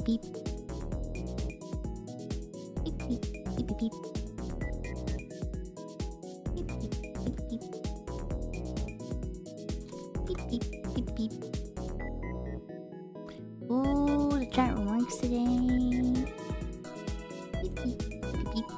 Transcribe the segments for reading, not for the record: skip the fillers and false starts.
beep. Beep beep beep beep beep. Beep beep beep beep. Beep beep beep beep. Ooh, the chat room works today. Beep beep beep beep.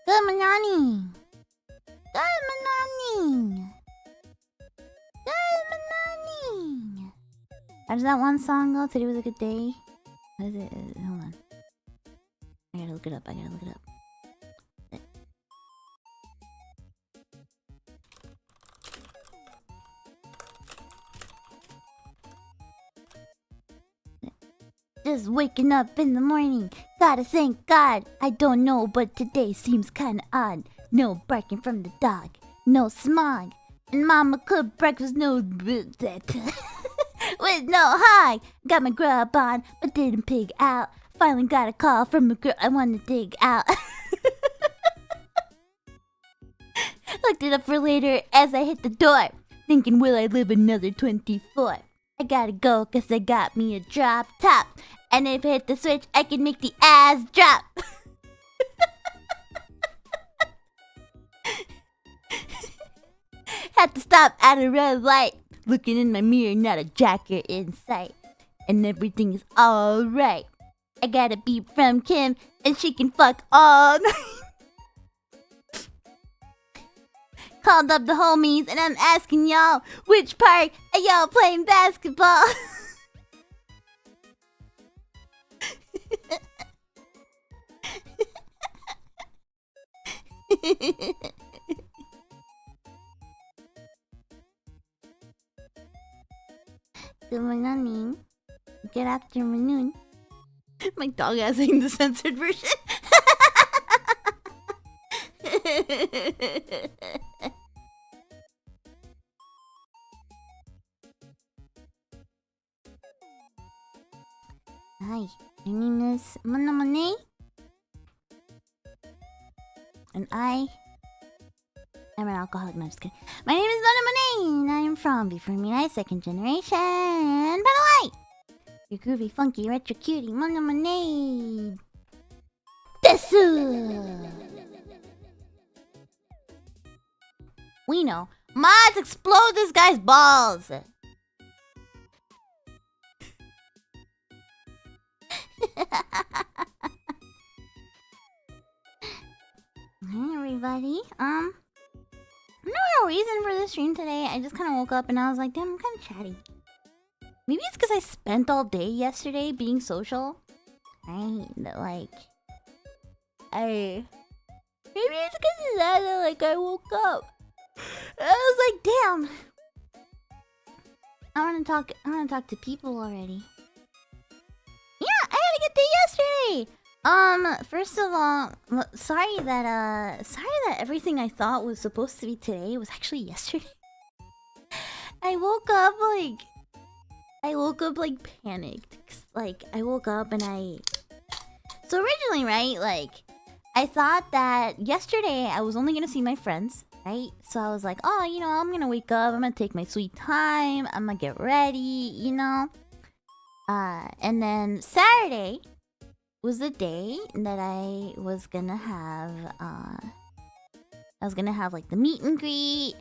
Good morning. Good morning. Good morning. How does that one song go? Today was a good day. What is it? Hold on. I gotta look it up. Just waking up in the morning. Gotta thank God. I don't know, but today seems kinda odd. No barking from the dog. No smog. And mama cooked breakfast with no hog. Got my grub on, but didn't pig out. Finally got a call from a girl I wanna dig out. Looked it up for later as I hit the door. Thinking, will I live another 24? I gotta go cause I got me a drop top. And if I hit the switch, I can make the ass drop. Had to stop at a red light. Looking in my mirror, not a jacker in sight. And everything is alright. I got a beep from Kim, and she can fuck all night. Called up the homies, and I'm asking y'all, which park are y'all playing basketball? Good morning. Good afternoon. My dog is saying the censored version. Hi, my name is Monet. And I am an alcoholic. No, just kidding. My name is Monet, and I am from V4Mirai, second generation. By your groovy, funky, retro cutie, Monet. Desu! We know. Mods, explode this guy's balls! Hey everybody, no real reason for this stream today. I just kind of woke up and I was like, damn, I'm kind of chatty. Maybe it's because I spent all day yesterday being social. Right? Like, maybe it's because of that, like, I woke up. I was like, damn. I want to talk to people already. Yeah, I had a good day yesterday. First of all, sorry that everything I thought was supposed to be today was actually yesterday. I woke up like panicked. Like I woke up and so originally, right, like I thought that yesterday I was only gonna see my friends, right? So I was like, oh, you know, I'm gonna wake up, I'm gonna take my sweet time, I'm gonna get ready, you know. And then Saturday was the day that I was gonna have like the meet and greet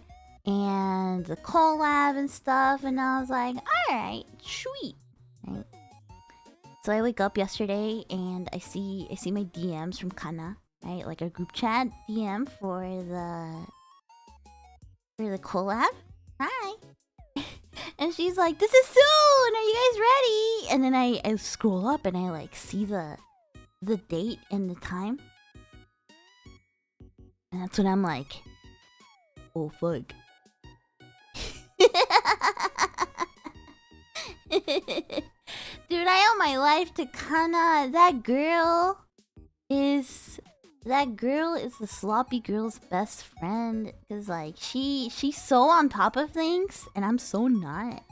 and the collab and stuff, and I was like, alright, sweet. Right? So I wake up yesterday and I see my DMs from Kana, right? Like our group chat DM for the collab. Hi. And she's like, this is soon, are you guys ready? And then I scroll up and I like see the date and the time. And that's when I'm like, oh fuck. Dude, I owe my life to Kana. That girl is the sloppy girl's best friend. Cause like she's so on top of things and I'm so not.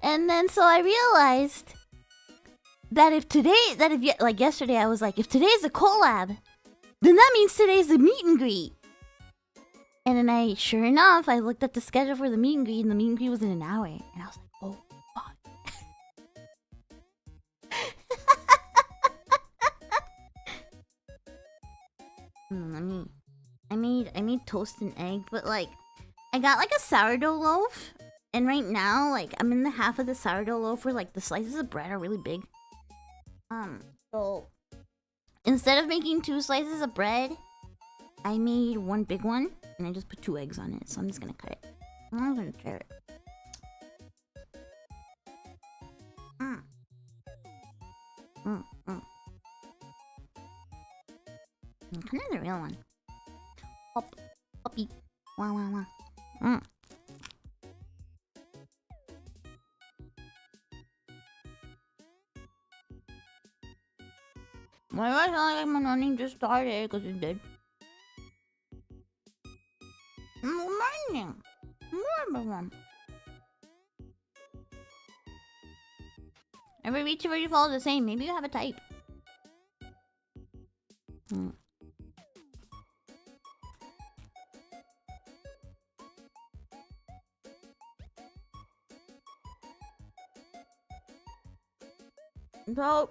And then so I realized that if yesterday I was like, if today's a collab, then that means today's the meet and greet. And then sure enough, I looked at the schedule for the meet and greet, and the meet and greet was in an hour. And I was like, oh, fuck. I made toast and egg, but like, I got like a sourdough loaf. And right now, like, I'm in the half of the sourdough loaf where like the slices of bread are really big. So instead of making 2 slices of bread, I made 1 big one and I just put 2 eggs on it. So I'm just gonna cut it. I'm gonna try it. Kind of the real one. Poppy. Wow. Why do I sound like my morning just started? Because it did. Good morning. Everyone. Every reach of you follow the same. Maybe you have a type. So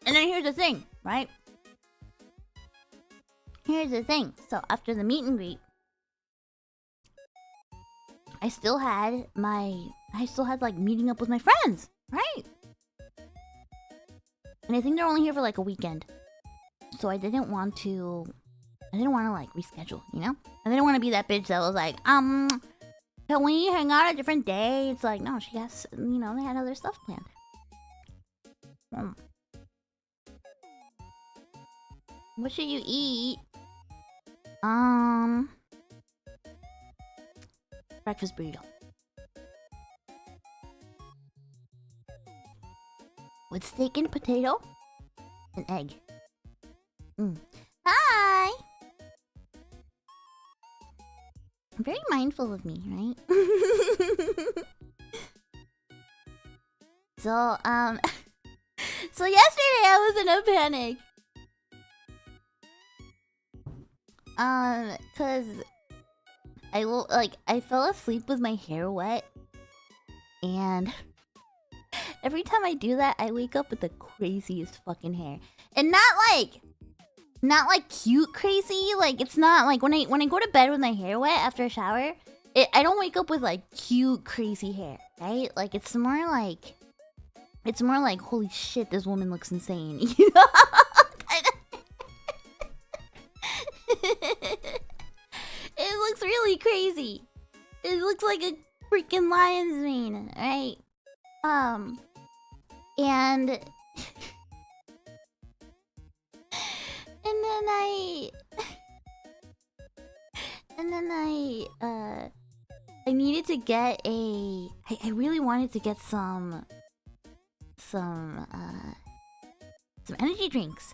and then here's the thing, right? Here's the thing. So after the meet and greet, I still had like meeting up with my friends, right? And I think they're only here for like a weekend. So I didn't want to like reschedule, you know? I didn't want to be that bitch that was like, can we hang out a different day? It's like, no, she has, you know, they had other stuff planned. What should you eat? Breakfast burrito. With steak and potato and egg. Hi! I'm very mindful of me, right? So, so yesterday I was in a panic. Cause I fell asleep with my hair wet, and every time I do that, I wake up with the craziest fucking hair, and not like cute crazy. Like it's not like when I go to bed with my hair wet after a shower, I don't wake up with like cute crazy hair, right? Like it's more like holy shit, this woman looks insane, you know? It looks really crazy. It looks like a freaking lion's mane, right? And then I I needed to get a... I really wanted to get some energy drinks.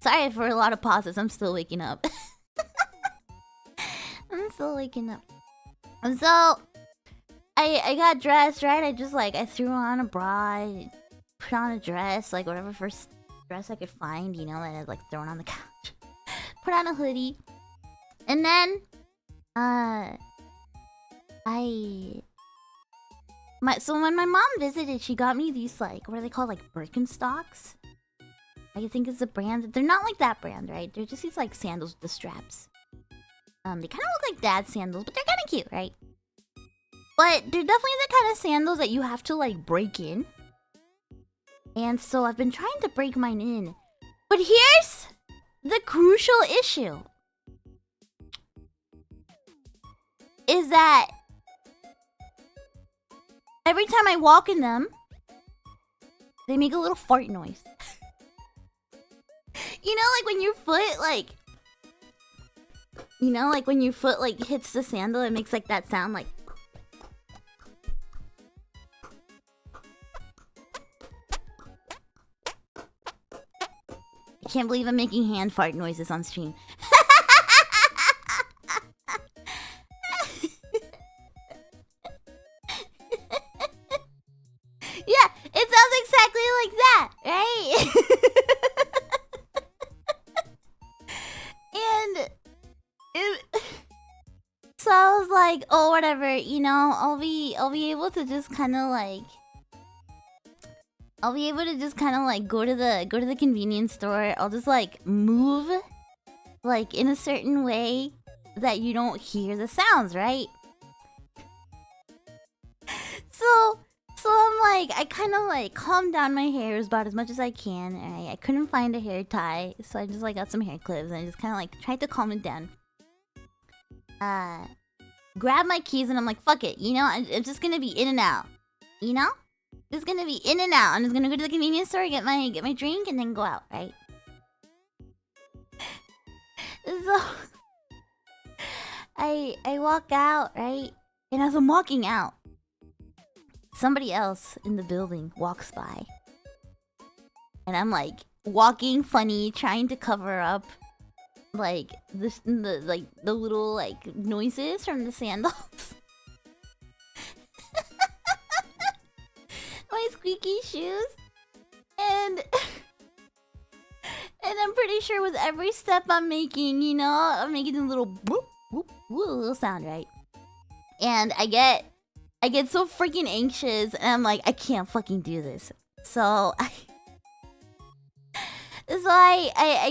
Sorry for a lot of pauses. I'm still waking up. I'm still waking up. And so I got dressed, right? I threw on a bra, put on a dress, like whatever first dress I could find, you know, that I'd like thrown on the couch. Put on a hoodie. And then so when my mom visited, she got me these, like, what are they called? Like Birkenstocks? I think it's a brand. They're not like that brand, right? They're just these, like, sandals with the straps. They kind of look like dad's sandals, but they're kind of cute, right? But they're definitely the kind of sandals that you have to, like, break in. And so I've been trying to break mine in. But here's the crucial issue. Is that every time I walk in them, they make a little fart noise. You know, like when your foot, like... You know, like when your foot, like, hits the sandal, it makes, like, that sound, like... I can't believe I'm making hand fart noises on stream. Yeah, it sounds exactly like that, right? So I was like, oh, whatever, you know, I'll be able to just kind of like... I'll be able to just kind of like go to the convenience store. I'll just like move like in a certain way that you don't hear the sounds, right? So I'm like, I kind of like calmed down my hairs about as much as I can. Right? I couldn't find a hair tie, so I just like got some hair clips and I just kind of like tried to calm it down. Grab my keys and I'm like, fuck it, you know, I'm just gonna be in and out, you know? Just gonna be in and out. I'm just gonna go to the convenience store, get my drink, and then go out, right? So I walk out, right? And as I'm walking out, somebody else in the building walks by. And I'm like walking funny, trying to cover up like the little like noises from the sandals. My squeaky shoes. And I'm pretty sure with every step I'm making, you know, I'm making a little boop boop little sound, right? And I get so freaking anxious and I'm like, I can't fucking do this. So I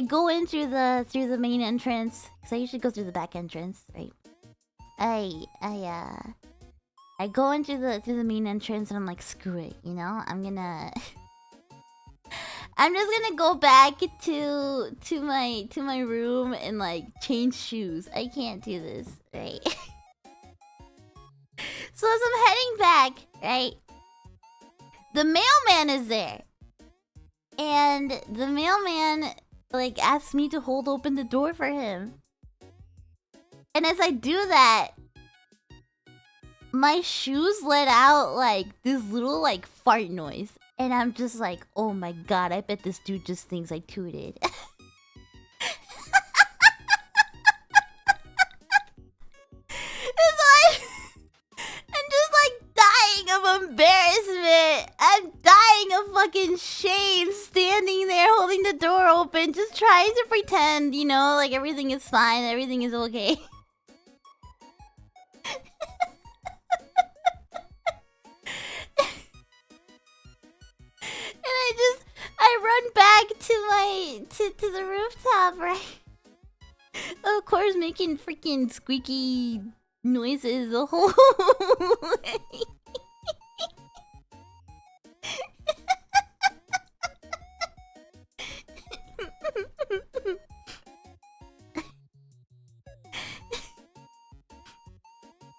go in through the main entrance, because I usually go through the back entrance, right? I go into the main entrance and I'm like, screw it, you know? I'm just gonna go back to my room and like change shoes. I can't do this, right? So as I'm heading back, right? The mailman is there. And the mailman like asked me to hold open the door for him. And as I do that, my shoes let out like this little like fart noise. And I'm just like, oh my god, I bet this dude just thinks I tooted. I'm just like dying of embarrassment. I'm dying of fucking shame, standing there holding the door open, just trying to pretend, you know, like everything is fine, everything is okay. I run back to the rooftop, right? Of course, making freaking squeaky noises the whole way.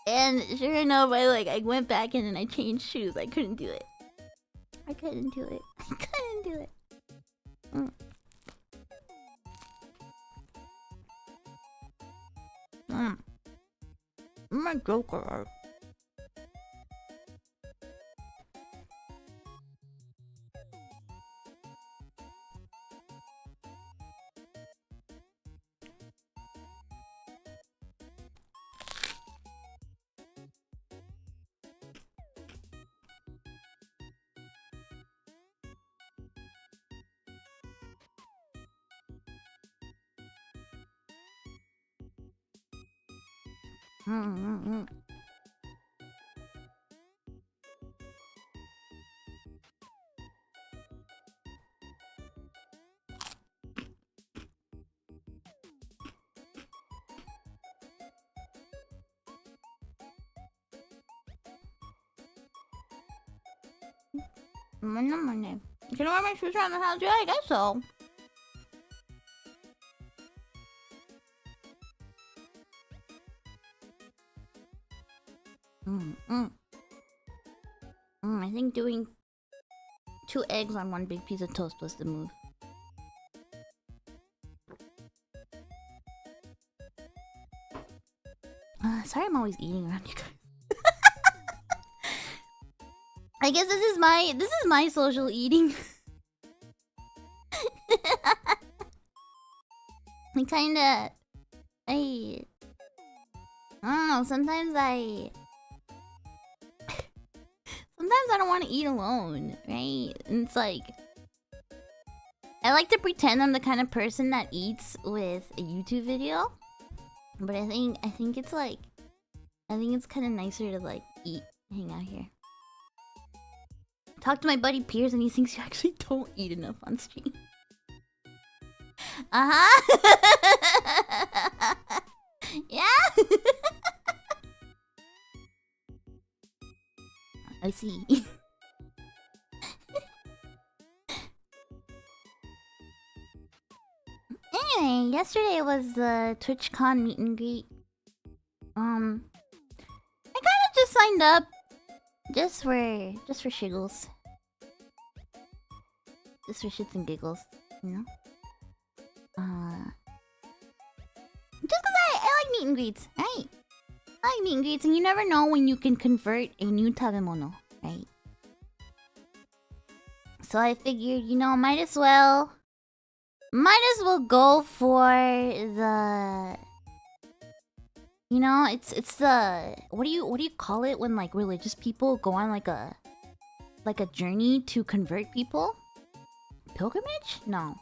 And sure enough, I went back in and I changed shoes. I couldn't do it. I couldn't do it. I'm a joker. Monet. Can I wear my shoes around the house? Yeah, I guess so. I think doing 2 eggs on 1 big piece of toast was the move. Sorry, I'm always eating around you guys. I guess this is my social eating. I kinda... I don't know, sometimes I don't want to eat alone, right? And it's like... I like to pretend I'm the kind of person that eats with a YouTube video. But I think it's like... I think it's kind of nicer to like hang out here. Talk to my buddy Piers and he thinks you actually don't eat enough on stream. Yeah. I see. Anyway, yesterday was the TwitchCon meet and greet. I kind of just signed up just for shiggles. Just for shits and giggles, you know? Just cause I like meet and greets, right? I like meet and greets, and you never know when you can convert a new tabemono, right? So I figured, you know, might as well go for the... You know, it's the... What do you call it when like religious people go on like a journey to convert people? Pilgrimage? No.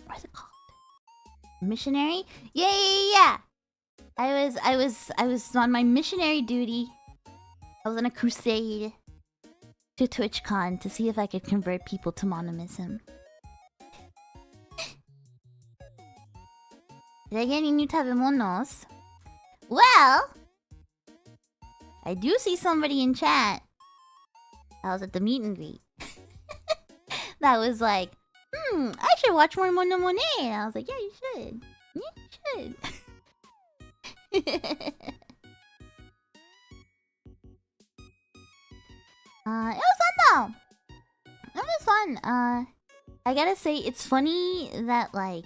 What's it called? Missionary? Yeah. I was on my missionary duty. I was on a crusade to TwitchCon to see if I could convert people to monomism. Did I get any new tabemonos? Well, I do see somebody in chat. I was at the meet and greet. That was like, I should watch more Monet. And I was like, yeah, you should. Yeah, you should. It was fun though. It was fun. I gotta say, it's funny that like,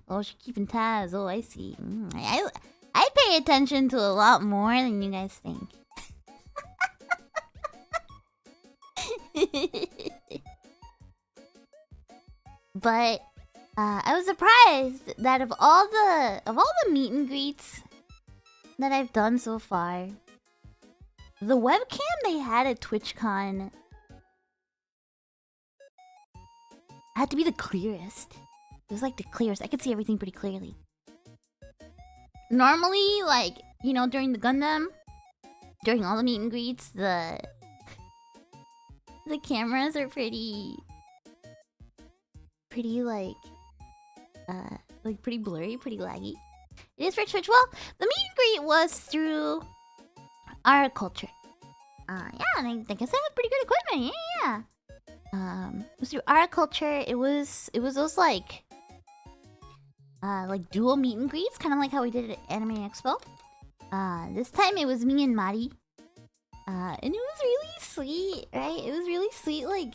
oh, she's keeping tabs. Oh, I see. I pay attention to a lot more than you guys think. But I was surprised that of all the meet and greets that I've done so far, the webcam they had at TwitchCon had to be the clearest. It was like the clearest. I could see everything pretty clearly. Normally, like, you know, during the Gundam, during all the meet and greets, the cameras are pretty like pretty blurry, pretty laggy. It is for Twitch. Well, the meet and greet was through our culture. Yeah, and I guess I have pretty good equipment. Yeah. It was through our culture. It was those like dual meet and greets, kind of like how we did it at Anime Expo. This time it was me and Mari. And it was really sweet, right? It was really sweet. Like,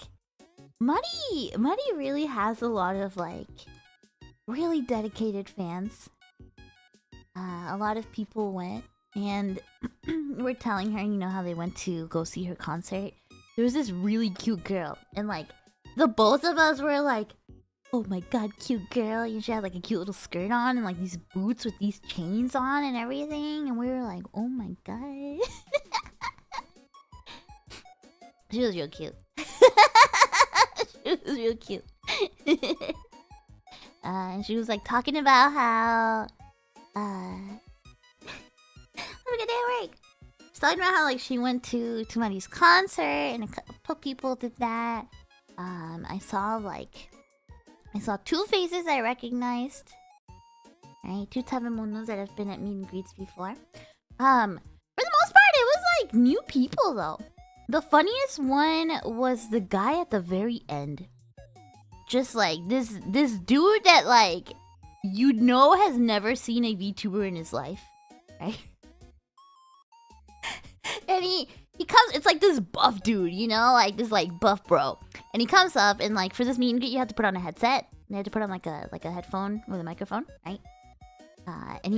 Mari really has a lot of like really dedicated fans. A lot of people went and were telling her, you know, how they went to go see her concert. There was this really cute girl, and like the both of us were like, oh my god, cute girl. And she had like a cute little skirt on and like these boots with these chains on and everything. And we were like, oh my god. She was real cute. She was real cute. And she was like talking about how look at that work. She's talking about how like she went to Mari's concert and a couple people did that. I saw two faces I recognized. Right, two tabemonos that have been at meet and greets before. For the most part, it was like new people though. The funniest one was the guy at the very end. Just like this dude that like you'd know has never seen a VTuber in his life, right? And he comes, it's like this buff dude, you know, like this like buff bro. And he comes up and like for this meet and greet you have to put on a headset. You have to put on like a headphone with a microphone, right? And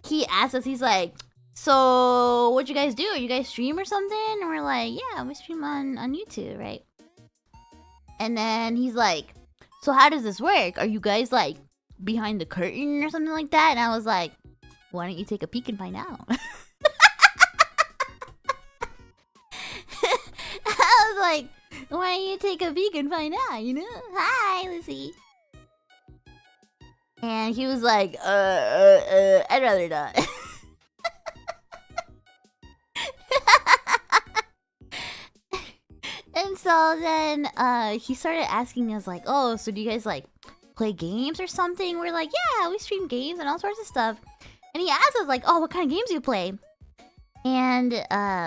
he asked us, he's like, so what you guys do? You guys stream or something? And we're like, yeah, we stream on YouTube, right? And then he's like, so how does this work? Are you guys like behind the curtain or something like that? And I was like, why don't you take a peek and find out? I was like, why don't you take a peek and find out, you know? Hi, Lizzie. And he was like, I'd rather not. And so then he started asking us like, oh, so do you guys like play games or something? We're like, yeah, we stream games and all sorts of stuff. And he asked us like, oh, what kind of games do you play? And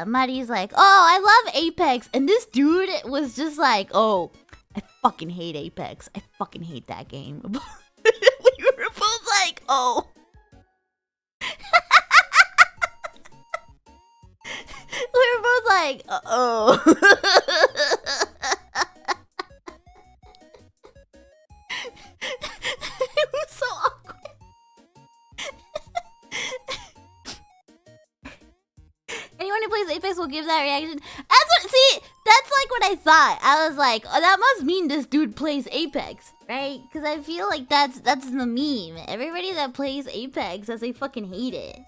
Mari's like, oh, I love Apex. And this dude was just like, oh, I fucking hate Apex. I fucking hate that game. We were both like, oh. We were both like, uh-oh. It was so awkward. Anyone who plays Apex will give that reaction. That's like what I thought. I was like, oh, that must mean this dude plays Apex, right? Because I feel like that's the meme. Everybody that plays Apex says they fucking hate it.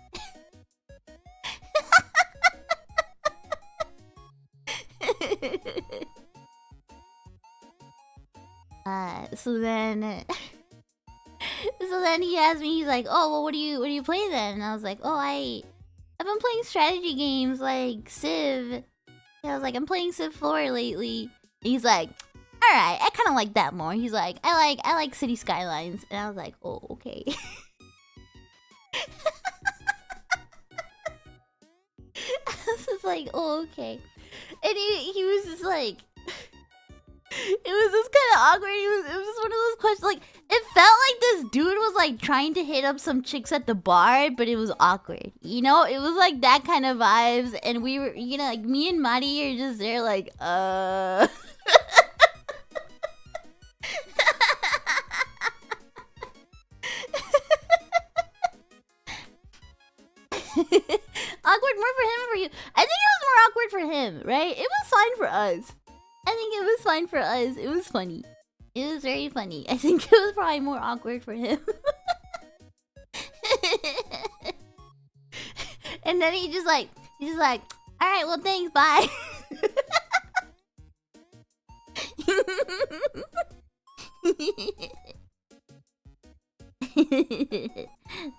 So then he asked me, he's like, oh, well, what do you play then? And I was like, oh, I've been playing strategy games like Civ. And I was like, I'm playing Civ 4 lately. And he's like, all right, I kind of like that more. He's like, I like City Skylines. And I was like, oh, okay. I was just like, oh, okay. And he was just like, it was just kind of awkward. It was just one of those questions. Like, it felt like this dude was like trying to hit up some chicks at the bar, but it was awkward. You know, it was like that kind of vibes. And we were, you know, like me and Mari are just there, like, Awkward more for him or for you? I think it was more awkward for him, right? It was fine for us. I think it was fine for us. It was funny. It was very funny. I think it was probably more awkward for him. And then he's just like, all right, well, thanks, bye.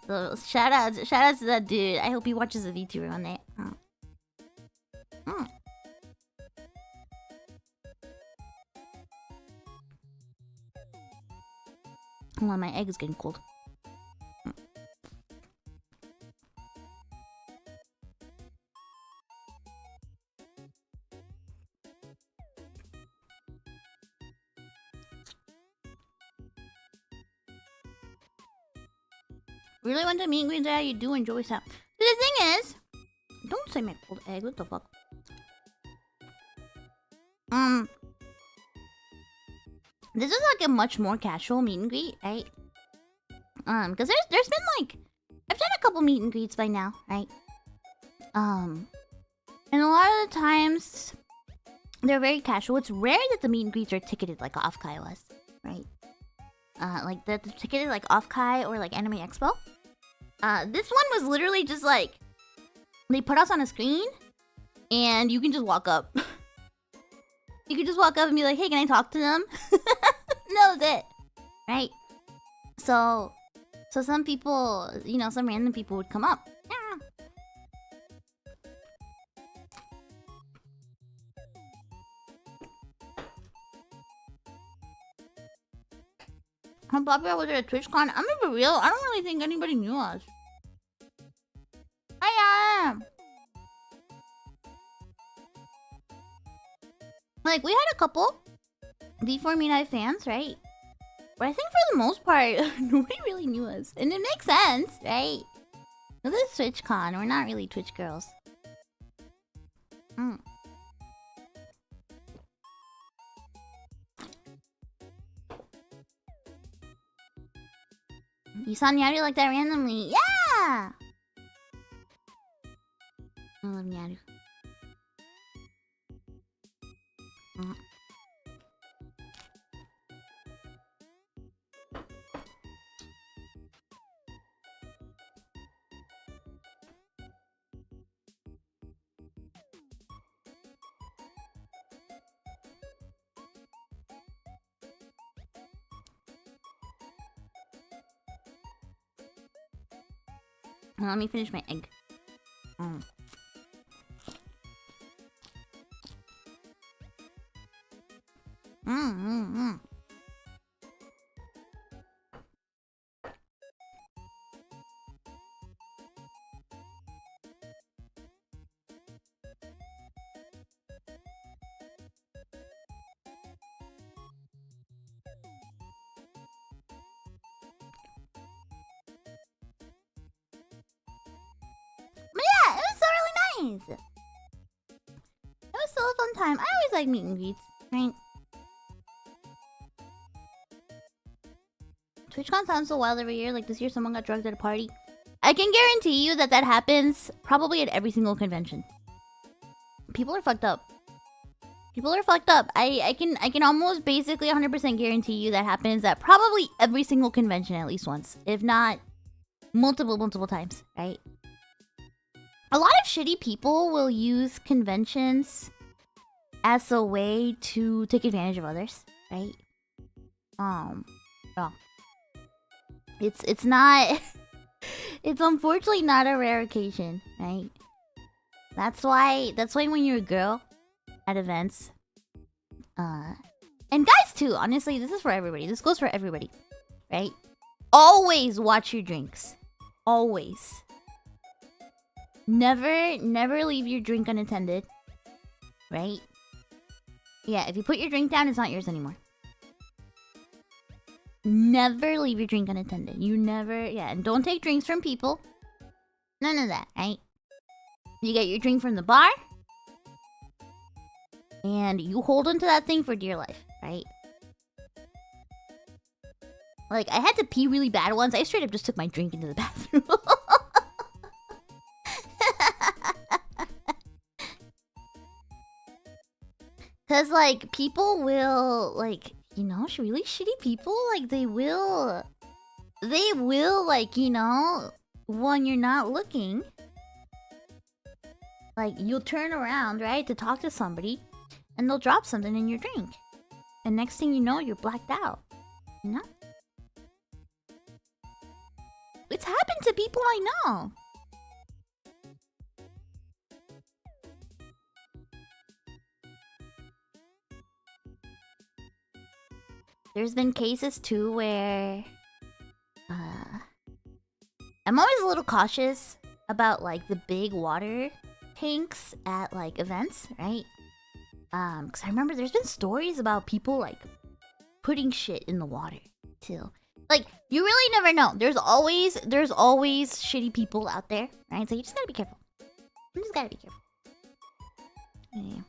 So shout out to that dude. I hope he watches the VTuber one day. Hold on, my egg is getting cold. Really want to meet and greet that you do enjoy that. The thing is, don't say my cold egg. What the fuck? This is like a much more casual meet and greet, right? Because there's been like, I've done a couple meet and greets by now, right? And a lot of the times they're very casual. It's rare that the meet and greets are ticketed like Off-Kai was, right? Like the ticketed like Off-Kai or like Anime Expo. This one was literally just like, they put us on a screen and you can just walk up. You can just walk up and be like, hey, can I talk to them? That was it. Right? So some people, you know, some random people would come up. Yeah. How popular was it at TwitchCon? I'm gonna be real. I don't really think anybody knew us. I am. Like, we had a couple V4Mirai fans, right? But I think for the most part, nobody really knew us. And it makes sense, right? This is TwitchCon. We're not really Twitch girls. You saw Nyaru like that randomly. Yeah! I love Nyaru. Well, let me finish my egg. It was still a fun time. I always like meet and greets, right? TwitchCon sounds so wild every year. Like this year, someone got drugged at a party. I can guarantee you that happens probably at every single convention. People are fucked up. People are fucked up. I can almost basically 100% guarantee you that happens at probably every single convention at least once, if not multiple times, right? A lot of shitty people will use conventions as a way to take advantage of others, right? Oh. It's not it's unfortunately not a rare occasion, right? That's why when you're a girl at events, and guys too, honestly, this is for everybody. This goes for everybody, right? Always watch your drinks. Always. Never leave your drink unattended. Right? Yeah, if you put your drink down, it's not yours anymore. Never leave your drink unattended. You never... Yeah, and don't take drinks from people. None of that, right? You get your drink from the bar. And you hold onto that thing for dear life, right? Like, I had to pee really bad once. I straight up just took my drink into the bathroom. Cause like people will like, you know, really shitty people, like they will like, you know, when you're not looking, like you'll turn around, right, to talk to somebody and they'll drop something in your drink. And next thing you know, you're blacked out. You know? It's happened to people I know. There's been cases too where I'm always a little cautious about like the big water tanks at like events, right? Cause I remember there's been stories about people like putting shit in the water too. Like you really never know. There's always shitty people out there, right? So you just gotta be careful. You just gotta be careful. Yeah.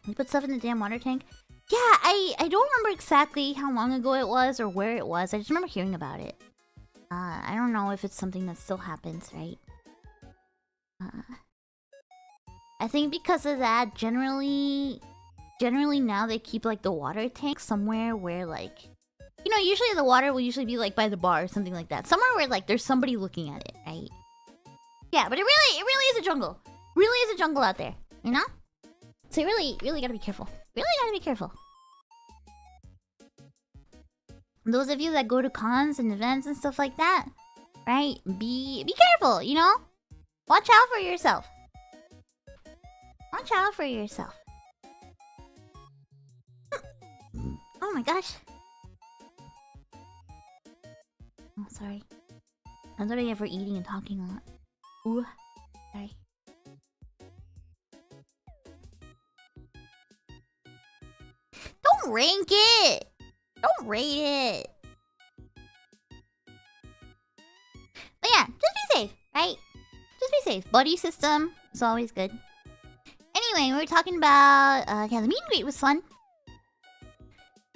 We put stuff in the damn water tank. Yeah, I don't remember exactly how long ago it was or where it was. I just remember hearing about it. I don't know if it's something that still happens, right? I think because of that, generally now they keep like the water tank somewhere where like, you know, usually the water will usually be like by the bar or something like that. Somewhere where like there's somebody looking at it, right? Yeah, but it really is a jungle. Really is a jungle out there, you know? So you really gotta be careful. Really gotta be careful. Those of you that go to cons and events and stuff like that, right? Be careful, you know? Watch out for yourself. Watch out for yourself. Oh my gosh. Oh, sorry. That's what I get for eating and talking a lot. Ooh. Sorry. Don't rank it! Don't rate it! But yeah, just be safe, right? Just be safe. Buddy system is always good. Anyway, we were talking about... yeah, the meet and greet was fun.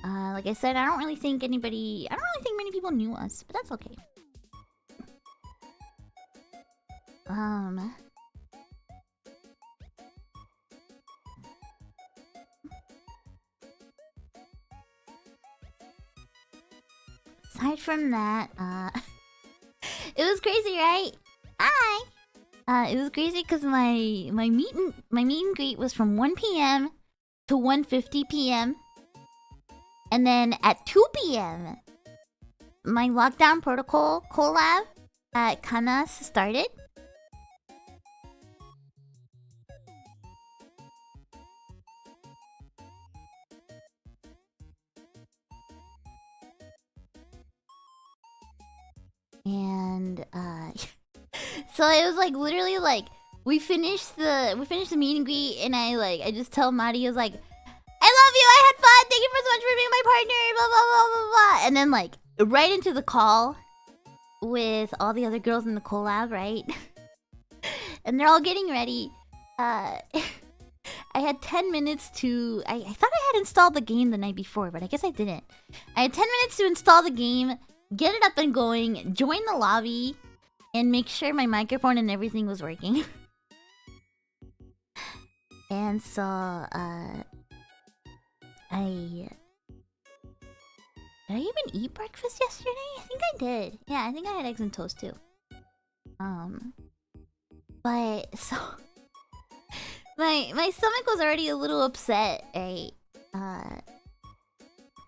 Like I said, I don't really think many people knew us, but that's okay. Aside from that, it was crazy, right? Hi! It was crazy because my meet and greet was from 1 p.m. to 1:50 p.m. And then at 2 p.m., my lockdown protocol collab at Kanas started. And so it was like literally like we finished the meet and greet, and I just tell Mari, I was like, I love you, I had fun, thank you so much for being my partner, blah blah blah blah blah. And then like right into the call with all the other girls in the collab, right? And they're all getting ready. I had 10 minutes to... I thought I had installed the game the night before, but I guess I didn't. I had 10 minutes to install the game, get it up and going, join the lobby, and make sure my microphone and everything was working. And so, did I even eat breakfast yesterday? I think I did. Yeah, I think I had eggs and toast too. But so my stomach was already a little upset, right?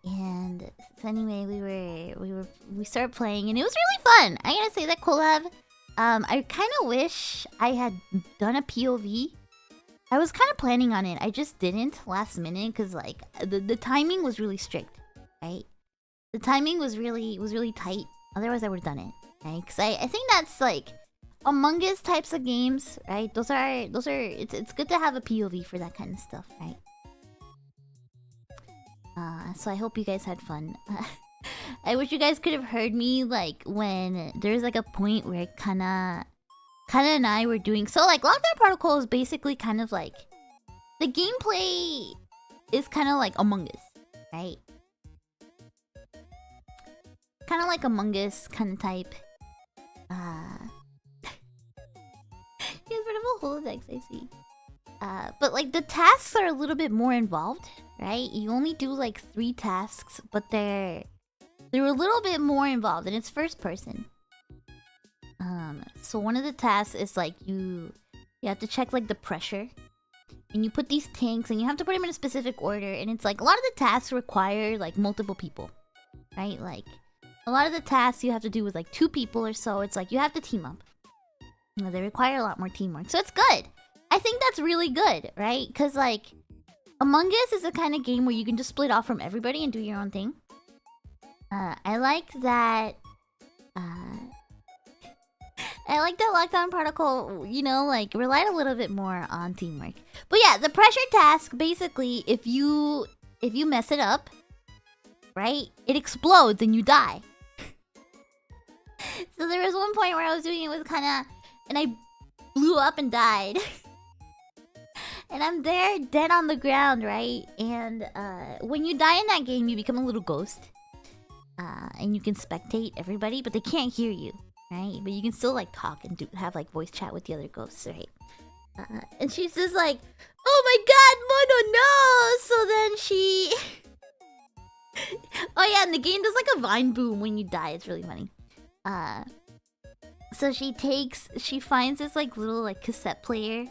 And so anyway, we started playing, and it was really fun. I gotta say that collab. I kind of wish I had done a POV. I was kind of planning on it. I just didn't last minute because like the timing was really strict, right? The timing was really tight. Otherwise, I would have done it, right? Because I think that's like Among Us types of games, right? Those are it's good to have a POV for that kind of stuff, right? So I hope you guys had fun. I wish you guys could have heard me like when there's like a point where Kana and I were doing so like Lockdown Protocol is basically kind of like the gameplay is kind of like Among Us, right? Kind of like Among Us kind of type. He's rid of a holodeck, I see. But like the tasks are a little bit more involved, right? You only do like 3 tasks, but they're a little bit more involved, and it's first person. So one of the tasks is like you have to check like the pressure, and you put these tanks, and you have to put them in a specific order, and it's like a lot of the tasks require like multiple people, right? Like a lot of the tasks you have to do with like 2 people or so. It's like you have to team up. You know, they require a lot more teamwork, so it's good. I think that's really good, right? Because like Among Us is the kind of game where you can just split off from everybody and do your own thing. I like that. I like that Lockdown Protocol, you know, like relied a little bit more on teamwork. But yeah, the pressure task basically, if you mess it up, right, it explodes and you die. So there was one point where I was doing it with Kana, and I blew up and died. And I'm there dead on the ground, right? And when you die in that game, you become a little ghost. And you can spectate everybody, but they can't hear you, right? But you can still like talk and have like voice chat with the other ghosts, right? And she's just like, "Oh my god, Mono, no!" So then she... Oh yeah, and the game does like a vine boom when you die. It's really funny. So she finds this like little like cassette player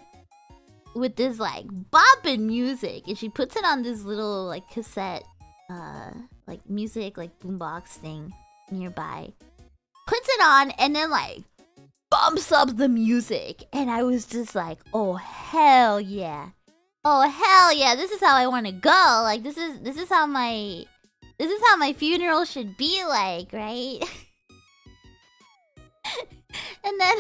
with this like bopping music, and she puts it on this little like cassette, like music like boombox thing nearby. Puts it on and then like bumps up the music, and I was just like, oh hell yeah, oh hell yeah, this is how I want to go. Like this is how my funeral should be like, right? And then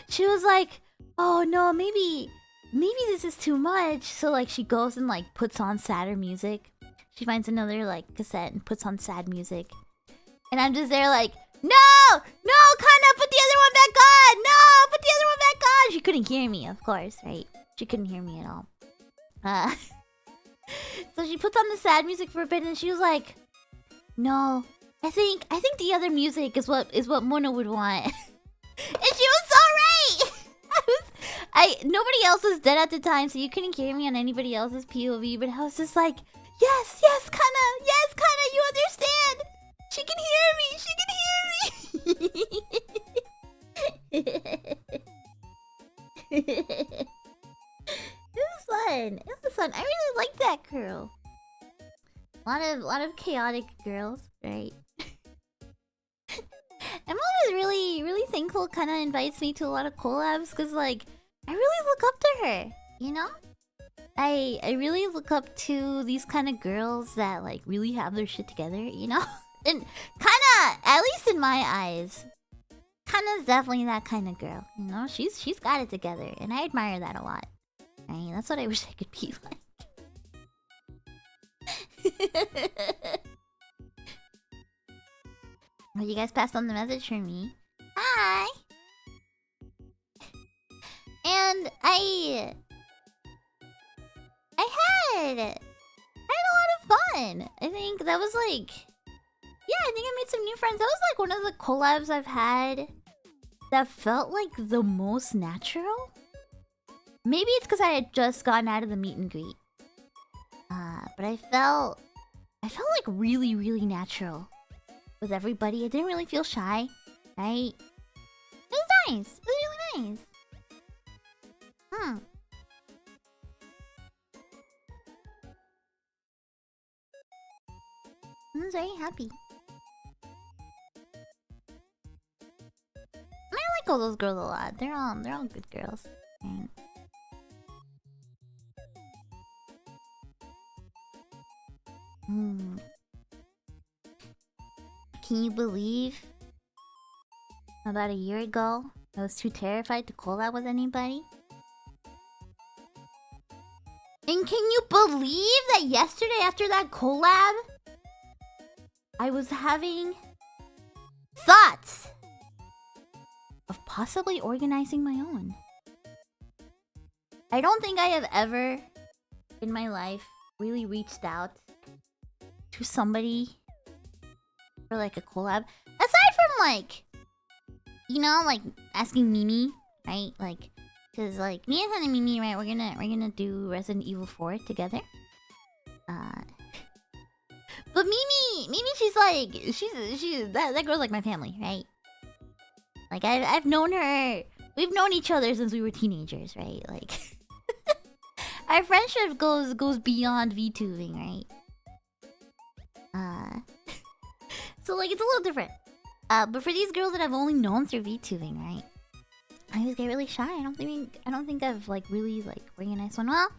she was like, oh no, maybe this is too much. So like she goes and like puts on sadder music. She finds another like cassette and puts on sad music. And I'm just there like, no, Kana, put the other one back on. No, put the other one back on. She couldn't hear me, of course, right? She couldn't hear me at all. So she puts on the sad music for a bit, and she was like, no, I think the other music is what Mona would want. And she was so right. Nobody else was dead at the time, so you couldn't hear me on anybody else's POV. But I was just like, yes, Kana, you understand. She can hear me. It was fun. I really liked that girl. A lot of chaotic girls, right? I'm always really thankful Kana invites me to a lot of collabs, because like I really look up to her, you know? I really look up to these kind of girls that like really have their shit together, you know? And Kana, at least in my eyes, Kana's definitely that kind of girl, you know? She's got it together, and I admire that a lot. I mean, that's what I wish I could be like. Well, you guys passed on the message for me. Hi! And I had a lot of fun. I think that was like... Yeah, I think I made some new friends. That was like one of the collabs I've had that felt like the most natural. Maybe it's because I had just gotten out of the meet and greet. But I felt like really, really natural with everybody. I didn't really feel shy, right? It was nice. It was really nice. I was very happy. I like all those girls a lot. They're all good girls. Right? Can you believe? About a year ago, I was too terrified to collab with anybody. And can you believe that yesterday after that collab, I was having thoughts of possibly organizing my own. I don't think I have ever in my life really reached out to somebody for like a collab. Aside from like, you know, like asking Mimi, right? Like, cause like me and Mimi, right? We're gonna do Resident Evil 4 together. But Mimi, she's like, that girl's like my family, right? Like I've known her. We've known each other since we were teenagers, right? Like our friendship goes beyond VTubing, right? So like it's a little different. But for these girls that I've only known through VTubing, right? I always get really shy. I don't think I've like really like organized one. Well,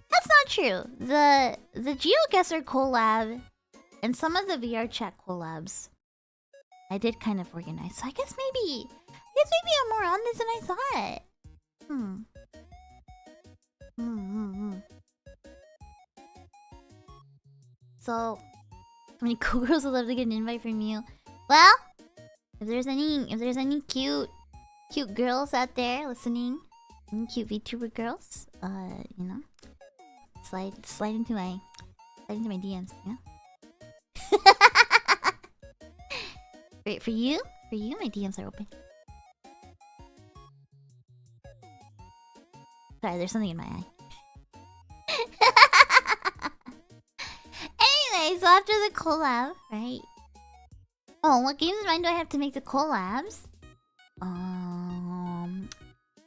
that's not true. The GeoGuessr collab and some of the VR chat collabs I did kind of organize. So I guess maybe I'm more on this than I thought. So, how many cool girls would love to get an invite from you? Well, if there's any cute girls out there listening, any cute VTuber girls, you know, slide into my DMs, yeah. Wait, for you, my DMs are open. Sorry, there's something in my eye. Anyway, so after the collab, right? Oh, what games of mine do I have to make the collabs?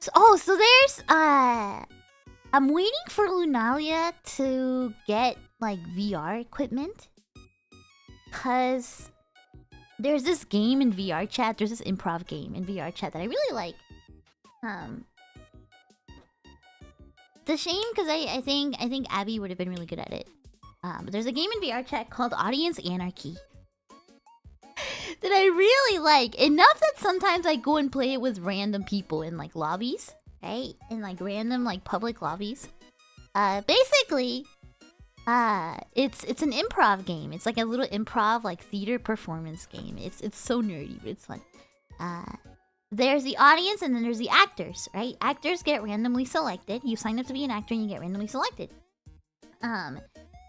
So there's I'm waiting for Lunalia to get like VR equipment. Cause there's this game in VR chat, there's this improv game in VR chat that I really like. It's a shame because I think Abby would have been really good at it. But there's a game in VR chat called Audience Anarchy that I really like. Enough that sometimes I go and play it with random people in like lobbies, right? In like random like public lobbies. Basically, it's an improv game. It's like a little improv like theater performance game. It's so nerdy, but it's fun. There's the audience and then there's the actors, right? Actors get randomly selected. You sign up to be an actor and you get randomly selected.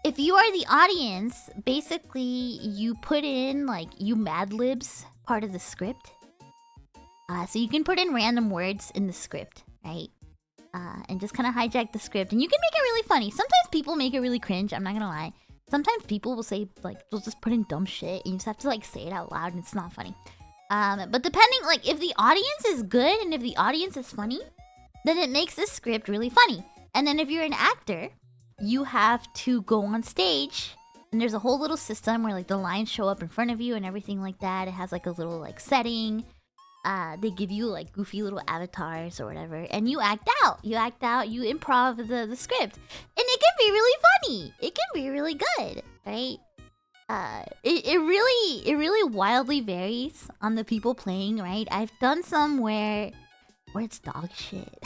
If you are the audience, basically you put in like you Mad Libs part of the script. So you can put in random words in the script, right? And just kind of hijack the script, and you can make it really funny. Sometimes people make it really cringe. I'm not gonna lie. Sometimes people will say like they'll just put in dumb shit, and you just have to like say it out loud, and it's not funny. But depending, like if the audience is good and if the audience is funny, then it makes the script really funny. And then if you're an actor, you have to go on stage, and there's a whole little system where like the lines show up in front of you and everything like that. It has like a little like setting. They give you like goofy little avatars or whatever, and you act out. You improv the script, and it can be really funny. It can be really good, right? It really wildly varies on the people playing, right? I've done some where it's dog shit.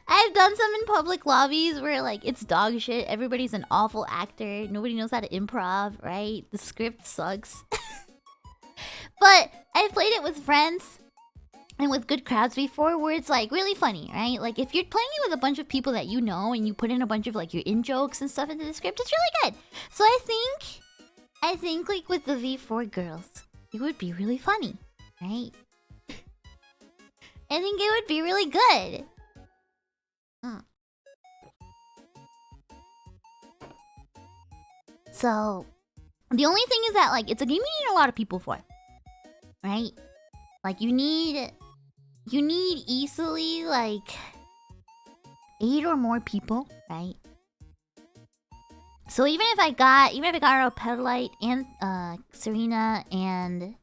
I've done some in public lobbies where like it's dog shit. Everybody's an awful actor. Nobody knows how to improv, right? The script sucks. But I've played it with friends and with good crowds before where it's like really funny, right? Like if you're playing it with a bunch of people that you know and you put in a bunch of like your in-jokes and stuff into the script, it's really good. So I think like with the V4 girls, it would be really funny, right? I think it would be really good. So the only thing is that like it's a game you need a lot of people for. Right? Like you need easily like 8 or more people, right? So even if I got a Pedalite and Serina and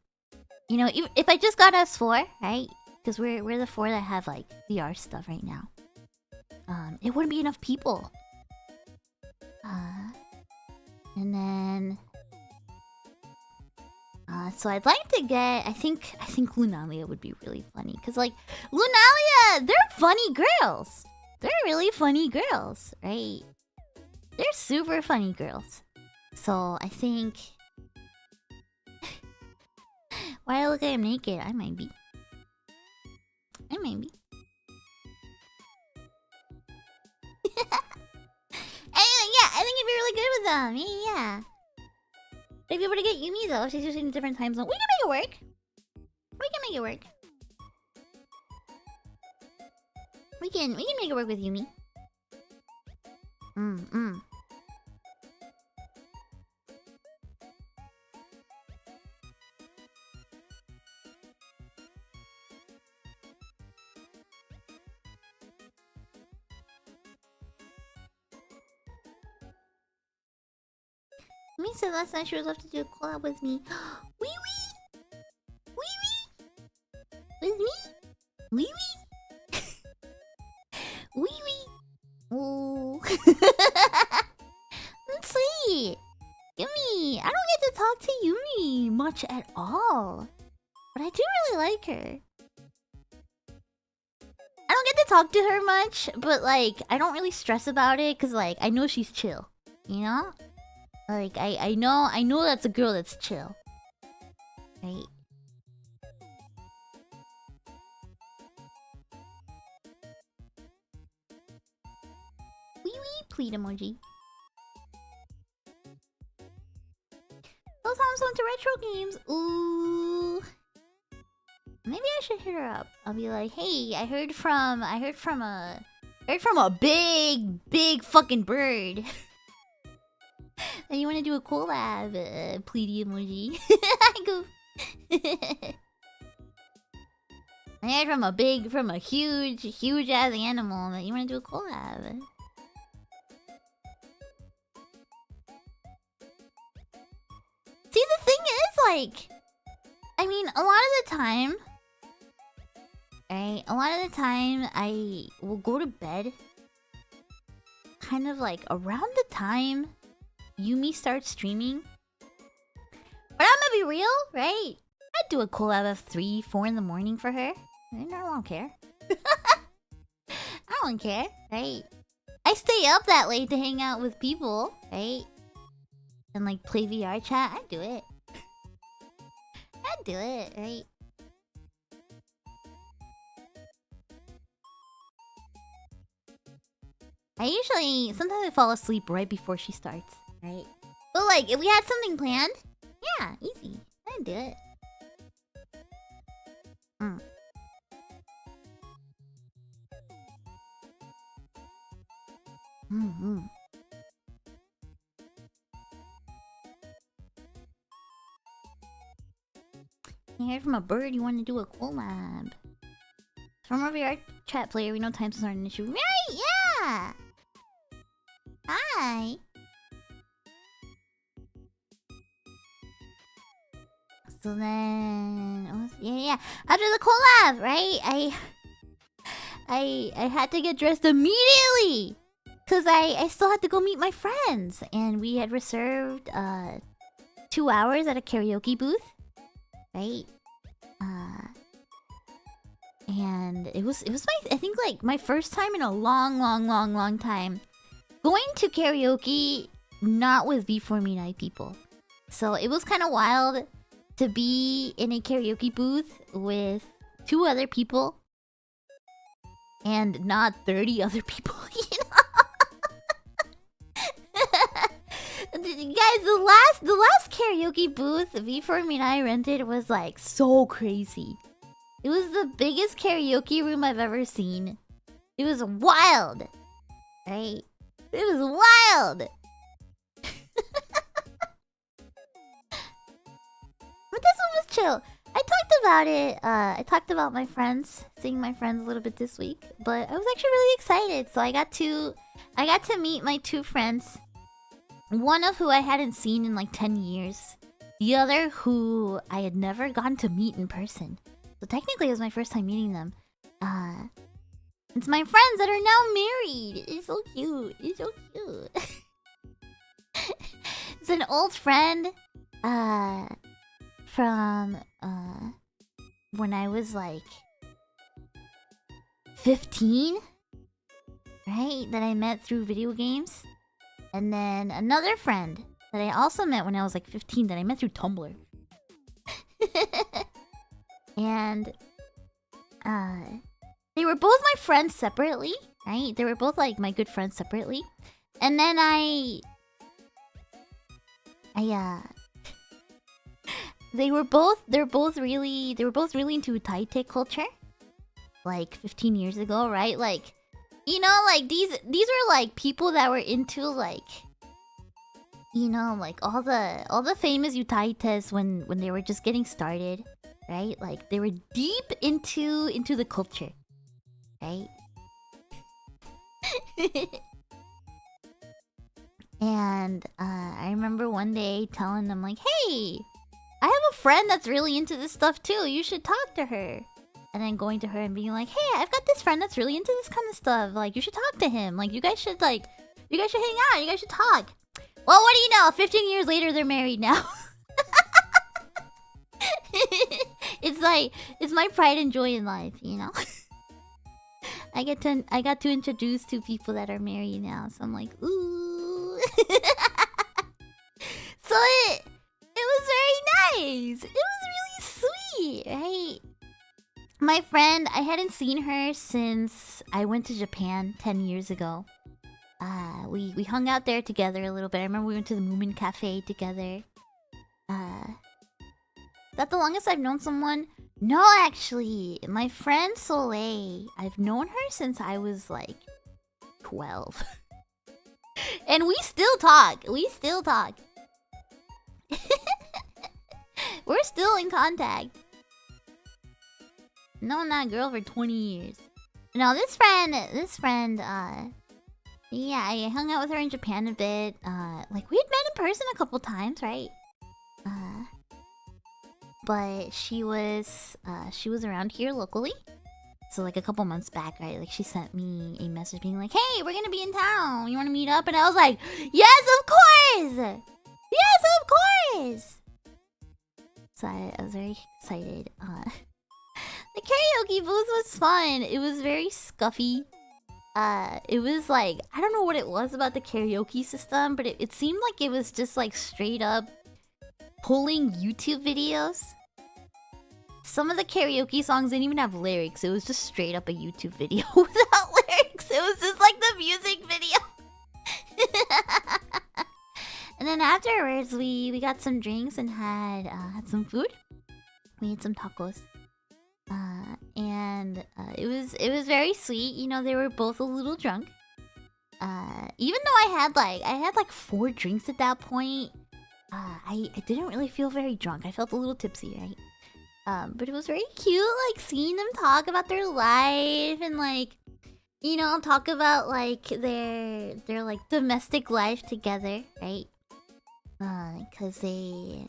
you know, if I just got us 4, right? Because we're the 4 that have like VR stuff right now. It wouldn't be enough people. And then so I'd like to get. I think Lunalia would be really funny because like Lunalia, they're funny girls. They're really funny girls, right? They're super funny girls. So I think. Why I look like I'm naked? I might be. Anyway, yeah, I think it'd be really good with them. Yeah. If you were to get Yumi though, she's just in a different time zone. We can make it work. We can make it work with Yumi. Yumi said last night she would love to do a collab with me. Wee wee! With me? Wee wee! Wee wee! Ooh. That's sweet! Yumi! I don't get to talk to Yumi much at all. But I do really like her. I don't get to talk to her much, but like, I don't really stress about it because like, I know she's chill. You know? Like, I know that's a girl that's chill. Right? Wee wee pleat emoji. Those times went to retro games. Ooh. Maybe I should hit her up. I'll be like, hey, I heard from a big fucking bird. And you want to do a collab, pleaty emoji. I go. I heard from a huge ass animal that you want to do a collab. See, the thing is, like, I mean, a lot of the time, right? A lot of the time, I will go to bed kind of like around the time Yumi starts streaming. But I'm gonna be real, right? I'd do a collab of 3, 4 in the morning for her. I don't care. I don't care, right? I stay up that late to hang out with people, right? And like play VR chat. I'd do it. I'd do it, right? Sometimes I fall asleep right before she starts, right? But like, if we had something planned, yeah, easy. I'd do it. I heard from a bird you want to do a collab. From a VR chat player, we know times aren't an issue. Right? Yeah! Hi! So then... Yeah. After the collab, right? I had to get dressed immediately! Because I still had to go meet my friends. And we had reserved 2 hours at a karaoke booth. Right? And it was I think like my first time in a long time going to karaoke not with V4Mirai people. So it was kind of wild to be in a karaoke booth with 2 other people and not 30 other people, you know? Guys, the last karaoke booth V4Mirai rented was like so crazy. It was the biggest karaoke room I've ever seen. It was wild. Right? It was wild. But this one was chill. I talked about it. I talked about my friends, seeing my friends a little bit this week. But I was actually really excited. So I got to meet my 2 friends. One of who I hadn't seen in like 10 years. The other who I had never gotten to meet in person. So technically it was my first time meeting them. It's my friends that are now married. It's so cute. It's so cute. It's an old friend from when I was like 15, right? That I met through video games. And then another friend that I also met when I was like 15 that I met through Tumblr. And they were both my friends separately, right? They were both like my good friends separately. And then they're both really into Taite culture. Like 15 years ago, right? Like, you know, like these were like people that were into like, you know, like all the famous utaites when they were just getting started, right? Like they were deep into the culture, right? And I remember one day telling them like, "Hey, I have a friend that's really into this stuff too. You should talk to her." And then going to her and being like, "Hey, I've got this friend that's really into this kind of stuff. Like, you should talk to him. Like, you guys should hang out. You guys should talk." Well, what do you know? 15 years later, they're married now. It's my pride and joy in life, you know. I got to introduce 2 people that are married now, so I'm like, ooh. So it was very nice. It was really sweet, right? My friend, I hadn't seen her since I went to Japan 10 years ago. We hung out there together a little bit. I remember we went to the Moomin Cafe together. Is that the longest I've known someone? No, actually. My friend Soleil, I've known her since I was like 12. And we still talk. We're still in contact. known that girl for 20 years. No, this friend, yeah, I hung out with her in Japan a bit. Like, we had met in person a couple times, right? But she was around here locally. So, like, a couple months back, right? Like, she sent me a message being like, hey, we're gonna be in town. You wanna meet up? And I was like, yes, of course! Yes, of course! So, I was very excited. The karaoke booth was fun. It was very scuffy. It was like, I don't know what it was about the karaoke system, but it seemed like it was just like straight up pulling YouTube videos. Some of the karaoke songs didn't even have lyrics. It was just straight up a YouTube video without lyrics. It was just like the music video. And then afterwards, we got some drinks and had some food. We had some tacos. And it was very sweet. You know, they were both a little drunk. Even though I had like 4 drinks at that point, I didn't really feel very drunk. I felt a little tipsy, right? But it was very cute, like seeing them talk about their life and like, you know, talk about like their like domestic life together, right? Cause they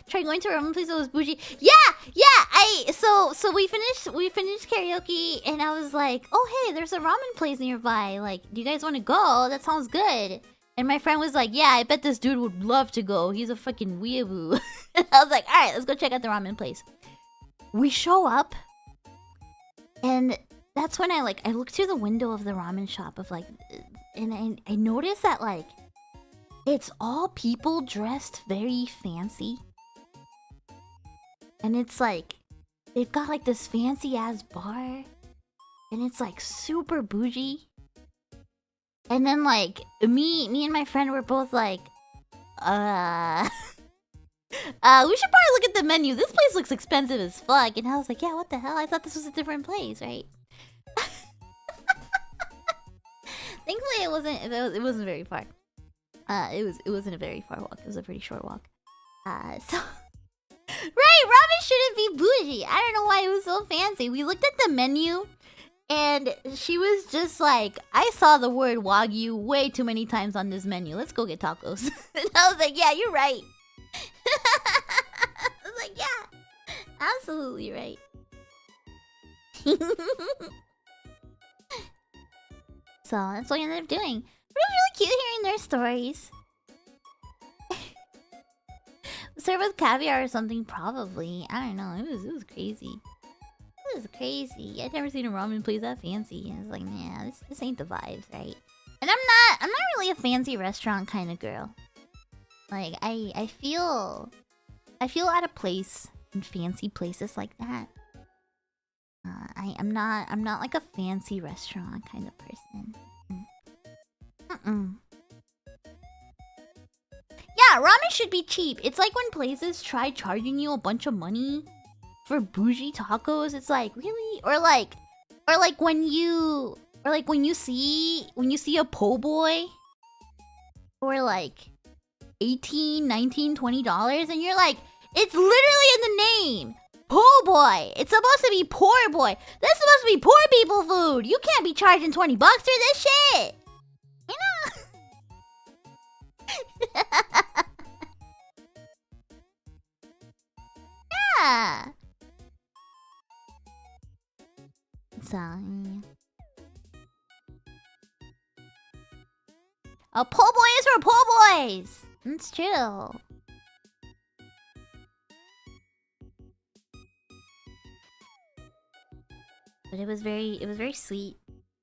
tried going to a ramen place that was bougie. Yeah. So we finished karaoke and I was like, oh hey, there's a ramen place nearby. Like, do you guys want to go? That sounds good. And my friend was like, yeah, I bet this dude would love to go. He's a fucking weeaboo. And I was like, alright, let's go check out the ramen place. We show up. And that's when I looked through the window of the ramen shop of like, and I noticed that like, it's all people dressed very fancy. And it's like, they've got like this fancy ass bar. And it's like super bougie. And then like me and my friend were both like, we should probably look at the menu. This place looks expensive as fuck. And I was like, yeah, what the hell? I thought this was a different place, right? Thankfully, it wasn't very far. It wasn't a very far walk. It was a pretty short walk. So right, ramen shouldn't be bougie. I don't know why it was so fancy. We looked at the menu. And she was just like, I saw the word Wagyu way too many times on this menu. Let's go get tacos. And I was like, yeah, you're right. I was like, yeah, absolutely right. So that's what I ended up doing. But it was really cute hearing their stories. Served with caviar or something, probably. I don't know. It was crazy. It was crazy. I'd never seen a ramen place that fancy. I was like, nah, this ain't the vibes, right? And I'm not really a fancy restaurant kind of girl. Like, I feel out of place in fancy places like that. I'm not like a fancy restaurant kind of person. Yeah, ramen should be cheap. It's like when places try charging you a bunch of money for bougie tacos. It's like, really? Or like when you see a po' boy for like $18, $19, $20 and you're like, it's literally in the name. Po' boy. It's supposed to be poor boy. That's supposed to be poor people food. You can't be charging $20 for this shit. You know? Yeah. So, a po' boy is for po' boys. It's true. But it was very sweet,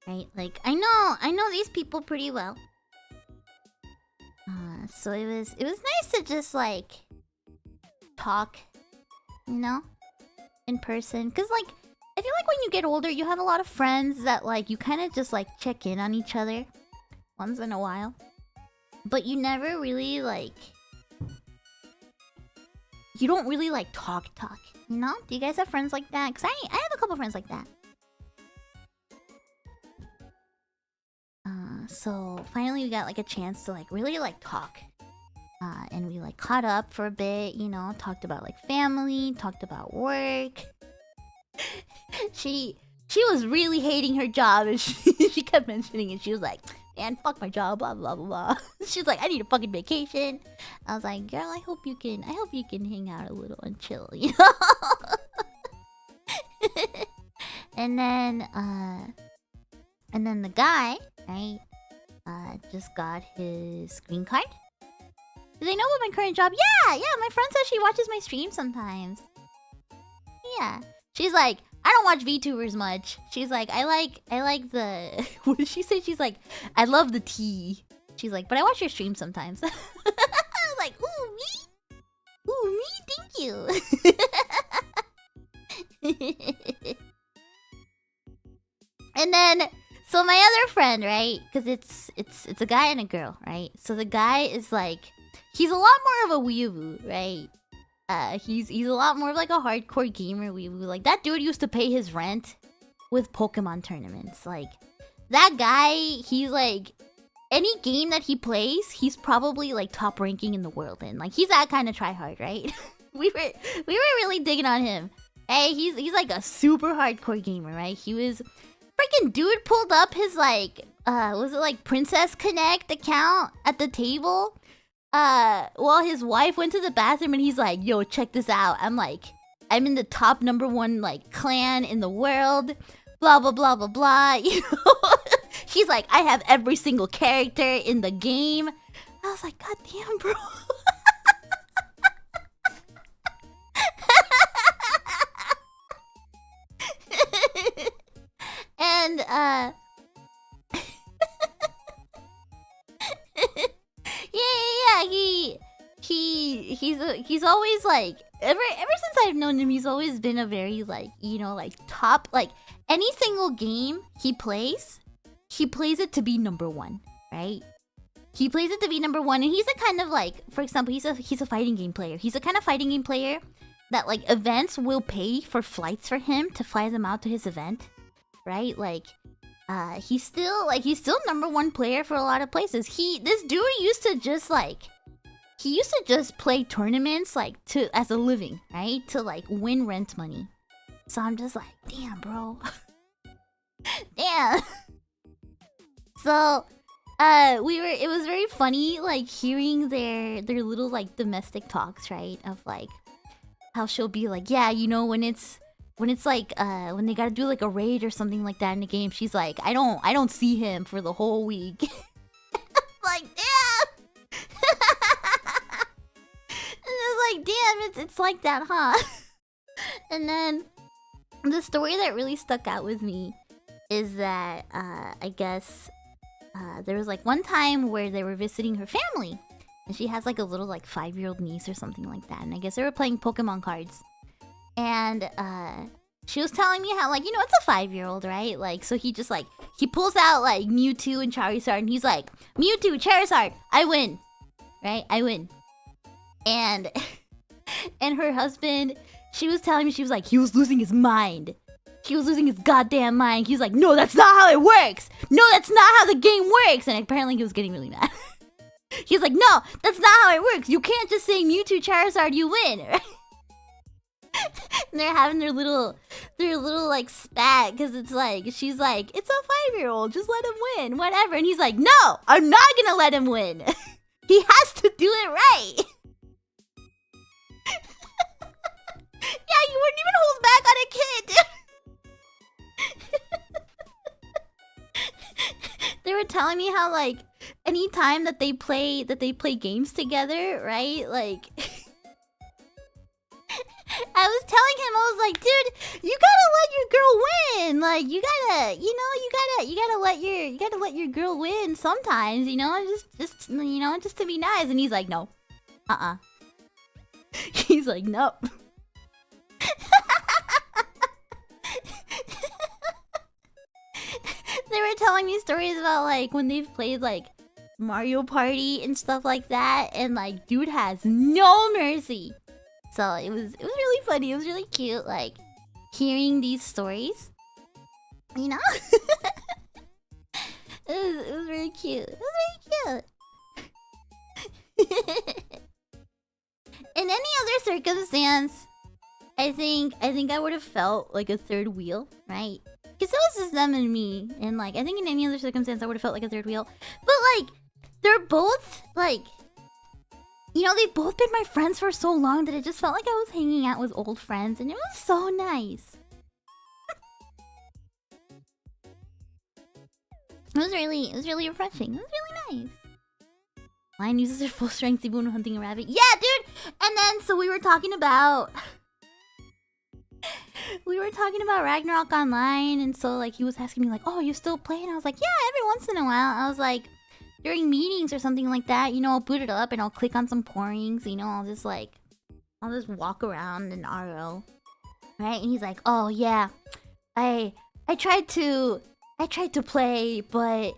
right? Like I know these people pretty well. So it was nice to just like talk, you know, in person. Cause like I feel like when you get older, you have a lot of friends that like you kind of just like check in on each other once in a while, but you never really like. You don't really like talk, you know? Do you guys have friends like that? Cause I have a couple friends like that. So finally we got like a chance to like really like talk. And we like caught up for a bit, you know, talked about like family, talked about work. She was really hating her job, and she kept mentioning it. She was like, "Man, fuck my job, blah blah blah blah." She's like, "I need a fucking vacation." I was like, "Girl, I hope you can hang out a little and chill, you know." And then the guy, right, just got his green card. Do they know about my current job? Yeah, my friend says she watches my stream sometimes. Yeah. She's like, I don't watch VTubers much. She's like, I like the... What did she say? She's like, I love the tea. She's like, but I watch your stream sometimes. I was like, ooh, me? Ooh, me? Thank you. And then... So my other friend, right? Because it's a guy and a girl, right? So the guy is like... He's a lot more of a weeaboo, right? He's a lot more of like a hardcore gamer weeaboo. Like, that dude used to pay his rent with Pokemon tournaments. Like, that guy, he's like... Any game that he plays, he's probably like top ranking in the world in. Like, he's that kind of tryhard, right? we were really digging on him. Hey, he's like a super hardcore gamer, right? He was... Freaking dude pulled up his like... was it like Princess Connect account at the table? While his wife went to the bathroom, and he's like, yo, check this out. I'm in the top #1 like clan in the world. Blah blah blah blah blah. You know? He's like, I have every single character in the game. I was like, God damn, bro. And yeah, he's always like, ever since I've known him, he's always been a very like, you know, like top, like any single game he plays it to be #1, right? He plays it to be #1, and he's a kind of like, for example, he's a fighting game player. He's a kind of fighting game player that like events will pay for flights for him to fly them out to his event, right? Like, he's still #1 player for a lot of places. This dude used to just play tournaments like as a living, right? To like win rent money. So I'm just like, damn, bro. Damn. So, it was very funny, like, hearing their little, like, domestic talks, right? Of, like, how she'll be like, yeah, you know, when it's like, when they gotta do, like, a raid or something like that in the game, she's like, I don't see him for the whole week. Like, damn! And it's like, damn, it's like that, huh? And then, the story that really stuck out with me is that, I guess... there was like one time where they were visiting her family, and she has like a little like 5-year-old niece or something like that, and I guess they were playing Pokemon cards, and she was telling me how, like, you know, it's a 5-year-old, right? Like, so he just like, he pulls out like Mewtwo and Charizard, and he's like, Mewtwo, Charizard, I win, right? I win. And and her husband, she was telling me, she was like, he was losing his mind. He was losing his goddamn mind. He was like, no, that's not how it works. No, that's not how the game works. And apparently he was getting really mad. He's like, no, that's not how it works. You can't just say Mewtwo, Charizard, you win. And they're having their little like spat, because it's like, she's like, it's a 5-year-old, just let him win, whatever. And he's like, no, I'm not gonna let him win. He has to do it right. Yeah, you wouldn't even hold back on a kid. They were telling me how, like, anytime that they play games together, right? Like, I was telling him, I was like, dude, you gotta let your girl win. Like, you gotta, you know, you gotta let your girl win sometimes, you know, just you know, just to be nice. And he's like, no, he's like, nope. They were telling me stories about, like, when they've played, like, Mario Party and stuff like that, and, like, dude has no mercy. So it was really funny. It was really cute, like, hearing these stories. You know? it was really cute. It was really cute. circumstance, I think I would have felt like a third wheel, right? Because that was just them and me, and like I think in any other circumstance I would have felt like a third wheel. But like, they're both like, you know, they've both been my friends for so long that it just felt like I was hanging out with old friends, and it was so nice. It was really refreshing. It was really nice. Lion uses her full strength even when hunting a rabbit. Yeah, dude! And then, so we were talking about... we were talking about Ragnarok Online, and so, like, he was asking me, like, oh, you still play? And I was like, yeah, every once in a while. I was like, during meetings or something like that, you know, I'll boot it up and I'll click on some pourings, you know, I'll just walk around in RO. Right? And he's like, oh, yeah, I tried to play, but,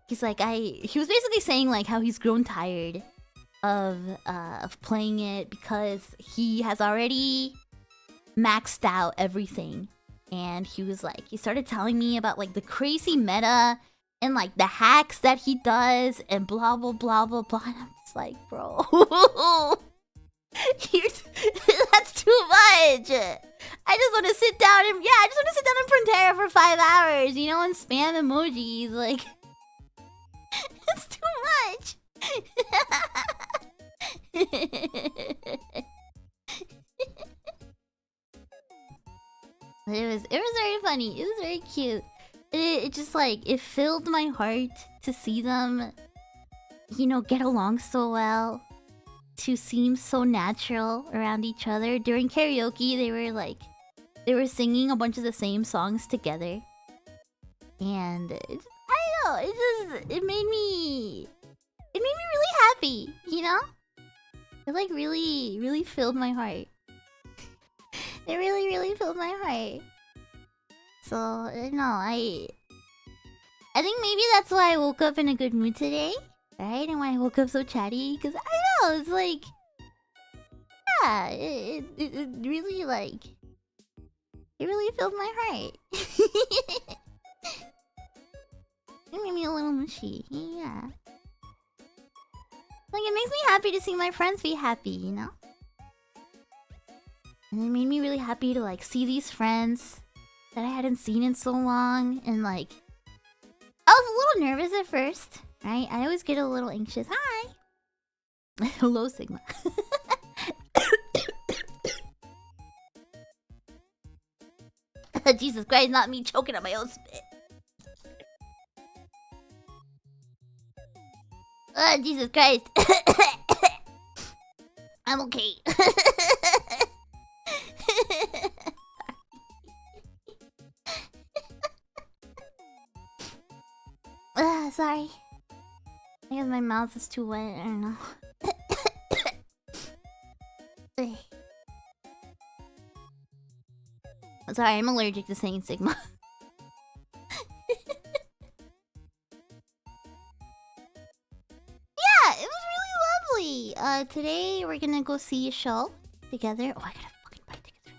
he's like, he was basically saying like how he's grown tired of playing it because he has already maxed out everything. And he was like, he started telling me about like the crazy meta and like the hacks that he does and blah blah blah blah blah. And I'm just like, bro, that's too much. I just want to sit down and Frontera for 5 hours, you know, and spam emojis. Like, it's too much. It was very funny. It was very cute. It just like, it filled my heart to see them, you know, get along so well, to seem so natural around each other. During karaoke, they were singing a bunch of the same songs together, and it made me really happy, you know. It like really filled my heart. It really filled my heart. So no, I think maybe that's why I woke up in a good mood today, right? And why I woke up so chatty, because I don't know, it's like, yeah, it really like, it really filled my heart. It made me a little mushy, yeah. Like, it makes me happy to see my friends be happy, you know? And it made me really happy to like see these friends that I hadn't seen in so long, and like, I was a little nervous at first, right? I always get a little anxious. Hi! Hello, Sigma. Jesus Christ, not me choking on my own spit. Jesus Christ. I'm okay. Sorry. I guess my mouth is too wet. I don't know. Sorry, I'm allergic to saying Sigma. Yeah, it was really lovely. Today we're gonna go see a show together. Oh, I gotta fucking buy tickets for that.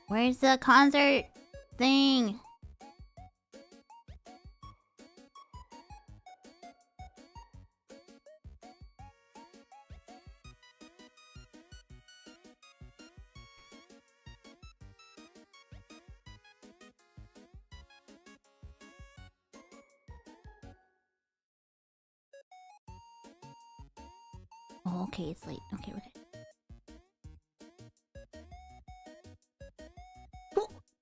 Where's the concert thing? Oh, okay, it's late. Okay, we're good.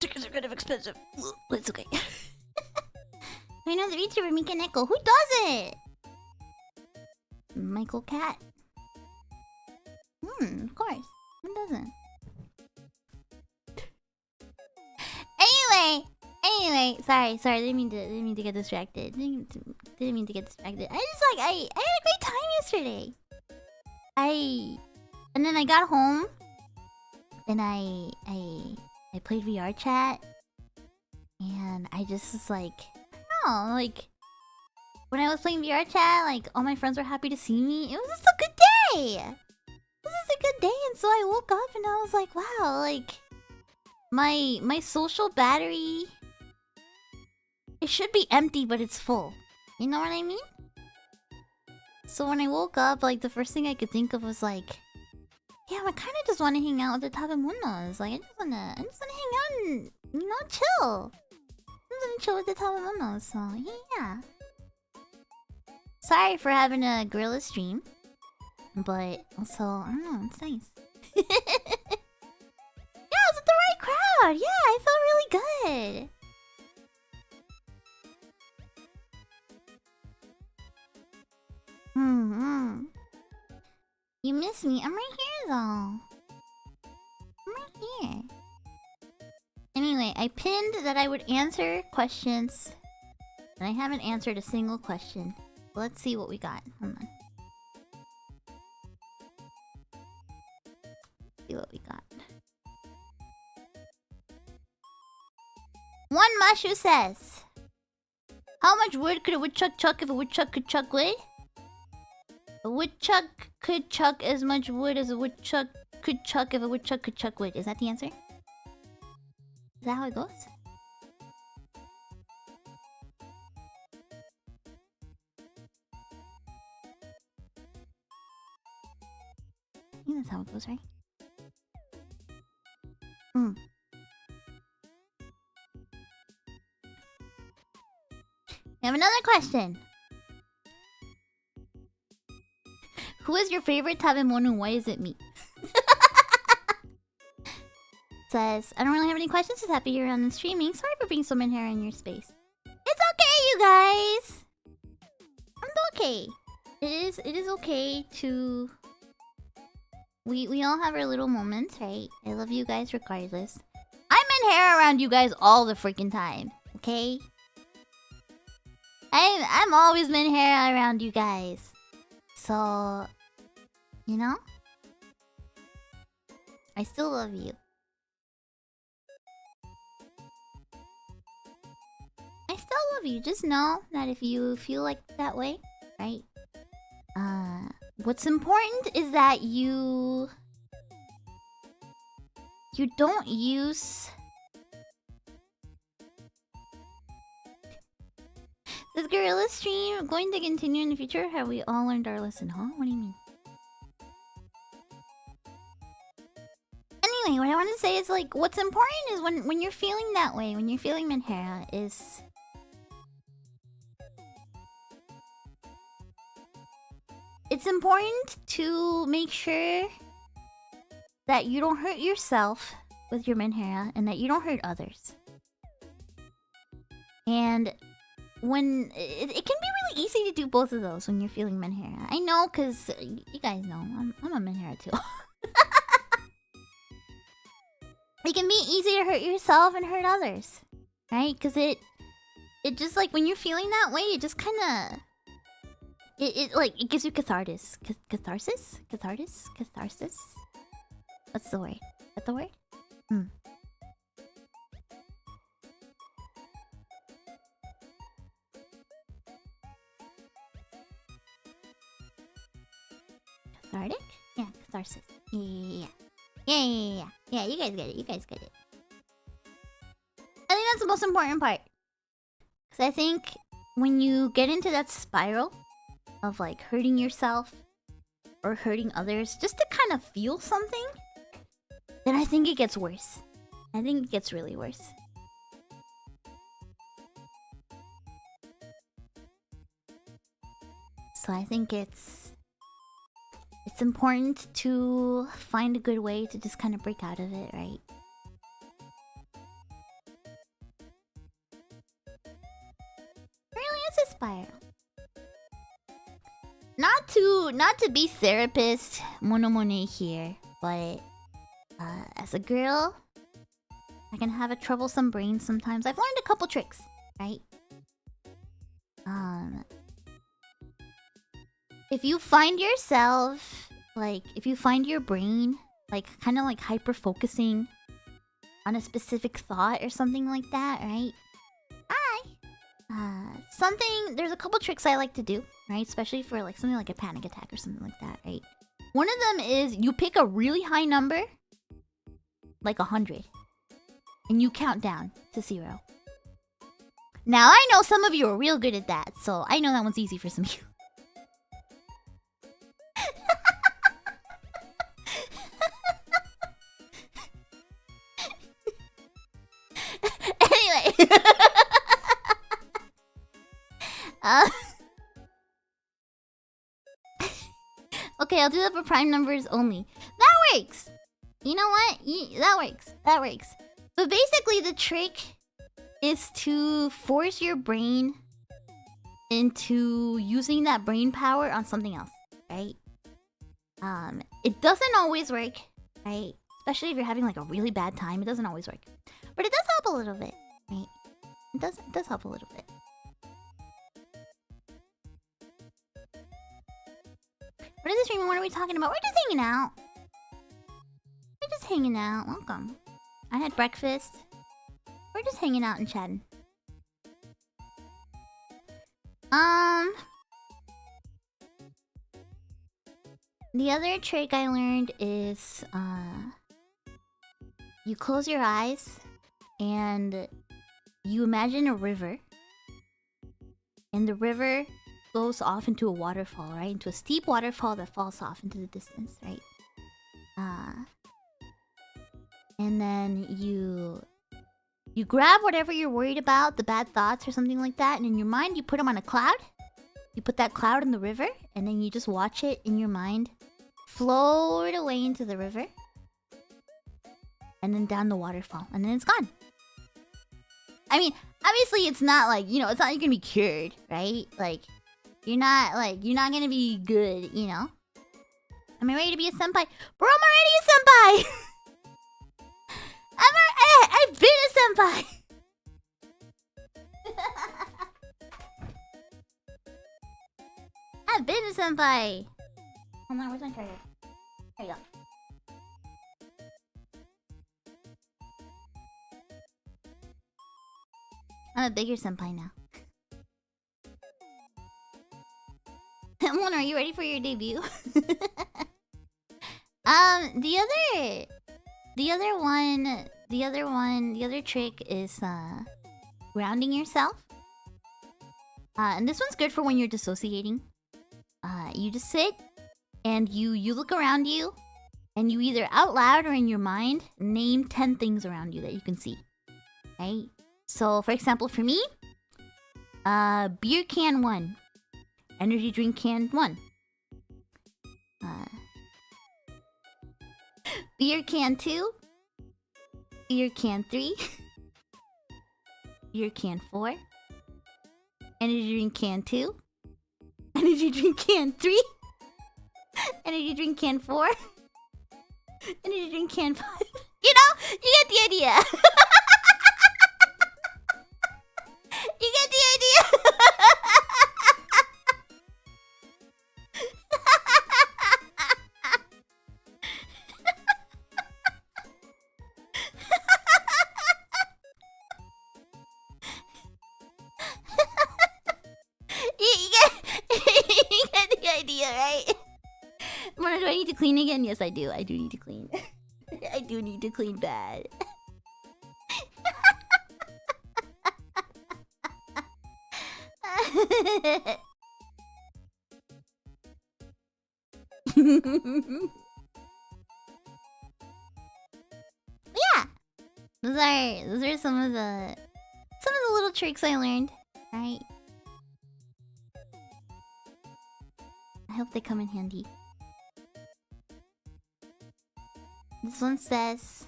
Tickets are kind of expensive. But it's okay. I know the VTuber Mika Neko. Who does it? Michael Cat. Of course. Who doesn't? Anyway. Sorry. Didn't mean to get distracted. Didn't mean to get distracted. I had a great time yesterday. And then I got home. And I played VR chat, and I just was like, know. Like, when I was playing VR chat, like, all my friends were happy to see me. It was just a good day. This is a good day, and so I woke up and I was like, wow, like, my social battery, it should be empty, but it's full. You know what I mean? So when I woke up, like, the first thing I could think of was like, yeah, I kind of just want to hang out with the tabemonos. Like, I just wanna hang out and, you know, chill. I'm gonna chill with the tabemonos, so yeah. Sorry for having a gorilla stream, but also, I don't know, it's nice. Yeah, I was with the right crowd. Yeah, I felt really good. You miss me? I'm right here, though. I'm right here. Anyway, I pinned that I would answer questions, and I haven't answered a single question. Let's see what we got. Hold on. See what we got. One Mashu says, how much wood could a woodchuck chuck if a woodchuck could chuck wood? A woodchuck could chuck as much wood as a woodchuck could chuck if a woodchuck could chuck wood. Is that the answer? Is that how it goes? I think that's how it goes, right? We have another question. Who is your favorite tabemono? Why is it me? Says, I don't really have any questions. Just happy you're on the streaming. Sorry for being so here in your space. It's okay, you guys. I'm okay. It is okay to... We all have our little moments, right? I love you guys regardless. I'm in hair around you guys all the freaking time, okay? I'm always been hair around you guys. So, you know? I still love you. I still love you. Just know that if you feel like that way, right? What's important is that you don't use... This gorilla stream going to continue in the future? Have we all learned our lesson, huh? What do you mean? Anyway, what I want to say is, like, what's important is when you're feeling that way, when you're feeling menhera, is... It's important to make sure that you don't hurt yourself with your menhera and that you don't hurt others. And when... It can be really easy to do both of those when you're feeling menhera. I know, because you guys know, I'm a menhera too. It can be easy to hurt yourself and hurt others, right? Because it just, like, when you're feeling that way, it just kind of... It gives you catharsis. Catharsis? Catharsis? Catharsis? What's the word? Is that the word? Cathartic? Yeah, catharsis. Yeah. Yeah, you guys get it. You guys get it. I think that's the most important part. Because I think when you get into that spiral of, like, hurting yourself or hurting others just to kind of feel something, then I think it gets worse. I think it gets really worse. So I think it's important to find a good way to just kind of break out of it, right? Really, it's a spiral. Not to be therapist Monet here, but as a girl, I can have a troublesome brain sometimes. I've learned a couple tricks, right? If you find yourself, like, if you find your brain, like, kind of like hyper-focusing on a specific thought or something like that, right? There's a couple tricks I like to do, right? Especially for like something like a panic attack or something like that, right? One of them is you pick a really high number, like 100, and you count down to 0. Now I know some of you are real good at that, so I know that one's easy for some of you. Anyway. Okay, I'll do that for prime numbers only. That works! You know what? That works. That works. But basically, the trick is to force your brain into using that brain power on something else, right? It doesn't always work, right? Especially if you're having like a really bad time, it doesn't always work. But it does help a little bit, right? It does help a little bit. What is this stream? What are we talking about? We're just hanging out. We're just hanging out. Welcome. I had breakfast. We're just hanging out and chatting. The other trick I learned is you close your eyes and you imagine a river, and the river goes off into a waterfall, right? Into a steep waterfall that falls off into the distance, right? And then you grab whatever you're worried about, the bad thoughts or something like that, and in your mind you put them on a cloud. You put that cloud in the river, and then you just watch it in your mind float away into the river, and then down the waterfall, and then it's gone. I mean, obviously it's not like, you know, it's not like you're gonna be cured, right? Like, you're not gonna be good, you know? Am I ready to be a senpai? Bro, I'm already a senpai! I've been a senpai! I've been a senpai! Hold on, where's my charger? There you go. I'm a bigger senpai now. Mona, are you ready for your debut? The other trick is grounding yourself. And this one's good for when you're dissociating. You just sit and you look around you, and you either out loud or in your mind name 10 things around you that you can see. Right? So, for example, for me, beer can 1. Energy drink can 1. Beer can 2. Beer can 3. Beer can 4. Energy drink can 2. Energy drink can 3. Energy drink can 4. Energy drink can 5. You know, you get the idea. You get the idea. You get the idea, right? Mona, do I need to clean again? Yes, I do. I do need to clean. I do need to clean bad. Yeah, those are some of the little tricks I learned, right? I hope they come in handy. This one says,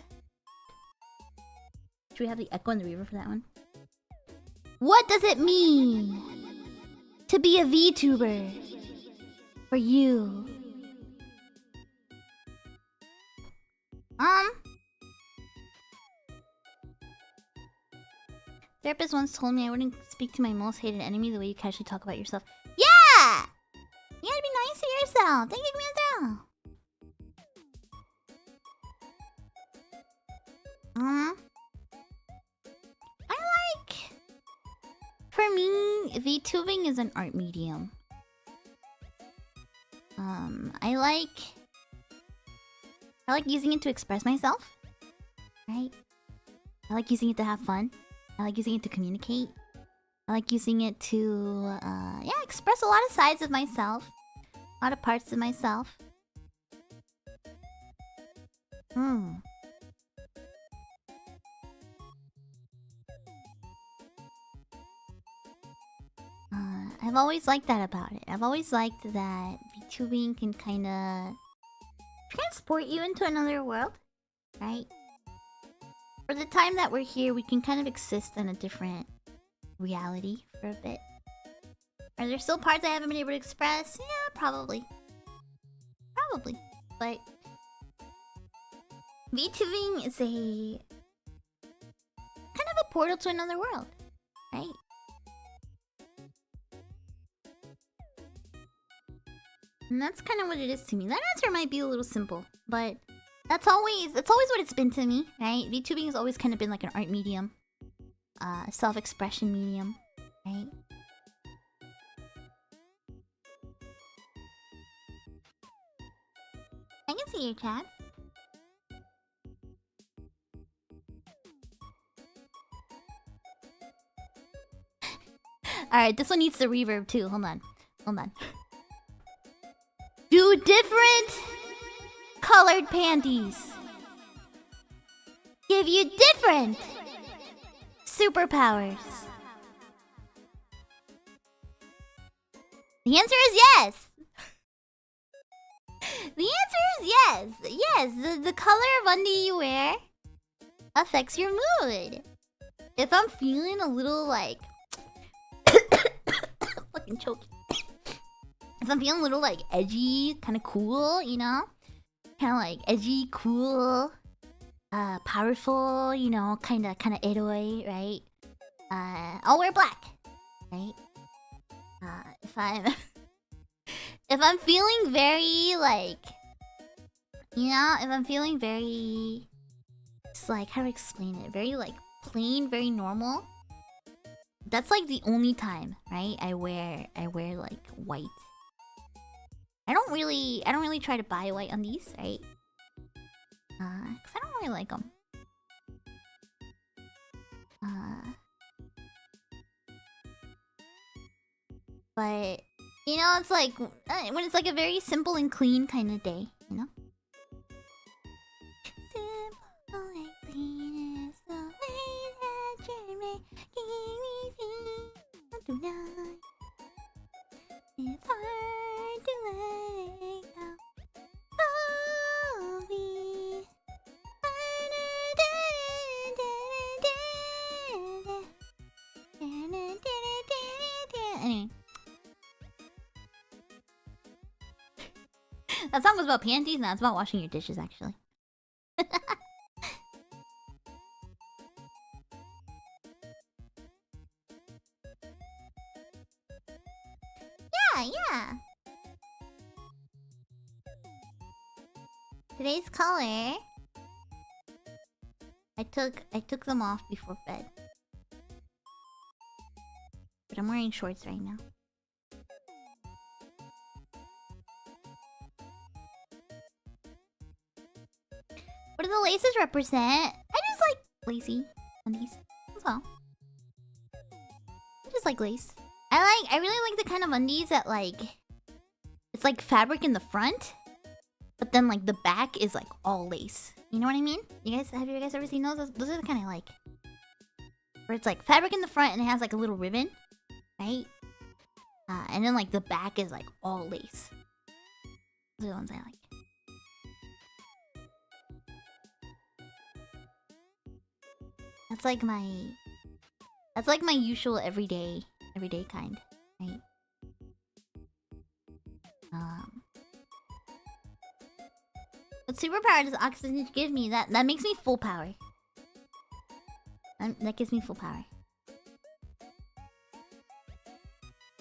should we have the echo and the reverb for that one? What does it mean to be a VTuber for you? Therapist once told me I wouldn't speak to my most hated enemy the way you casually talk about yourself. Yeah! You gotta be nice to yourself. Don't kick me out. I like... For me... VTubing is an art medium. I like using it to express myself, right? I like using it to have fun. I like using it to communicate. I like using it to, express a lot of sides of myself. A lot of parts of myself. I've always liked that about it. I've always liked that VTubing can kind of transport you into another world, right? For the time that we're here, we can kind of exist in a different reality for a bit. Are there still parts I haven't been able to express? Yeah, probably. Probably. But VTubing is a kind of a portal to another world, right? And that's kind of what it is to me. That answer might be a little simple, but that's always what it's been to me, right? VTubing has always kind of been like an art medium, self-expression medium, right? I can see your chat. Alright, this one needs the reverb too. Hold on. Do different colored panties give you different superpowers? The answer is yes. The answer is yes. Yes, the color of undie you wear affects your mood. If I'm feeling a little like fucking choking. If I'm feeling a little like edgy, kind of cool, you know? Kind of like edgy, cool, powerful, you know, kind of eroi, right? I'll wear black, right? If I'm feeling very like, you know, if I'm feeling very, it's like, how do I explain it? Very like plain, very normal. That's like the only time, right? I wear like white. I don't really try to buy white undies, right? Cause I don't really like them. But you know, it's like when it's like a very simple and clean kind of day, you know. Simple and clean is the way that you're making me feel tonight. It's hard to let go of me. Anyway. That song was about panties, now it's about washing your dishes, actually. Yeah. Today's color. I took them off before bed. But I'm wearing shorts right now. What do the laces represent? I just like lacy undies as well. I just like lace. I really like the kind of undies that like, it's like fabric in the front, but then like the back is like all lace. You know what I mean? Have you guys ever seen those? Those are the kind I like. Where it's like fabric in the front and it has like a little ribbon, right? And then like the back is like all lace. Those are the ones I like. That's like my usual everyday kind, right? What superpower does oxygen give me? That makes me full power. That gives me full power.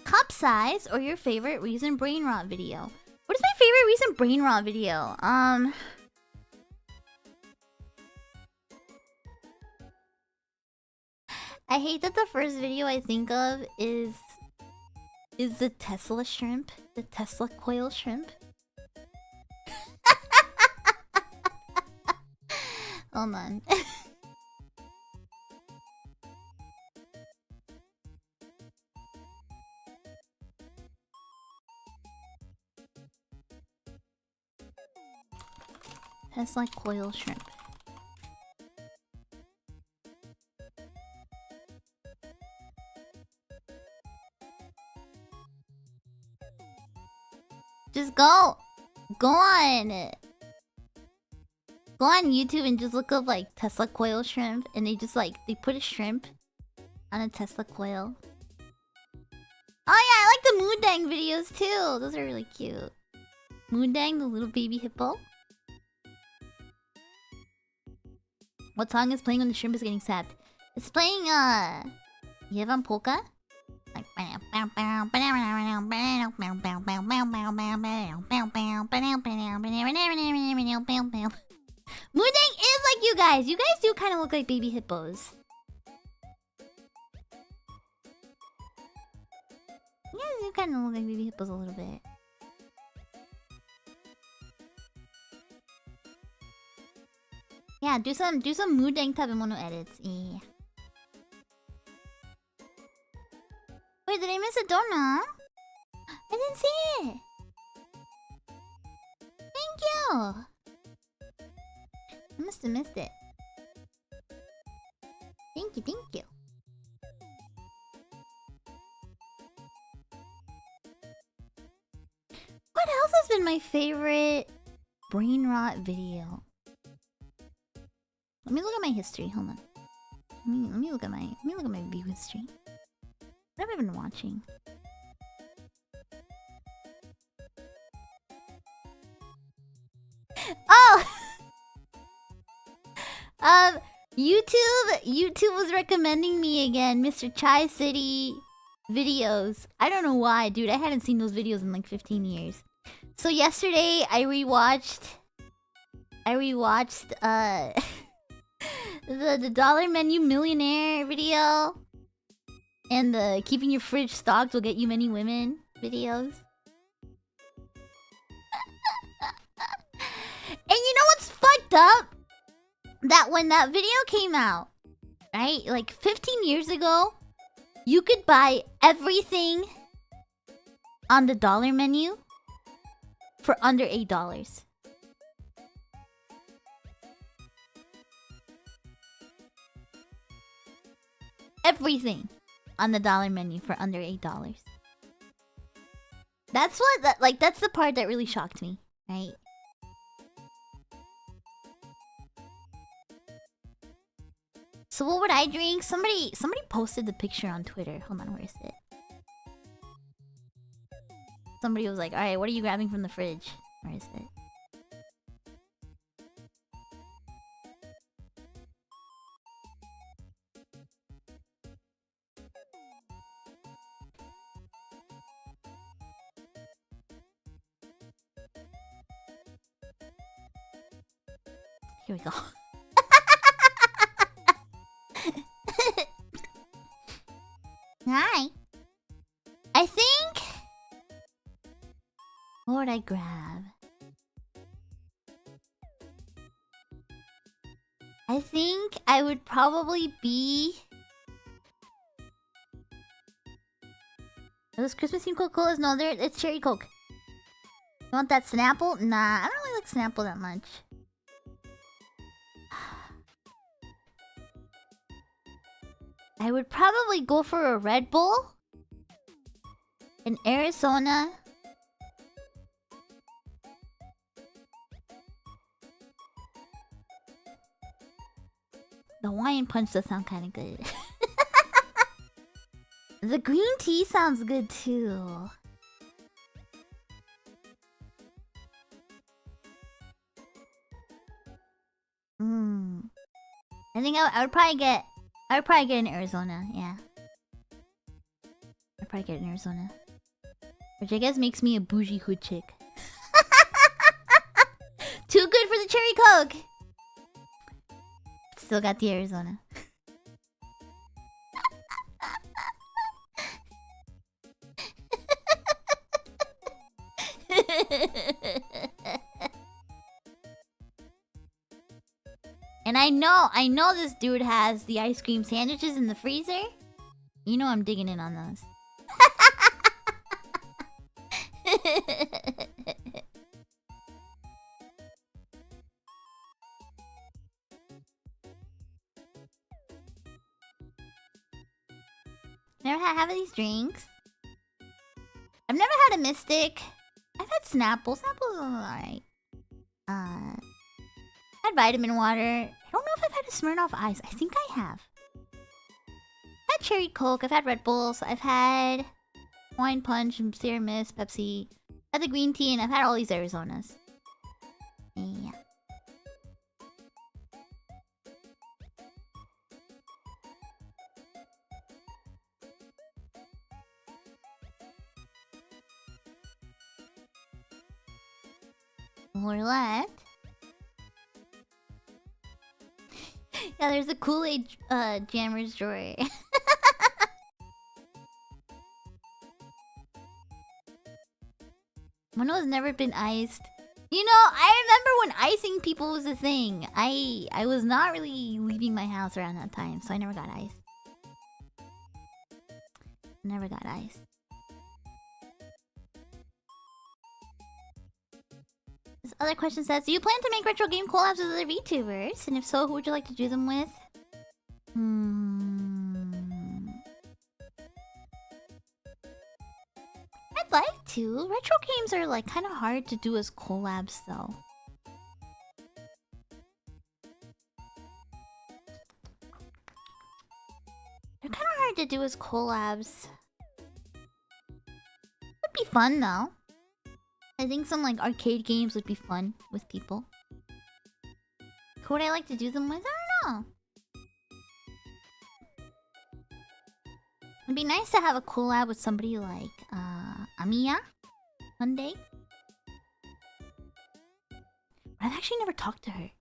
Cup size or your favorite recent brain rot video? What is my favorite recent brain rot video? I hate that the first video I think of is is the Tesla shrimp. The Tesla coil shrimp. Hold on. Tesla coil shrimp. Just go on YouTube and just look up like Tesla coil shrimp, and they just like they put a shrimp on a Tesla coil. Oh yeah, I like the Moondang videos too. Those are really cute. Moondang, the little baby hippo. What song is playing when the shrimp is getting sapped? It's playing Yevan Polka. Like Moondang is like you guys. You guys do kind of look like baby hippos. You guys do kind of look like baby hippos a little bit. Yeah, do some Moondang Tabemono edits. Yeah. Wait, did I miss a donut? I didn't see it. Thank you. I must have missed it. Thank you. What else has been my favorite brain rot video? Let me look at my history. Hold on. Let me look at my view history. What have I been watching? Oh! YouTube was recommending me again Mr. Chai City videos. I don't know why, dude. I hadn't seen those videos in like 15 years. So yesterday I rewatched the Dollar Menu Millionaire video and the Keeping Your Fridge Stocked Will Get You Many Women videos. And you know what's fucked up? That when that video came out, right? Like 15 years ago, you could buy everything on the Dollar Menu for under $8. Everything on the Dollar Menu for under $8. That's that's the part that really shocked me, right? So what would I drink? Somebody posted the picture on Twitter. Hold on, where is it? Somebody was like, "Alright, what are you grabbing from the fridge?" Where is it? Here we go. Hi. I think... What would I grab? I think I would probably be... Are those Christmas themed Coca-Colas? No, it's cherry Coke. You want that Snapple? Nah, I don't really like Snapple that much. I would probably go for a Red Bull in Arizona. The Hawaiian Punch does sound kind of good. The green tea sounds good too. I think I would probably get in Arizona, yeah. I'd probably get in Arizona. Which I guess makes me a bougie hood chick. Too good for the cherry Coke! Still got the Arizona. And I know this dude has the ice cream sandwiches in the freezer. You know I'm digging in on those. Never had half of these drinks. I've never had a Mystic. I've had Snapple. Snapple's alright. Had vitamin water. I don't know if I've had a Smirnoff Ice. I think I have. I've had Cherry Coke. I've had Red Bulls. I've had Wine Punch and Sierra Mist, Pepsi. I've had the green tea, and I've had all these Arizonas. Yeah. More left. Yeah, there's a Kool-Aid Jammers drawer. Mono has never been iced. You know, I remember when icing people was a thing. I was not really leaving my house around that time, so I never got iced. Never got iced. This other question says, do you plan to make retro game collabs with other VTubers? And if so, who would you like to do them with? I'd like to. Retro games are like kind of hard to do as collabs though. They're kind of hard to do as collabs. Would be fun though. I think some like arcade games would be fun with people. Who would I like to do them with? I don't know. It'd be nice to have a collab with somebody like Amiya one day. But I've actually never talked to her.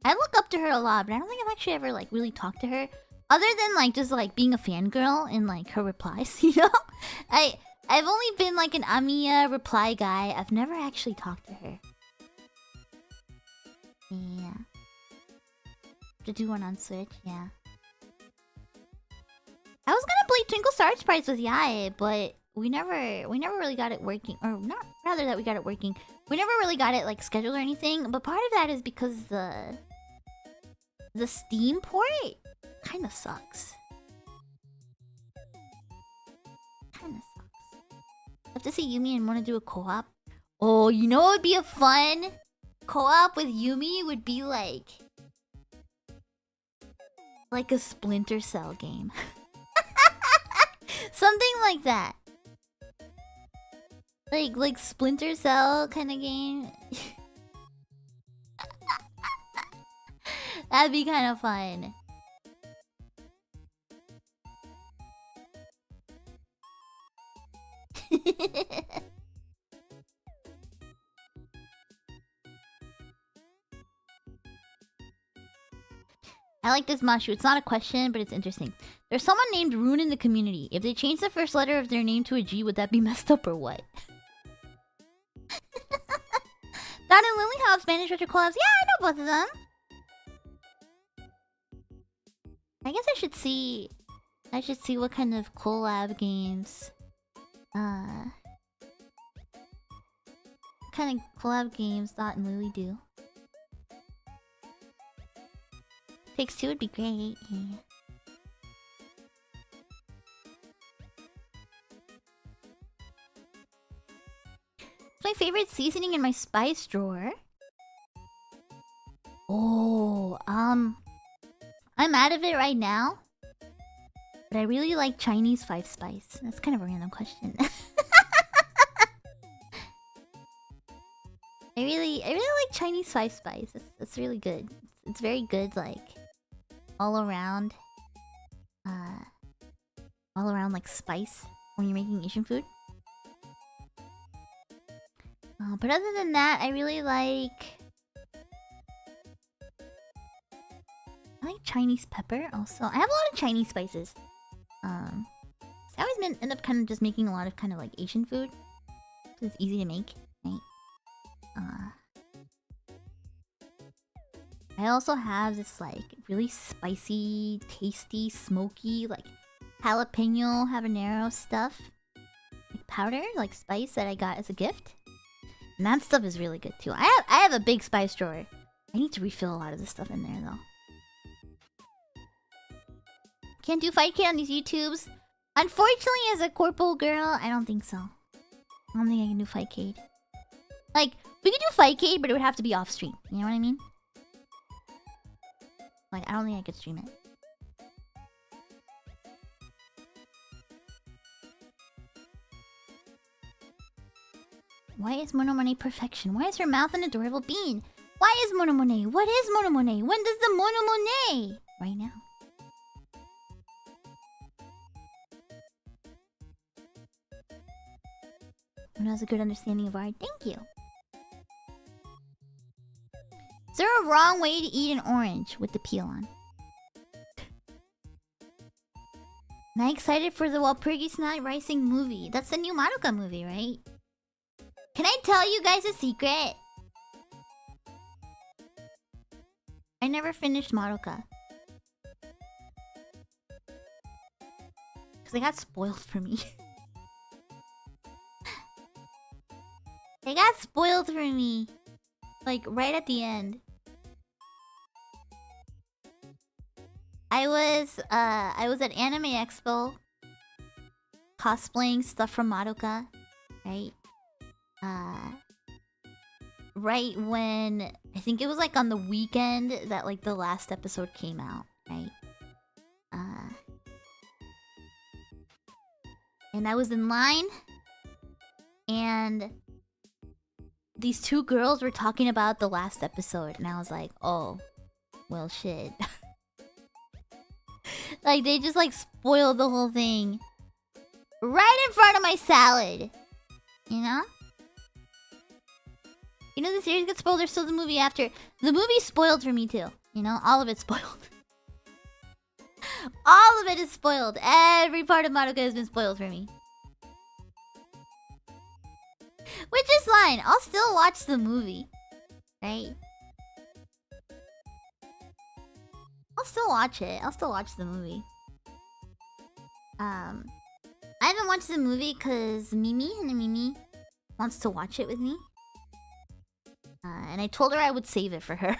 I look up to her a lot, but I don't think I've actually ever like really talked to her. Other than like just like being a fangirl and like her replies, you know? I've only been like an Amiya reply guy. I've never actually talked to her. Yeah. To do one on Switch, yeah. I was gonna play Twinkle Star Sprites with Yae, but we never really got it working. Or not, rather that we got it working. We never really got it like scheduled or anything. But part of that is because the Steam port kind of sucks. Kind of sucks. I have to see Yumi and want to do a co-op. Oh, you know what would be a fun co-op with Yumi? Would be like a Splinter Cell game. Something like that. Like Splinter Cell kind of game. That'd be kind of fun. I like this Mashu. It's not a question, but it's interesting. There's someone named Rune in the community. If they change the first letter of their name to a G, would that be messed up or what? That and Lily have Spanish retro collabs. Yeah, I know both of them. I guess I should see what kind of collab games. What kind of collab games Dot and Lily do. Takes Two would be great. Yeah. It's my favorite seasoning in my spice drawer. Oh, I'm out of it right now. But I really like Chinese 5-spice. That's kind of a random question. I really like Chinese 5-spice. It's really good. It's very good, like all around like spice when you're making Asian food. But other than that, I really like Chinese pepper also. I have a lot of Chinese spices. I always end up kind of just making a lot of kind of like Asian food. So it's easy to make. Right? I also have this like really spicy, tasty, smoky, like jalapeno habanero stuff. Like powder, like spice that I got as a gift. And that stuff is really good too. I have a big spice drawer. I need to refill a lot of this stuff in there though. Can't do fight kit on these YouTubes. Unfortunately, as a corporal girl, I don't think so. I don't think I can do fight kit. Like, we could do fight kit, but it would have to be off stream. You know what I mean? Like, I don't think I could stream it. Why is Monet perfection? Why is her mouth an adorable bean? Why is Monet? What is Monet? When does the Monet? Right now. Who has a good understanding of art? Thank you. Is there a wrong way to eat an orange with the peel on? Am I excited for the Walpurgis Night Rising movie? That's the new Madoka movie, right? Can I tell you guys a secret? I never finished Madoka. Because they got spoiled for me. They got spoiled for me. Like, right at the end. I was at Anime Expo cosplaying stuff from Madoka, right? Right when I think it was like on the weekend that like the last episode came out, right? And I was in line and these two girls were talking about the last episode and I was like, oh, well shit. Like they just like spoiled the whole thing right in front of my salad. You know? You know the series gets spoiled, there's still the movie after. The movie spoiled for me too. You know? All of it's spoiled. All of it is spoiled. Every part of Madoka has been spoiled for me. Which is fine. I'll still watch the movie. Right? I'll still watch it. I'll still watch the movie. I haven't watched the movie because Mimi wants to watch it with me. And I told her I would save it for her.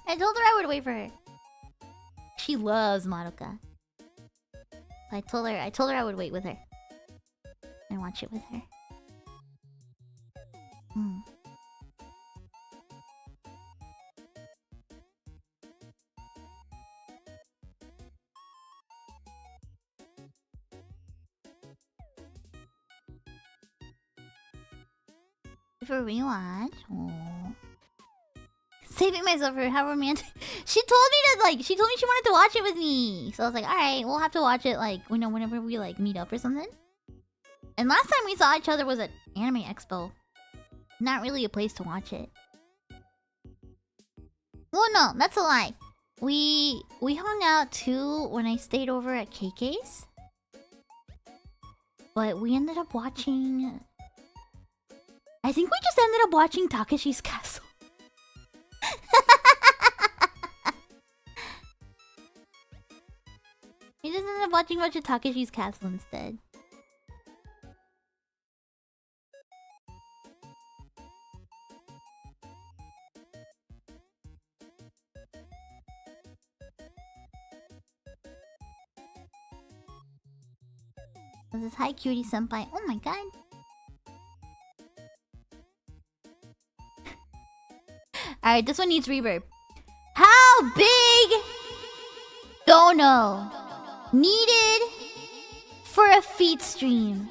I told her I would wait for her. She loves Madoka. I told her I would wait with her. And watch it with her. For rewatch. Aww. Saving myself for how romantic. She told me she told me she wanted to watch it with me. So I was like, alright, we'll have to watch it like, you know, whenever we like meet up or something. And last time we saw each other was at Anime Expo. Not really a place to watch it. Well, no, that's a lie. We hung out too when I stayed over at KK's. But we ended up watching... I think we just ended up watching Takeshi's Castle. We just ended up watching a bunch of Takeshi's Castle instead. This is hi cutie senpai. Oh my god. Alright, this one needs reverb. How big dono needed for a feet stream?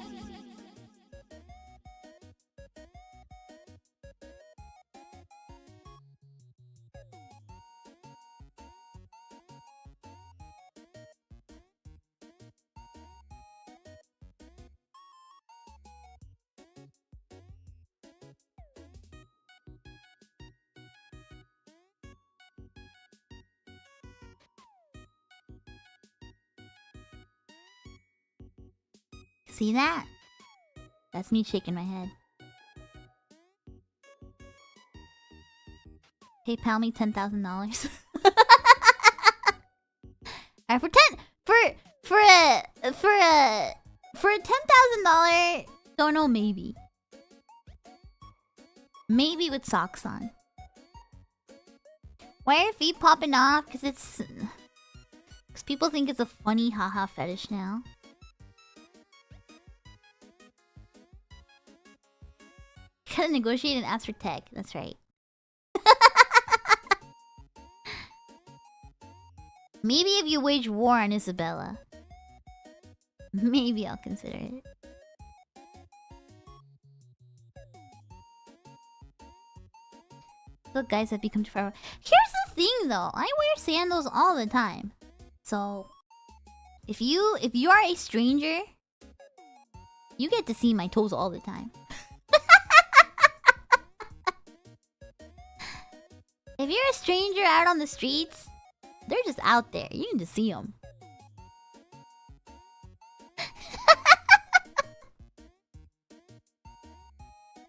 See that? That's me shaking my head. PayPal me $10,000. Alright, for a $10,000, don't know, maybe. Maybe with socks on. Why are feet popping off? Because people think it's a funny haha fetish now. Gotta negotiate and ask for tech. That's right. Maybe if you wage war on Isabella, maybe I'll consider it. Look, guys, I've become too far away. Here's the thing, though. I wear sandals all the time. So, if you are a stranger, you get to see my toes all the time. If you're a stranger out on the streets, they're just out there. You can just see them.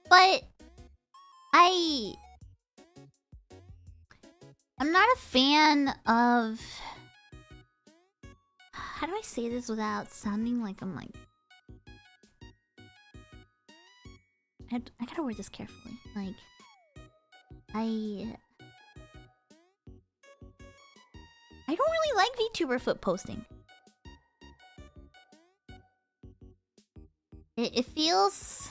But I'm not a fan of... How do I say this without sounding like I'm like... I gotta word this carefully. Like... I don't really like VTuber foot posting. It feels...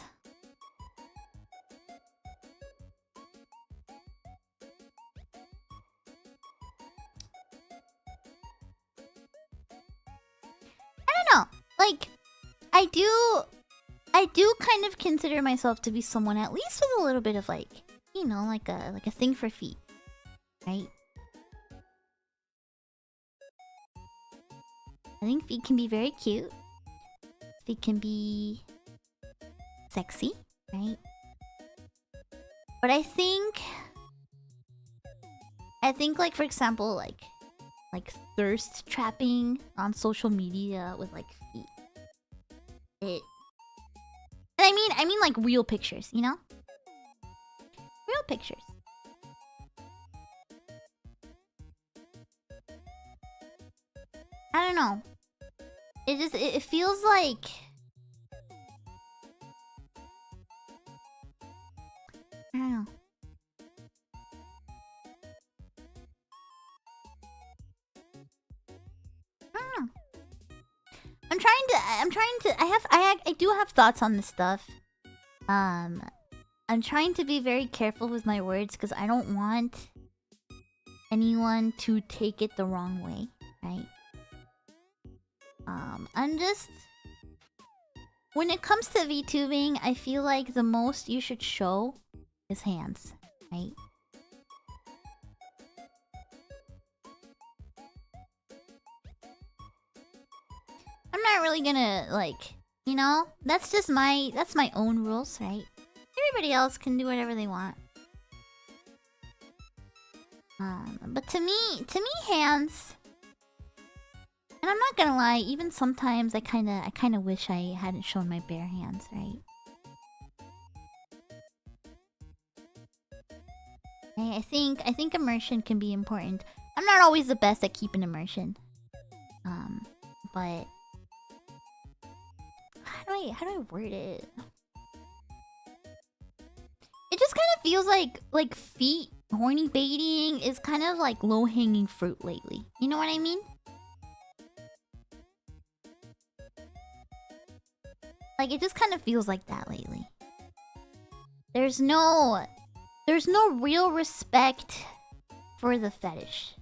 I don't know. Like, I do kind of consider myself to be someone at least with a little bit of like, you know, like a thing for feet, right? I think feet can be very cute. Feet can be sexy, right? But I think like, for example, like thirst trapping on social media with like feet. And I mean like real pictures, you know? Real pictures. I don't know. It feels like... I don't know. I don't know. I do have thoughts on this stuff. I'm trying to be very careful with my words because I don't want anyone to take it the wrong way, right? I'm just... When it comes to VTubing, I feel like the most you should show is hands, right? I'm not really gonna, like, you know? That's my own rules, right? Everybody else can do whatever they want. But to me, hands... And I'm not gonna lie, even sometimes I kinda wish I hadn't shown my bare hands, right? I think immersion can be important. I'm not always the best at keeping immersion. But how do I word it? It just kind of feels like feet horny baiting is kind of like low-hanging fruit lately. You know what I mean? Like, it just kind of feels like that lately. There's no real respect for the fetish.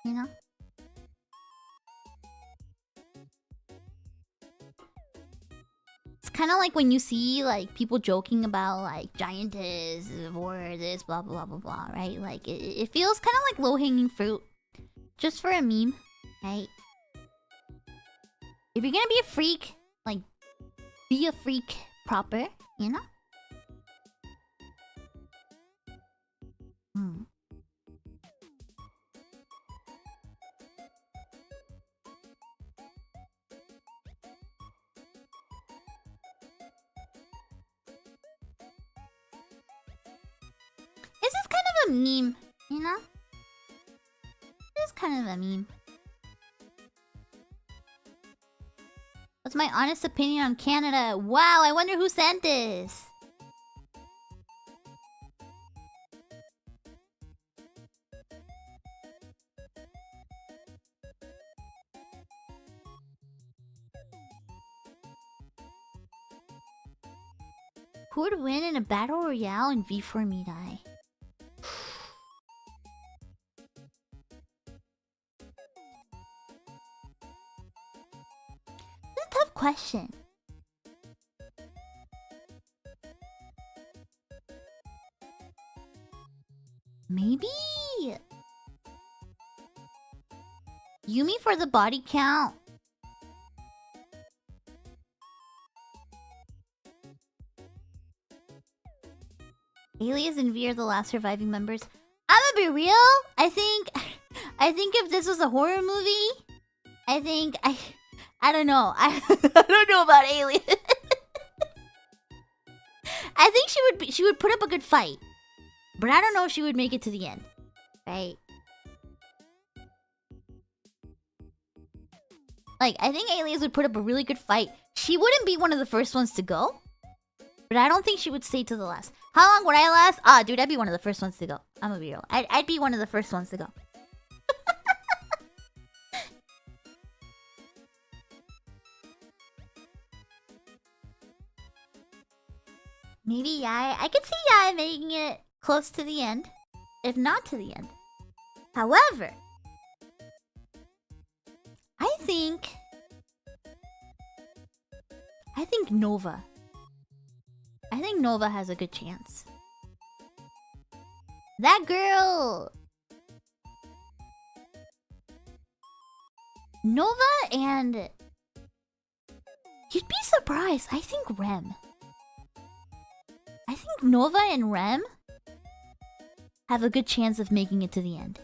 You know? It's kind of like when you see, like, people joking about, like, giantess or this, blah, blah, blah, blah, right? Like, it feels kind of like low-hanging fruit. Just for a meme, right? If you're gonna be a freak, like, be a freak proper, you know? a meme, you know? It's kind of a meme. What's my honest opinion on Canada? Wow, I wonder who sent this. Who would win in a battle royale in V4Mirai? That's a tough question. Maybe Yumi for the body count. Alias and V are the last surviving members. I'm gonna be real. I think if this was a horror movie, I don't know. I don't know about Alias. I think she would put up a good fight, but I don't know if she would make it to the end. Right? Like, I think Alias would put up a really good fight. She wouldn't be one of the first ones to go, but I don't think she would stay to the last. How long would I last? Ah, dude, I'd be one of the first ones to go. I'm gonna be real. I'd be one of the first ones to go. Maybe Yae. I could see Yae making it close to the end, if not to the end. However, I think Nova. I think Nova has a good chance. That girl! Nova and... You'd be surprised. I think Rem. I think Nova and Rem have a good chance of making it to the end.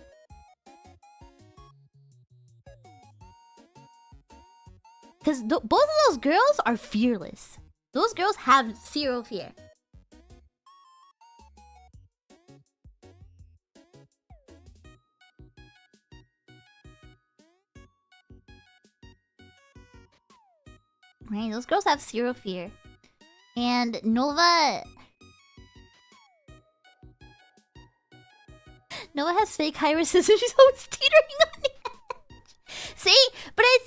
Because both of those girls are fearless. Those girls have zero fear. Right, those girls have zero fear. And Nova has fake irises and she's always teetering on the edge. See? But I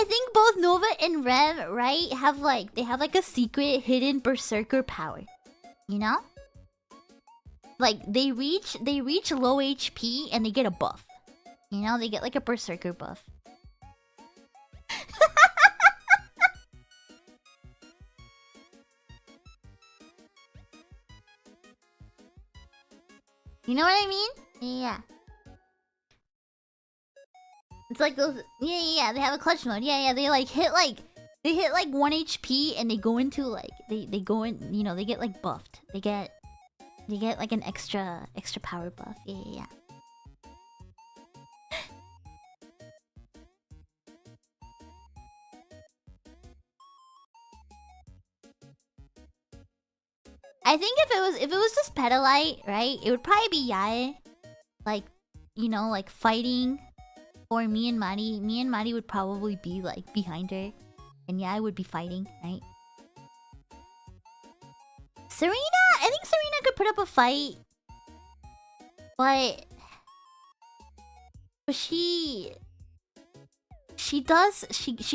think both Nova and Rem, right, have like a secret hidden berserker power. You know? Like they reach low HP and they get a buff. You know, they get like a berserker buff. You know what I mean? Yeah. It's like those. Yeah. They have a clutch mode. Yeah. They hit 1 HP and they go into like they go in. You know, they get like buffed. They get like an extra power buff. Yeah. I think if it was just Petalite, right? It would probably be Yae, like, you know, like fighting. Or me and Mari would probably be like behind her, and Yae would be fighting, right? Serina, I think Serina could put up a fight, but she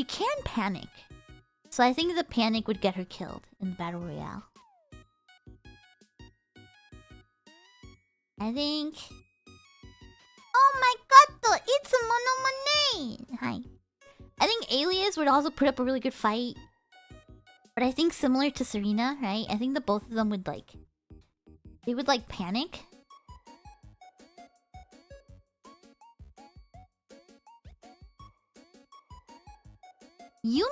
can panic, so I think the panic would get her killed in the battle royale. I think. Oh my god, it's Mono Monet! Hi. I think Alias would also put up a really good fight. But I think similar to Serina, right? I think the both of them would like... They would like panic. Yumi?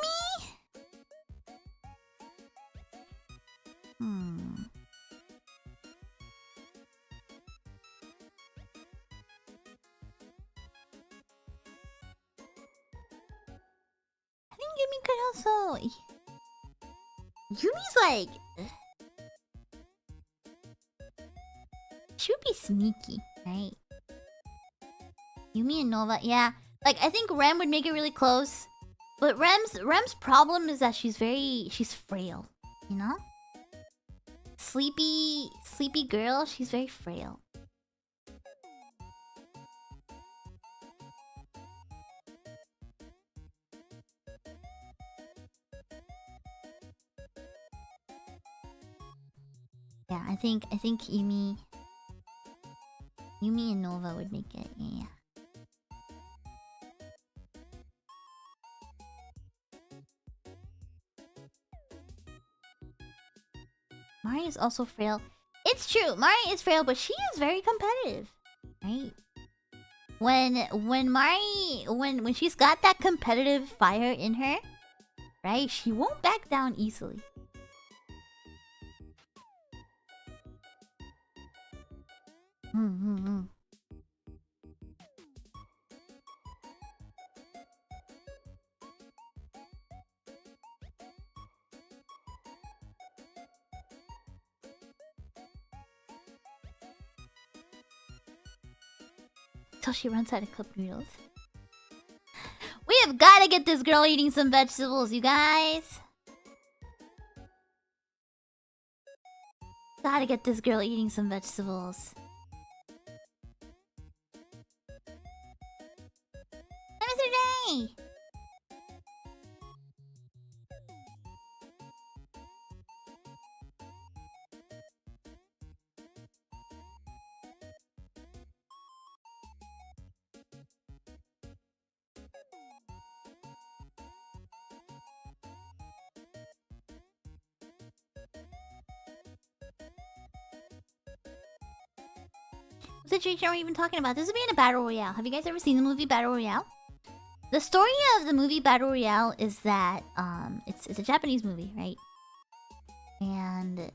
Yumi could also... Yumi's like... She would be sneaky, right? Yumi and Nova, yeah. Like, I think Rem would make it really close. But Rem's problem is that she's frail, you know? Sleepy girl, she's very frail. Yeah, I think Yumi and Nova would make it, yeah. Mari is also frail. It's true, Mari is frail, but she is very competitive, right? When she's got that competitive fire in her, right? She won't back down easily. Till she runs out of cup noodles. We have got to get this girl eating some vegetables, you guys. Gotta get this girl eating some vegetables. Hi, Mr. Day! What situation are we even talking about? This is being a battle royale. Have you guys ever seen the movie Battle Royale? The story of the movie Battle Royale is that it's a Japanese movie, right? And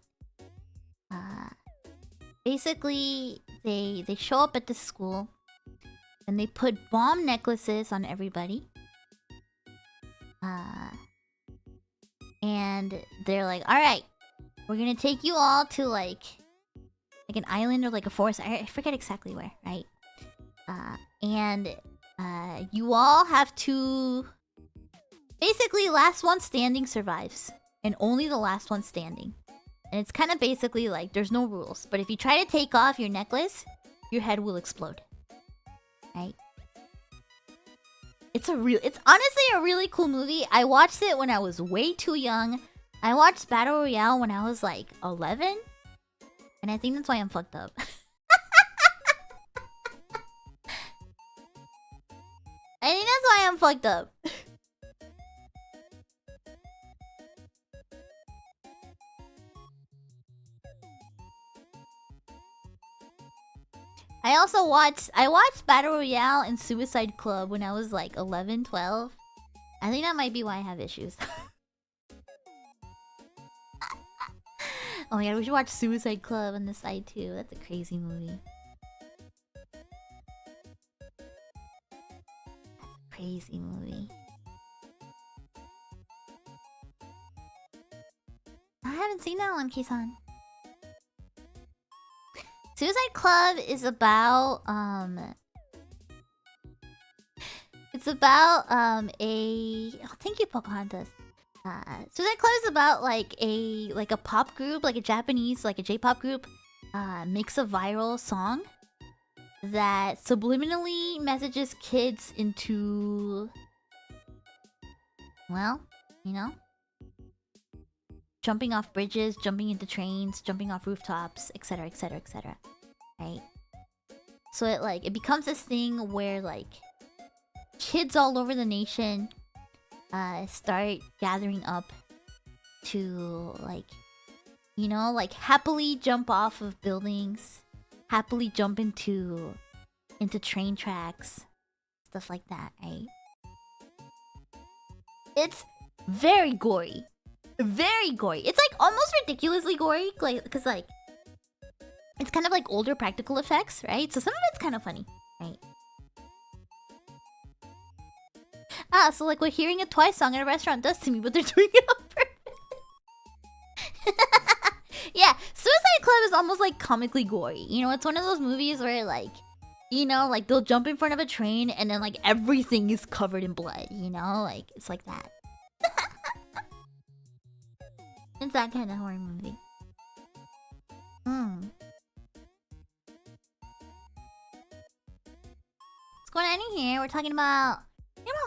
basically they show up at the school and they put bomb necklaces on everybody. And they're like, all right, we're gonna take you all to like an island or like a forest. I forget exactly where, right? And you all have to... Basically, last one standing survives. And only the last one standing. And it's kind of basically like, there's no rules. But if you try to take off your necklace, your head will explode. Right? It's honestly a really cool movie. I watched it when I was way too young. I watched Battle Royale when I was like 11. And I think that's why I'm fucked up. I think that's why I'm fucked up. I watched Battle Royale and Suicide Club when I was like 11, 12. I think that might be why I have issues. Oh my god, we should watch Suicide Club on the side too. That's a crazy movie. Crazy movie. I haven't seen that one, Kisan. Suicide Club is about it's about a... Oh, thank you, Pocahontas. Suicide Club is about like a pop group, like a Japanese, like a J-pop group, makes a viral song that subliminally messages kids into, well, you know, jumping off bridges, jumping into trains, jumping off rooftops, etc, etc, etc. Right? So it becomes this thing where like kids all over the nation start gathering up to like, you know, like happily jump off of buildings, happily jump into train tracks, stuff like that, right? It's very gory. Very gory. It's like almost ridiculously gory, like, because like it's kind of like older practical effects, right? So some of it's kind of funny, right? So like what hearing a Twice song at a restaurant does to me, but they're doing it on purpose. Yeah, Suicide Club is almost like comically gory. You know, it's one of those movies where like, you know, like they'll jump in front of a train and then like everything is covered in blood. You know, like it's like that. It's that kind of horror movie. What's going on in here? We're talking about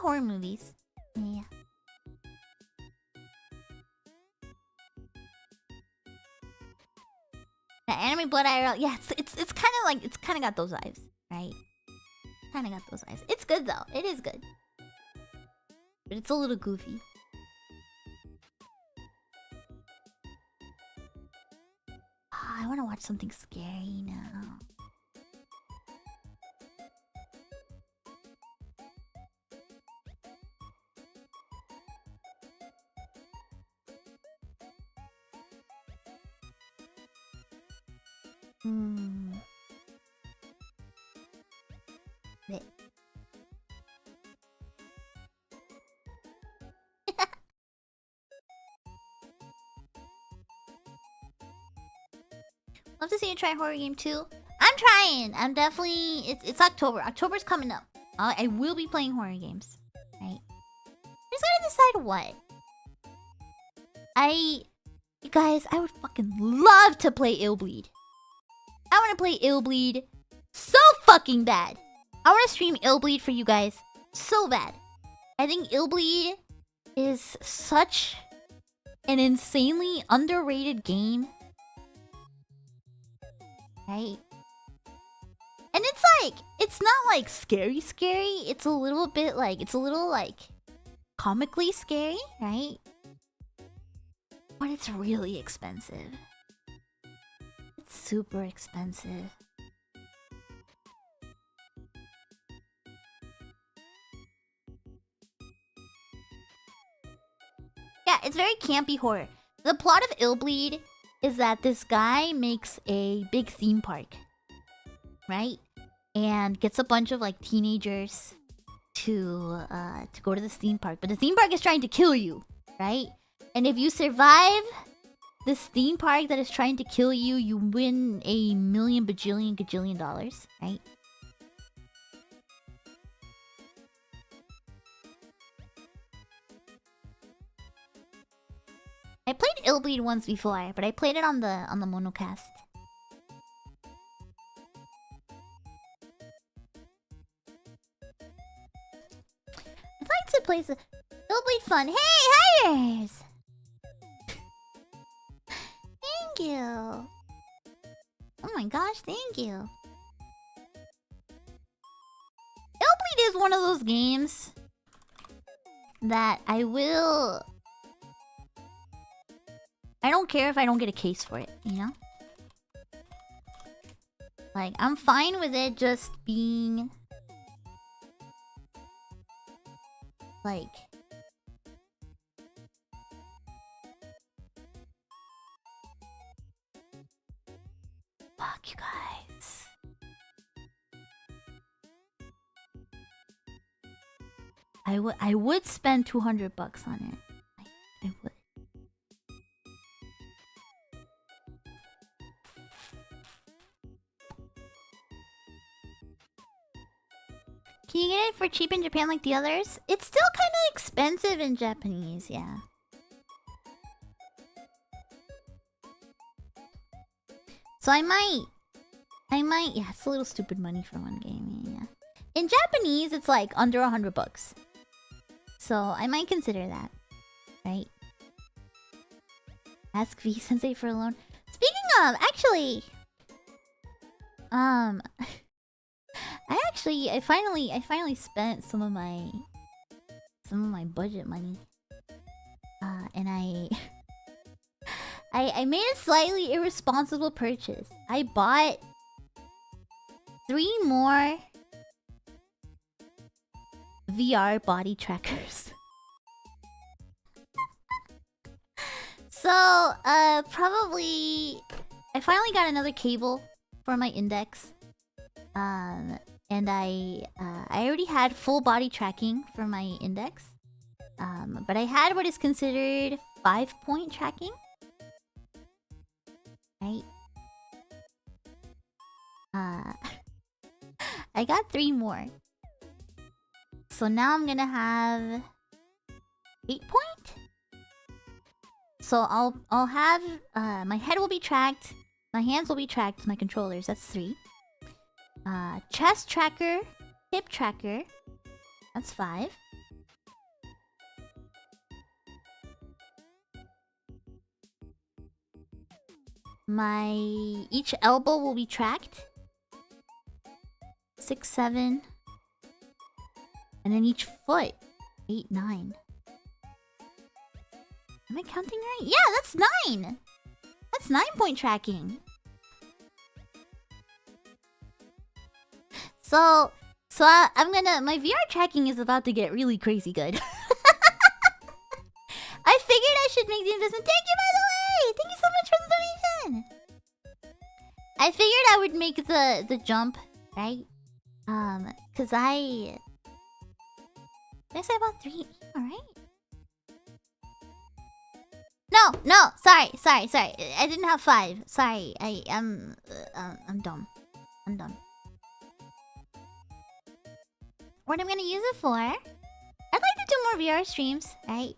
horror movies. Yeah. The anime Blood IRL. Yeah, it's kind of like it's kind of got those vibes, right? Kind of got those vibes. It's good though. It is good, but it's a little goofy. I want to watch something scary now. Bit. Love to see you try horror game too. I'm trying. I'm definitely. It's October. October's coming up. I will be playing horror games. Right. Just gotta decide what. You guys, I would fucking love to play Illbleed. I want to play Illbleed so fucking bad. I want to stream Illbleed for you guys so bad. I think Illbleed is such an insanely underrated game. Right? And it's like, it's not like scary. It's a little bit like, it's a little like comically scary, right? But it's really expensive. It's super expensive. Yeah, it's very campy horror. The plot of Illbleed is that this guy makes a big theme park, right? And gets a bunch of like teenagers to go to this theme park. But the theme park is trying to kill you, right? And if you survive this theme park that is trying to kill you, you win $1 million bajillion gajillion dollars, right? I played Illbleed once before, but I played it on the monocast. I'd like to play some Illbleed fun. Hey, hires! Thank you. Oh my gosh, thank you. Illbleed is one of those games that I don't care if I don't get a case for it, you know? Like, I'm fine with it just being like fuck you guys. I would spend $200 on it. I would. Can you get it for cheap in Japan like the others? It's still kind of expensive in Japanese, yeah. So I might, yeah, it's a little stupid money for one game, yeah. In Japanese, it's like under $100. So I might consider that, right? Ask V Sensei for a loan. Speaking of, actually, I finally spent some of my budget money, and I made a slightly irresponsible purchase. I bought 3 more VR body trackers. So, probably I finally got another cable for my index. And I already had full body tracking for my index. But I had what is considered 5-point tracking. Right? Uh, I got 3 more. So now I'm gonna have 8 point. So I'll have my head will be tracked, my hands will be tracked with my controllers. That's 3. Chest tracker, hip tracker. That's 5. Each elbow will be tracked. 6, 7. And then each foot. 8, 9. Am I counting right? Yeah, that's 9! That's 9-point tracking. So I'm gonna... My VR tracking is about to get really crazy good. I figured I should make the investment. Thank you, by the way! Thank you so much for the donation! I figured I would make the jump, right? Cause I guess I bought 3. Alright. No! Sorry. I didn't have 5. Sorry. I'm dumb. I'm dumb. What I'm gonna use it for? I'd like to do more VR streams, right?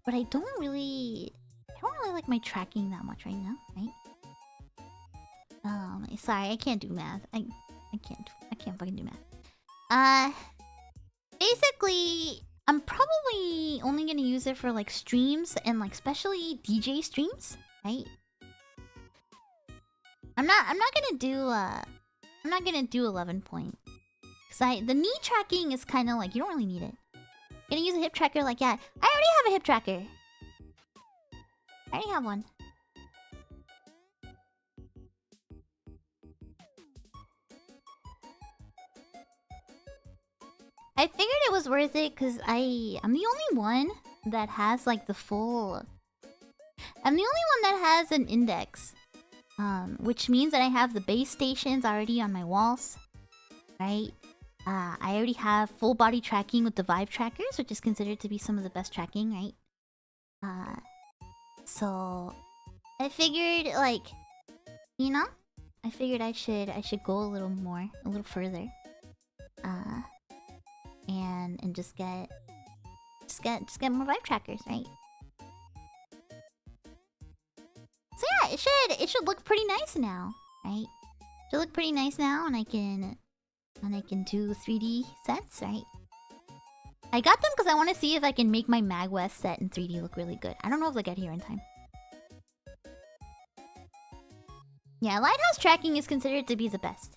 But I don't really like my tracking that much right now, right? Sorry, I can't do math. I can't fucking do math. Basically, I'm probably only gonna use it for like streams and like especially DJ streams, right? I'm not gonna do 11 point. Cause the knee tracking is kind of like you don't really need it. Gonna use a hip tracker like that. I already have a hip tracker. I already have one. I figured it was worth it because I'm the only one that has like the full... I'm the only one that has an index. Which means that I have the base stations already on my walls. Right? I already have full body tracking with the Vive trackers, which is considered to be some of the best tracking, right? So... I figured like... You know? I figured I should go a little more, a little further. And just get more Vive trackers, right? So yeah, it should look pretty nice now, right? Should look pretty nice now, and I can do 3D sets, right? I got them because I want to see if I can make my MagWest set in 3D look really good. I don't know if they'll get here in time. Yeah, lighthouse tracking is considered to be the best,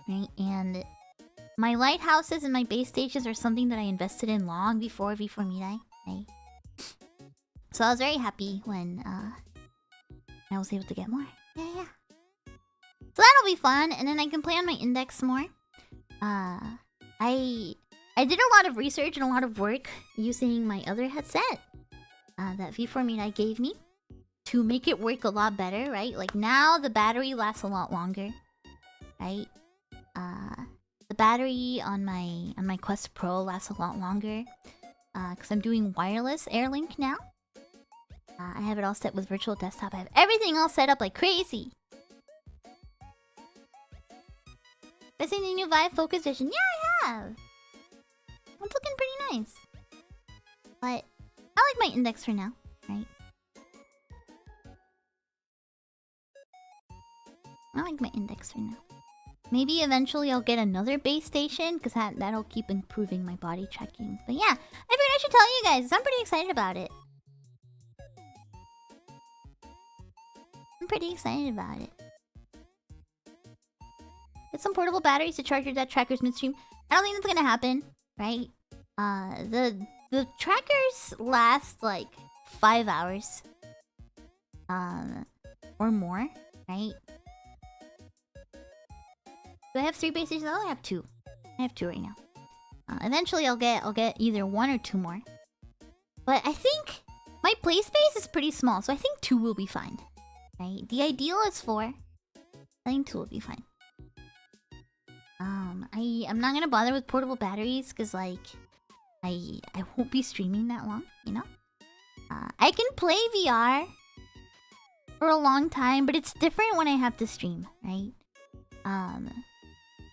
right? And my lighthouses and my base stations are something that I invested in long before V4Mirai, right? So I was very happy when I was able to get more. Yeah. So that'll be fun, and then I can play on my index more. I did a lot of research and a lot of work using my other headset that V4Mirai gave me to make it work a lot better, right? Like now the battery lasts a lot longer, right? The battery on my Quest Pro lasts a lot longer because I'm doing wireless AirLink now. I have it all set with virtual desktop. I have everything all set up like crazy. I've seen the new Vive Focus Vision. Yeah, I have. It's looking pretty nice. But I like my index for now, right? I like my index for now. Maybe eventually I'll get another base station because that'll keep improving my body tracking. But yeah, I figured I should tell you guys. I'm pretty excited about it. Get some portable batteries to charge your dead trackers midstream. I don't think that's gonna happen, right? The trackers last like 5 hours. Or more, right? Do I have 3 base stations? I only have 2. I have 2 right now. Eventually I'll get either 1 or 2 more. But I think my play space is pretty small, so I think 2 will be fine. Right? The ideal is 4. I think 2 will be fine. I'm not gonna bother with portable batteries because like I won't be streaming that long, you know? I can play VR for a long time, but it's different when I have to stream, right?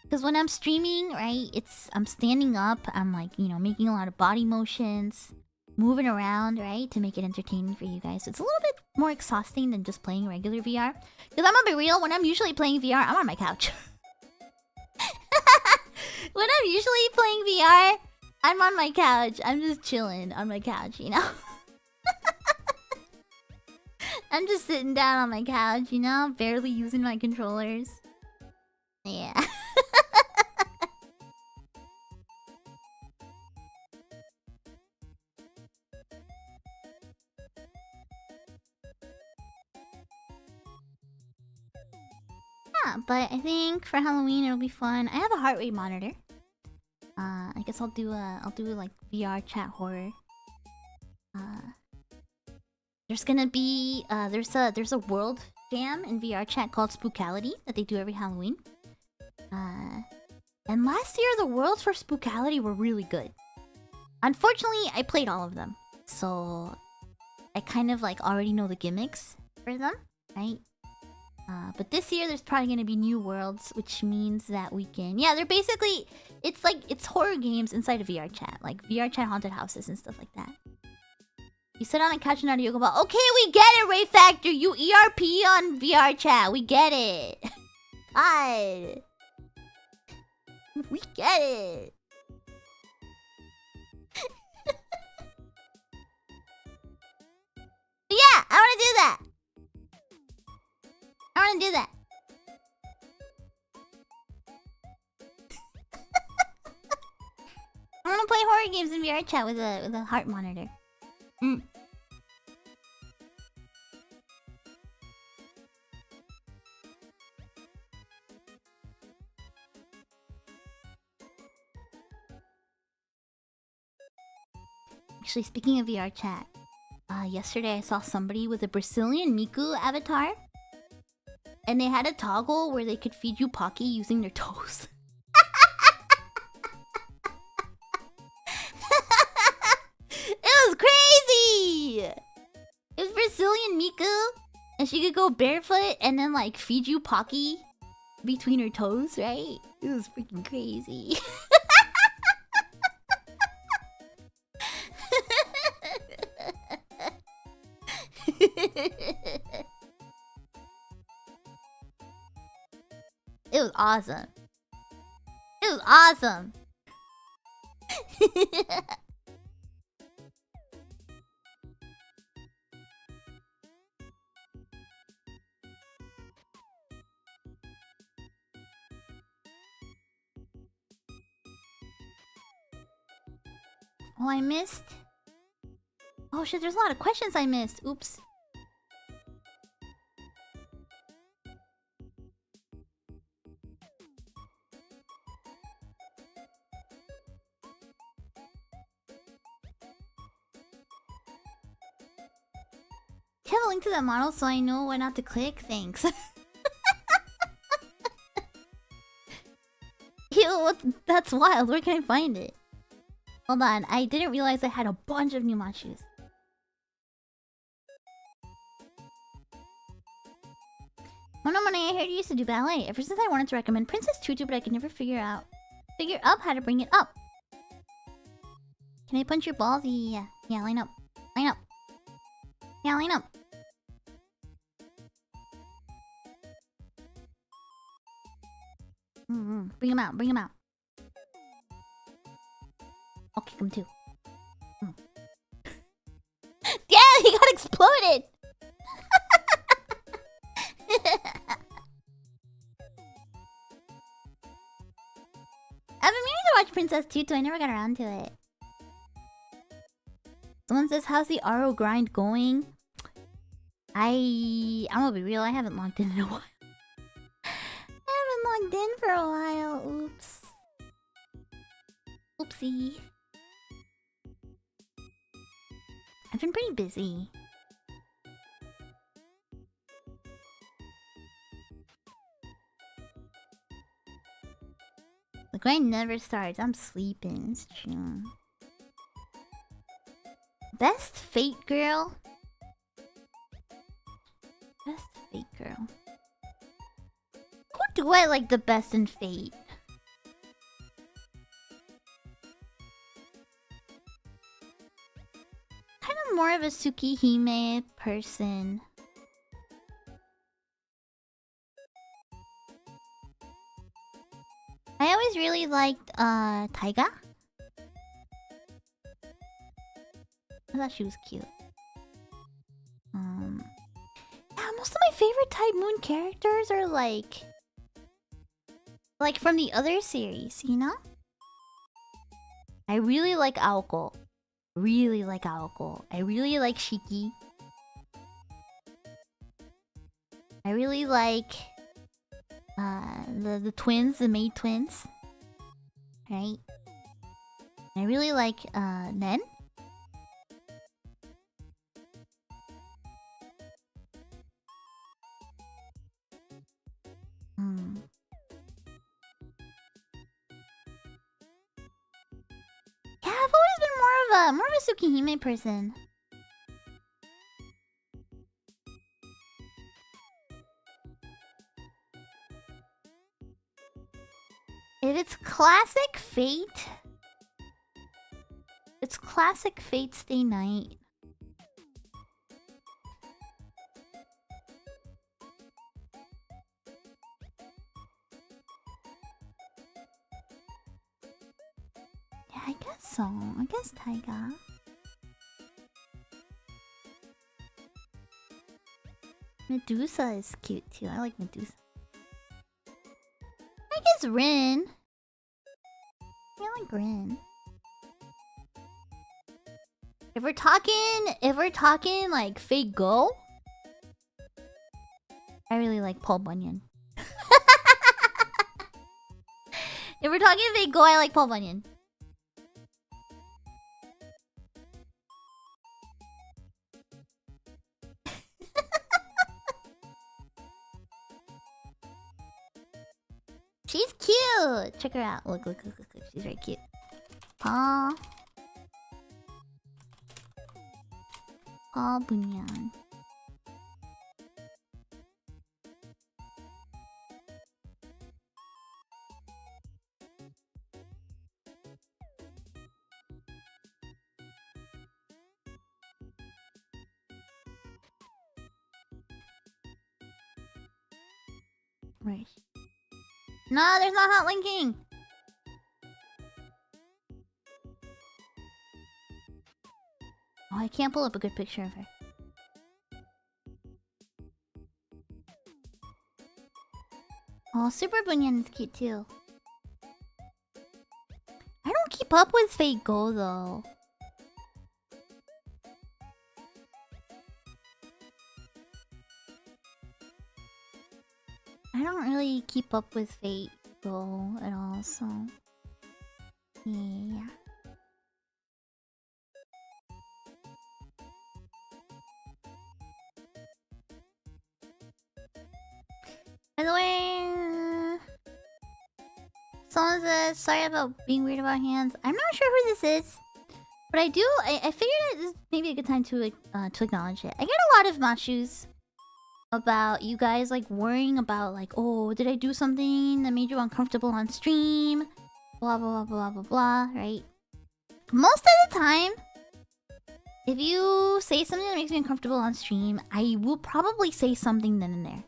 Because when I'm streaming, right, I'm standing up, I'm like, you know, making a lot of body motions, moving around, right, to make it entertaining for you guys. So it's a little bit more exhausting than just playing regular VR. Because I'm gonna be real, when I'm usually playing VR, I'm on my couch. When I'm usually playing VR, I'm on my couch. I'm just chilling on my couch, you know? I'm just sitting down on my couch, you know? Barely using my controllers. Yeah. Yeah, but I think for Halloween it'll be fun. I have a heart rate monitor. I guess I'll do like VR chat horror. There's gonna be there's a world jam in VR chat called Spookality that they do every Halloween. And last year the worlds for Spookality were really good. Unfortunately, I played all of them, so I kind of like already know the gimmicks for them, right? But this year there's probably gonna be new worlds, which means that we can... Yeah, they're basically... It's horror games inside of VR chat. Like VR chat haunted houses and stuff like that. You sit on a couch and out of yoga ball. Okay, we get it, Ray Factor! You ERP on VR chat. We get it. God. We get it. Yeah, I wanna do that. I wanna do that. I wanna play horror games in VR chat with a heart monitor. Actually, speaking of VR chat, yesterday I saw somebody with a Brazilian Miku avatar. And they had a toggle where they could feed you Pocky using their toes. It was crazy! It was Brazilian Miku. And she could go barefoot and then like feed you Pocky between her toes, right? It was freaking crazy. It was awesome. It was awesome. Oh, I missed. Oh shit, there's a lot of questions I missed. Oops. Do you have a link to that model so I know what not to click? Thanks. Ew, that's wild. Where can I find it? Hold on, I didn't realize I had a bunch of new Machus. Monet, I heard you used to do ballet. Ever since I wanted to recommend Princess Tutu, but I could never figure up how to bring it up. Can I punch your balls? Yeah. Yeah, line up. Line up. Yeah, line up. Bring him out, bring him out. I'll kick him too. Yeah, he got exploded! I've been meaning to watch Princess Tutu, I never got around to it. Someone says, how's the RO grind going? I'm gonna be real, I haven't logged in a while. I haven't logged in for a while. Oops. Oopsie. I've been pretty busy. The grind never starts. I'm sleeping. It's true. Best Fate girl? Best girl. Who do I like the best in Fate? Kind of more of a Tsukihime person. I always really liked Taiga. I thought she was cute. Yeah, most of my favorite Type Moon characters are like from the other series, you know? I really like Aoko. Really like Aoko. I really like Shiki. I really like the twins, the maid twins. Right? I really like Nen. Yeah, I've always been more of a Tsukihime person. If it's classic Fate, it's classic Fate Stay Night. Yeah, I guess so. I guess Taiga. Medusa is cute too. I like Medusa. I guess Rin. I like Rin. If we're talking like Fate Go, I really like Paul Bunyan. If we're talking Fate Go, I like Paul Bunyan. She's cute. Check her out. Look. She's very cute. Paul Bunyan. Right. No, there's not hot linking. Oh, I can't pull up a good picture of her. Oh, Super Bunyan is cute too. I don't keep up with Fate Go though. I don't really keep up with Fate Go at all, so yeah. By the way, someone says sorry about being weird about hands. I'm not sure who this is, but I figured that this may be a good time to acknowledge it. I get a lot of machus about you guys like worrying about like, oh, did I do something that made you uncomfortable on stream? Blah blah blah blah blah blah, right? Most of the time, if you say something that makes me uncomfortable on stream, I will probably say something then and there,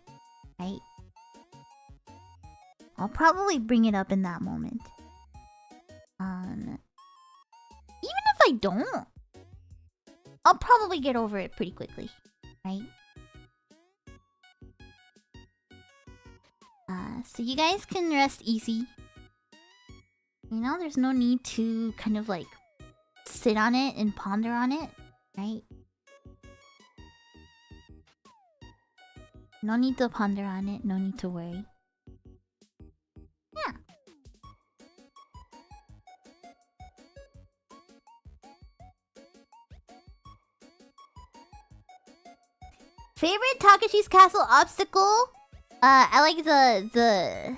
right? I'll probably bring it up in that moment. Even if I don't, I'll probably get over it pretty quickly, right? So you guys can rest easy. You know, there's no need to kind of like sit on it and ponder on it, right? No need to ponder on it, no need to worry. Yeah. Favorite Takashi's Castle obstacle? I like the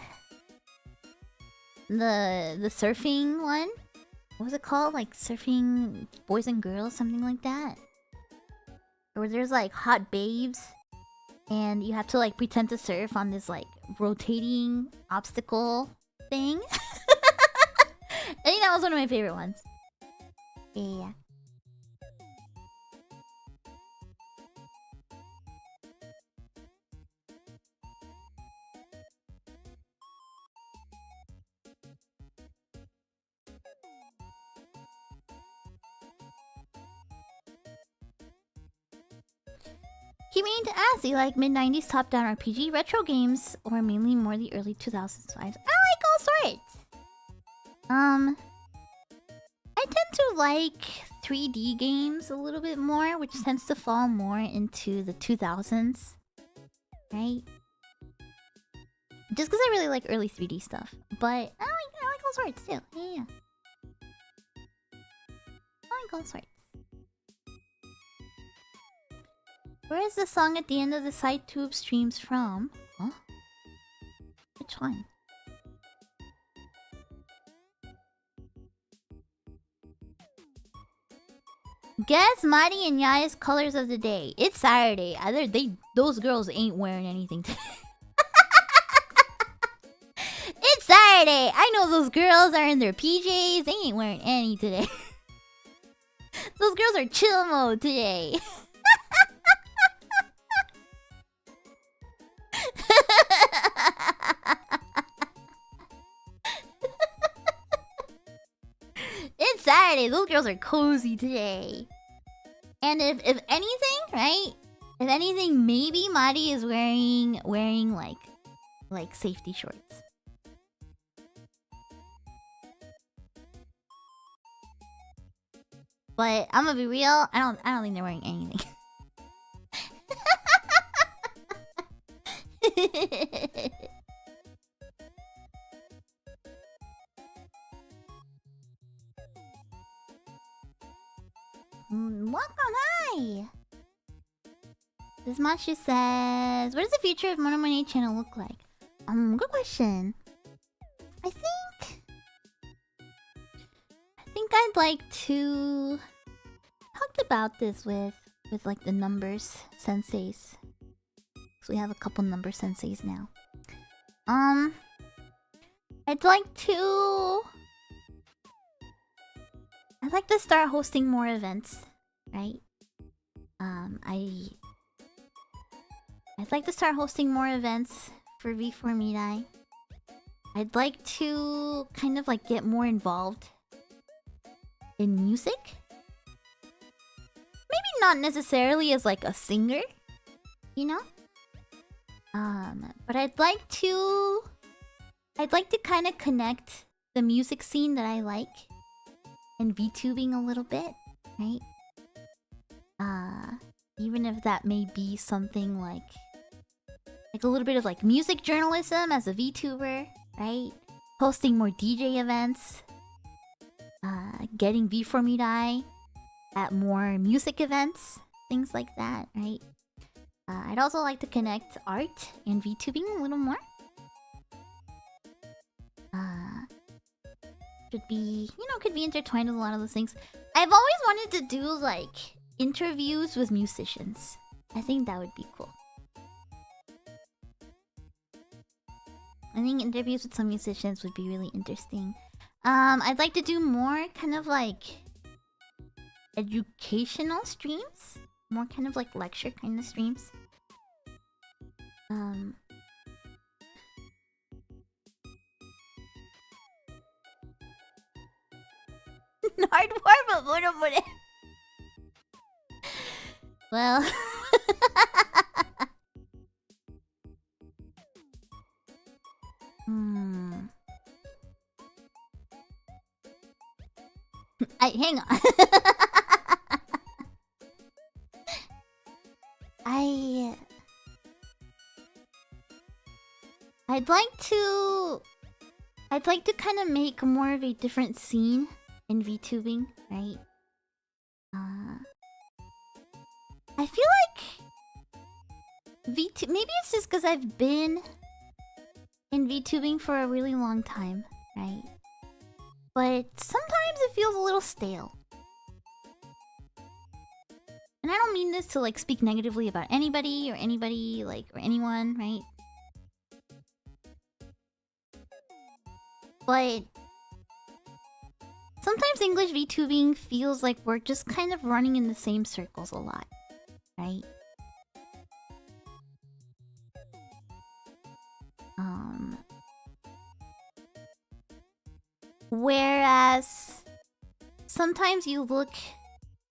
surfing one. What was it called? Like surfing boys and girls, something like that. Or there's like hot babes. and you have to like pretend to surf on this like rotating obstacle thing. I think that was one of my favorite ones. Yeah. He mean to ask, do you like mid-90s top-down RPG retro games, or mainly more the early 2000s vibes? I like all sorts. I tend to like 3D games a little bit more, which tends to fall more into the 2000s, right? Just because I really like early 3D stuff, but I like all sorts too. Yeah, I like all sorts. Where is the song at the end of the side tube streams from? Huh? Which one? Guess Mari and Yae's colors of the day. It's Saturday. Those girls ain't wearing anything today. It's Saturday. I know those girls are in their PJs. They ain't wearing any today. Those girls are chill mode today. It's Saturday. Those girls are cozy today. And if anything, right? If anything, maybe Mari is wearing like safety shorts. But I'm gonna be real. I don't think they're wearing anything. Welcome, hi! This Mashu says, what does the future of Monet channel look like? Good question. I think I'd like to talk about this with like the numbers senseis. So we have a couple number senseis now. I'd like to start hosting more events, right? I'd like to start hosting more events for V4Mirai. I'd like to kind of like get more involved in music. Maybe not necessarily as like a singer, you know? But I'd like to kind of connect the music scene that I like and VTubing a little bit, right? Even if that may be something like a little bit of like music journalism as a VTuber, right? Hosting more DJ events, getting V4Mirai at more music events, things like that, right? I'd also like to connect art and VTubing a little more. Could be intertwined with a lot of those things. I've always wanted to do like interviews with musicians. I think that would be cool. I think interviews with some musicians would be really interesting. I'd like to do more kind of like educational streams. More kind of like lecture kind of streams. Hardware, but Monet. Well, hang on. I'd like to kind of make more of a different scene in VTubing, right? I feel like maybe it's just because I've been in VTubing for a really long time, right? But sometimes it feels a little stale. And I don't mean this to like speak negatively about anybody or anyone, right? But sometimes English VTubing feels like we're just kind of running in the same circles a lot, right? Whereas sometimes you look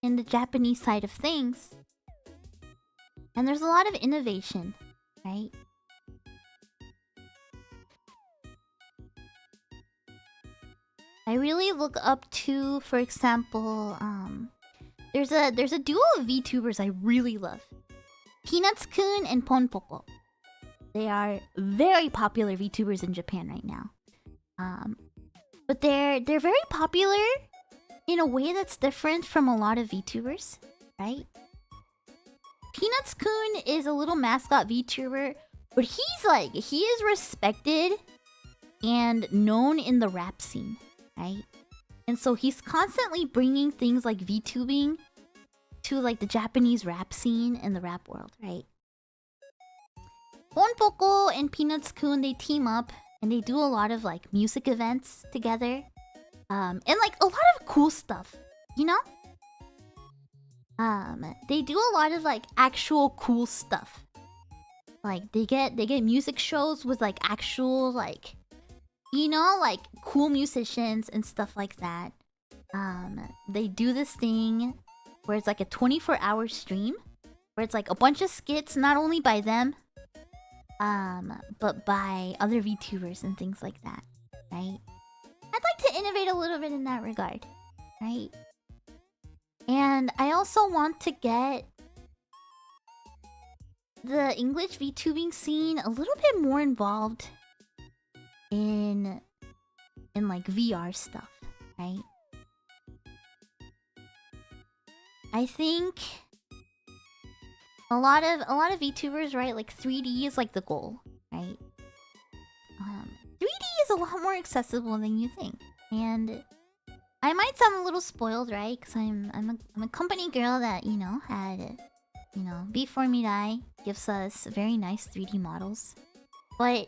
in the Japanese side of things and there's a lot of innovation, right? I really look up to, for example, there's a duo of VTubers I really love. Peanuts-kun and Ponpoko. They are very popular VTubers in Japan right now. But they're very popular in a way that's different from a lot of VTubers, right? Peanuts-kun is a little mascot VTuber, but he is respected and known in the rap scene, right? And so he's constantly bringing things like VTubing to like the Japanese rap scene and the rap world, right? Ponpoko and Peanuts-kun, they team up and they do a lot of like music events together. And like a lot of cool stuff, you know? They do a lot of like actual cool stuff. Like they get music shows with like actual like, you know, like cool musicians and stuff like that. They do this thing where it's like a 24-hour stream where it's like a bunch of skits, not only by them, but by other VTubers and things like that, right? I'd like to innovate a little bit in that regard, right? And I also want to get the English VTubing scene a little bit more involved in like VR stuff, right? I think a lot of VTubers, right? Like 3D is like the goal, right? 3D is a lot more accessible than you think, and I might sound a little spoiled, right? Because I'm a company girl that had V4Mirai gives us very nice 3D models, but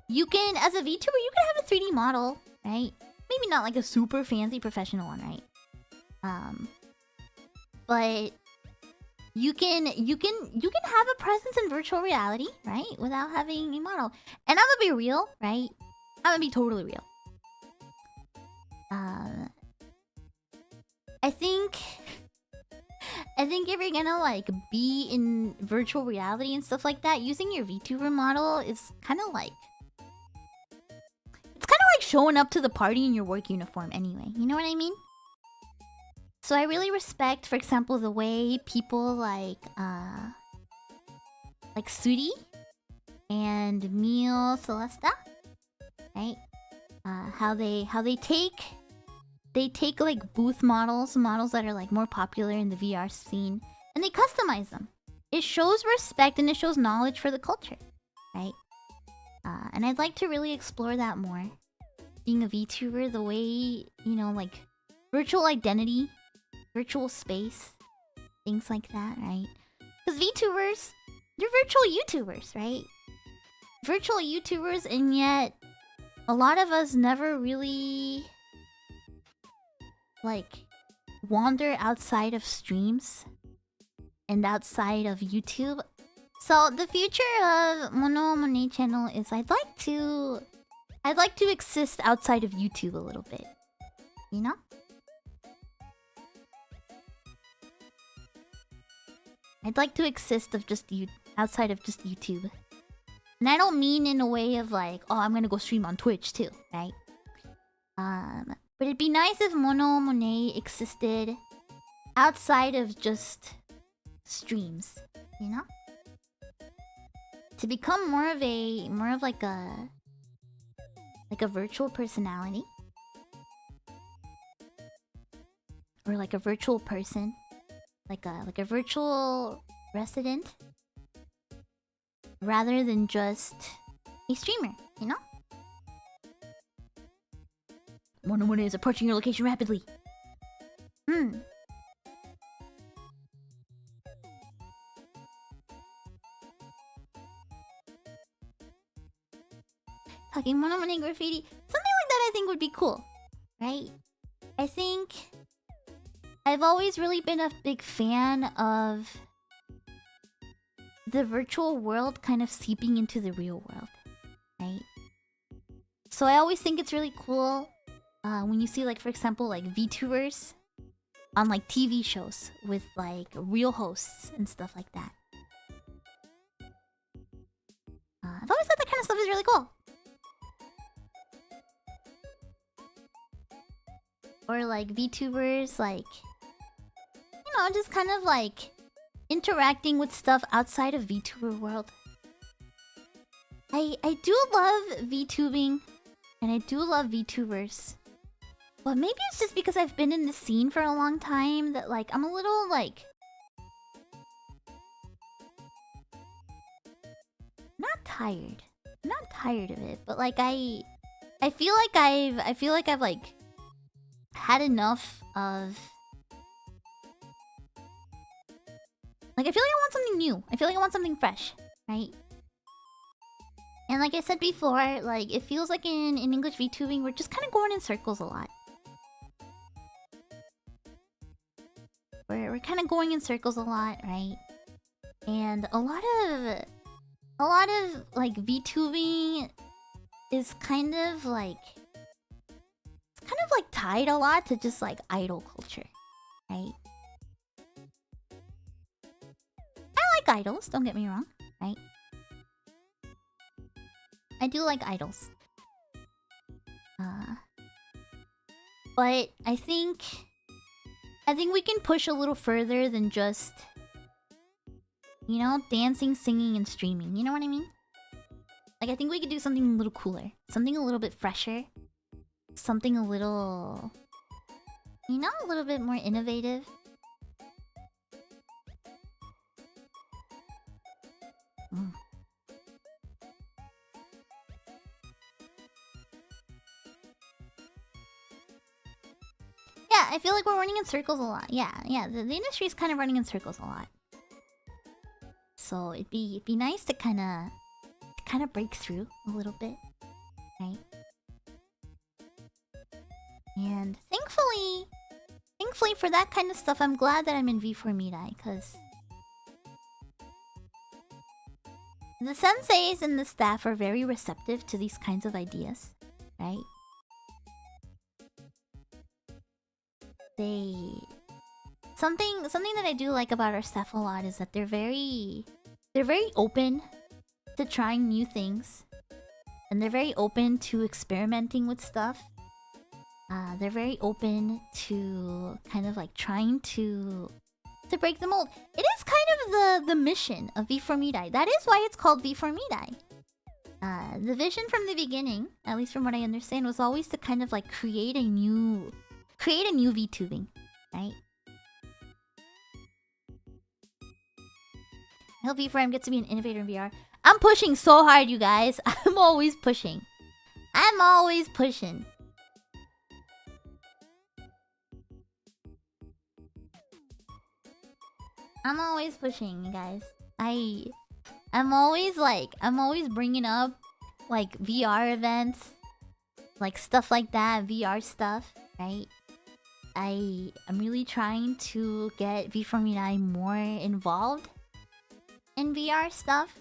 you can, as a VTuber, you can have a 3D model, right? Maybe not like a super fancy professional one, right? But you can have a presence in virtual reality, right? Without having a model. And I'm gonna be real, right? I'm gonna be totally real. I think if you're gonna like be in virtual reality and stuff like that, using your VTuber model is kind of like showing up to the party in your work uniform anyway. You know what I mean? So I really respect, for example, the way people like Suri and Mio Celesta, right? How they take like booth models that are like more popular in the VR scene, and they customize them. It shows respect and it shows knowledge for the culture, right? And I'd like to really explore that more. Being a VTuber, the way, like virtual identity, virtual space, things like that, right? Because VTubers, they're virtual YouTubers, right? Virtual YouTubers, and yet a lot of us never really like wander outside of streams and outside of YouTube. So the future of Monet channel is I'd like to exist outside of YouTube a little bit, you know? I'd like to exist outside of just YouTube. And I don't mean in a way of like, oh, I'm gonna go stream on Twitch too, right? But it'd be nice if Monet existed outside of just streams, you know? To become more of like a virtual personality, or like a virtual person, like a virtual resident, rather than just a streamer, you know? Monet is approaching your location rapidly. Talking monomane graffiti. Something like that I think would be cool. Right? I think I've always really been a big fan of the virtual world kind of seeping into the real world. Right? So I always think it's really cool when you see, like, for example, like VTubers on like TV shows with like real hosts and stuff like that. I've always thought that kind of stuff is really cool. Or like VTubers, like, you know, just kind of like interacting with stuff outside of VTuber world. I do love VTubing, and I do love VTubers. But maybe it's just because I've been in the scene for a long time that, like, I'm a little, like... not tired. I'm not tired of it, but, like, I feel like I've, like, had enough of... like, I feel like I want something new. I feel like I want something fresh, right? And like I said before, like, it feels like in English VTubing, we're just kind of going in circles a lot. We're kind of going in circles a lot, right? And a lot of like VTubing is kind of like, it's kind of like tied a lot to just like idol culture, right? I like idols, don't get me wrong, right? I do like idols. But I think we can push a little further than just, you know, dancing, singing, and streaming. You know what I mean? Like, I think we could do something a little cooler. Something a little bit fresher. Something a little... you know, a little bit more innovative. Yeah, I feel like we're running in circles a lot. Yeah, the industry is kind of running in circles a lot. So it'd be nice to kind of break through a little bit, right? And thankfully for that kind of stuff, I'm glad that I'm in V4Mirai, because the senseis and the staff are very receptive to these kinds of ideas, right? Something that I do like about our staff a lot is that they're very open to trying new things, and they're very open to experimenting with stuff. They're very open to kind of like trying to break the mold. It is kind of the mission of V4Mirai. That is why it's called V4Mirai. The vision from the beginning, at least from what I understand, was always to kind of like create a new VTubing, right? I hope V4M gets to be an innovator in VR. I'm pushing so hard, you guys. I'm always pushing. I'm always pushing. I'm always pushing, you guys. I'm always bringing up like VR events, like stuff like that, VR stuff, right? I'm really trying to get V4Mirai more involved in VR stuff,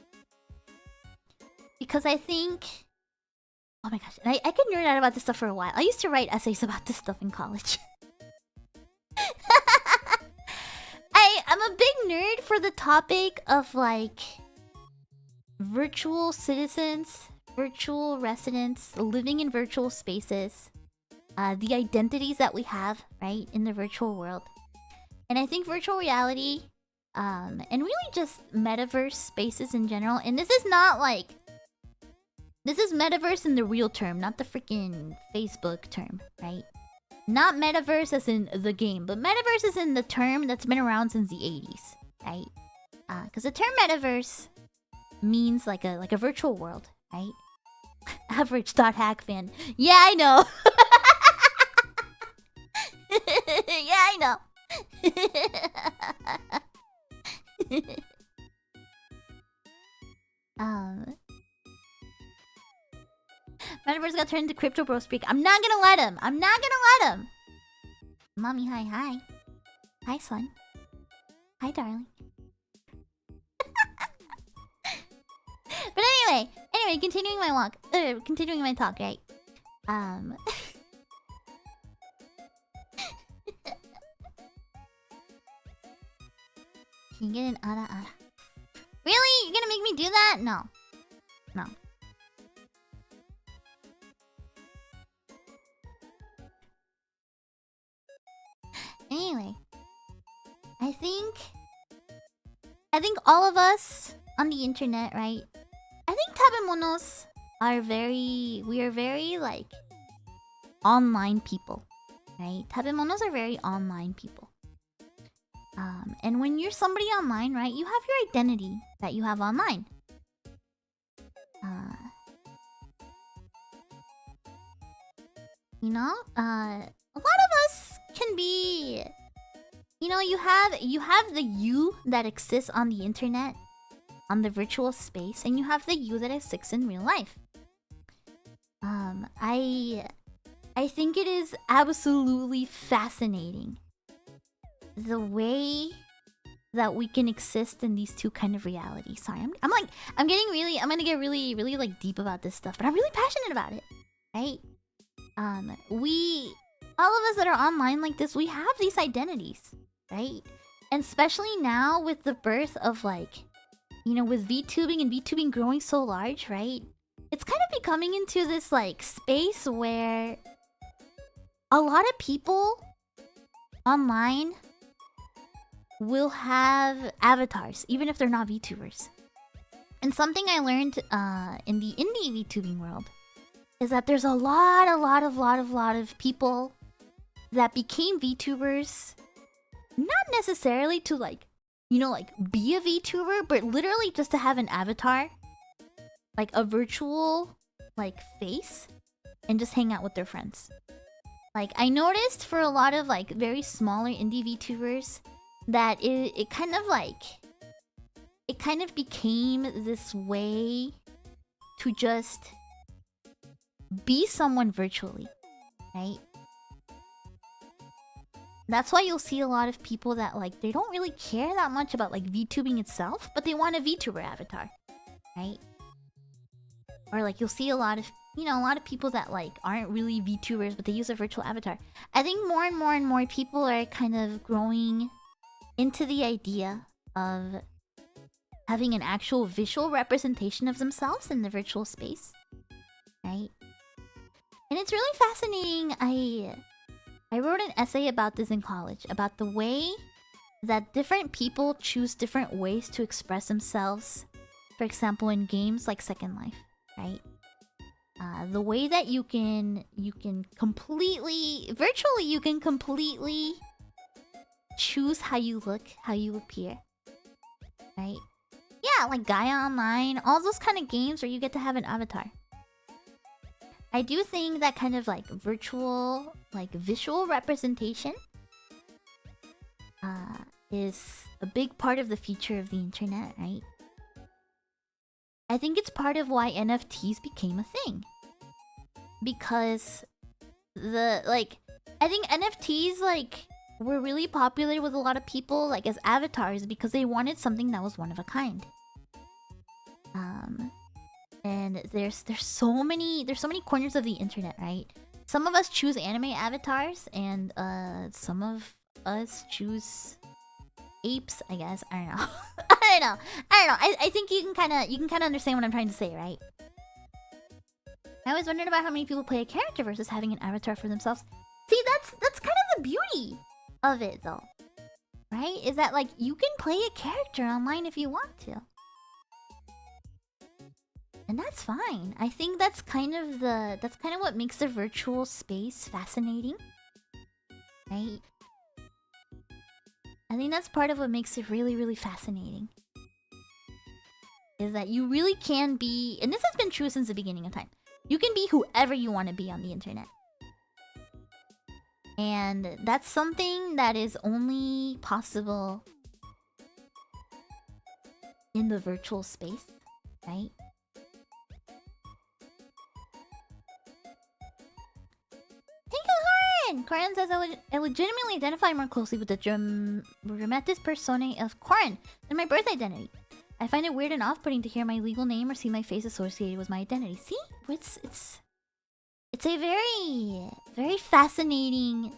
because I think, oh my gosh, I could nerd out about this stuff for a while. I used to write essays about this stuff in college. I'm a big nerd for the topic of like virtual citizens, virtual residents, living in virtual spaces, the identities that we have, right, in the virtual world. And I think virtual reality, and really just metaverse spaces in general, and this is not like, this is metaverse in the real term, not the freaking Facebook term, right? Not metaverse as in the game, but metaverse is in the term that's been around since the 80s, right? Because the term metaverse means like a virtual world, right? Average.hackfan. Yeah, I know. Yeah, I know. Metaverse got turned into crypto bro speak. I'm not gonna let him. I'm not gonna let him. Mommy, hi. Hi, son. Hi, darling. But anyway, continuing my walk. Continuing my talk, right? Can you get an ara? Really? You're gonna make me do that? No. Anyway, I think all of us on the internet, right? I think tabemonos we are very like online people, right? Tabemonos are very online people. And when you're somebody online, right, you have your identity that you have online. A lot of us can be, you have the you that exists on the internet, on the virtual space, and you have the you that exists in real life. I think it is absolutely fascinating the way that we can exist in these two kind of realities. Sorry, I'm gonna get really, really like deep about this stuff, but I'm really passionate about it, right? All of us that are online like this, we have these identities, right? And especially now with the birth of like, with VTubing and VTubing growing so large, right? It's kind of becoming into this like space where a lot of people online will have avatars, even if they're not VTubers. And something I learned in the indie VTubing world is that there's a lot of people that became VTubers, not necessarily to like, be a VTuber, but literally just to have an avatar, like a virtual like face, and just hang out with their friends. Like I noticed for a lot of like very smaller indie VTubers that it kind of became this way to just be someone virtually, right? That's why you'll see a lot of people that like they don't really care that much about like VTubing itself, but they want a VTuber avatar, right? Or like you'll see a lot of people that like aren't really VTubers, but they use a virtual avatar. I think more and more people are kind of growing into the idea of having an actual visual representation of themselves in the virtual space, right? And it's really fascinating. I wrote an essay about this in college, about the way that different people choose different ways to express themselves. For example, in games like Second Life, right? The way that you can completely choose how you look, how you appear, right? Yeah, like Gaia Online, all those kind of games where you get to have an avatar. I do think that kind of like virtual, like visual representation is a big part of the future of the internet, right? I think it's part of why NFTs became a thing. Because I think NFTs like were really popular with a lot of people like as avatars because they wanted something that was one of a kind. And there's so many corners of the internet, right? Some of us choose anime avatars, and some of us choose apes, I guess. I don't know. I don't know. I think you can kind of understand what I'm trying to say, right? I always wondered about how many people play a character versus having an avatar for themselves. See, that's kind of the beauty of it, though, right? Is that like you can play a character online if you want to. And that's fine. I think that's kind of what makes the virtual space fascinating, right? I think that's part of what makes it really, really fascinating. Is that you really can be, and this has been true since the beginning of time, you can be whoever you want to be on the internet. And that's something that is only possible in the virtual space, right? Corin says, I legitimately identify more closely with the dramatis personae of Corin than my birth identity. I find it weird and off-putting to hear my legal name or see my face associated with my identity. See? It's a very, very fascinating,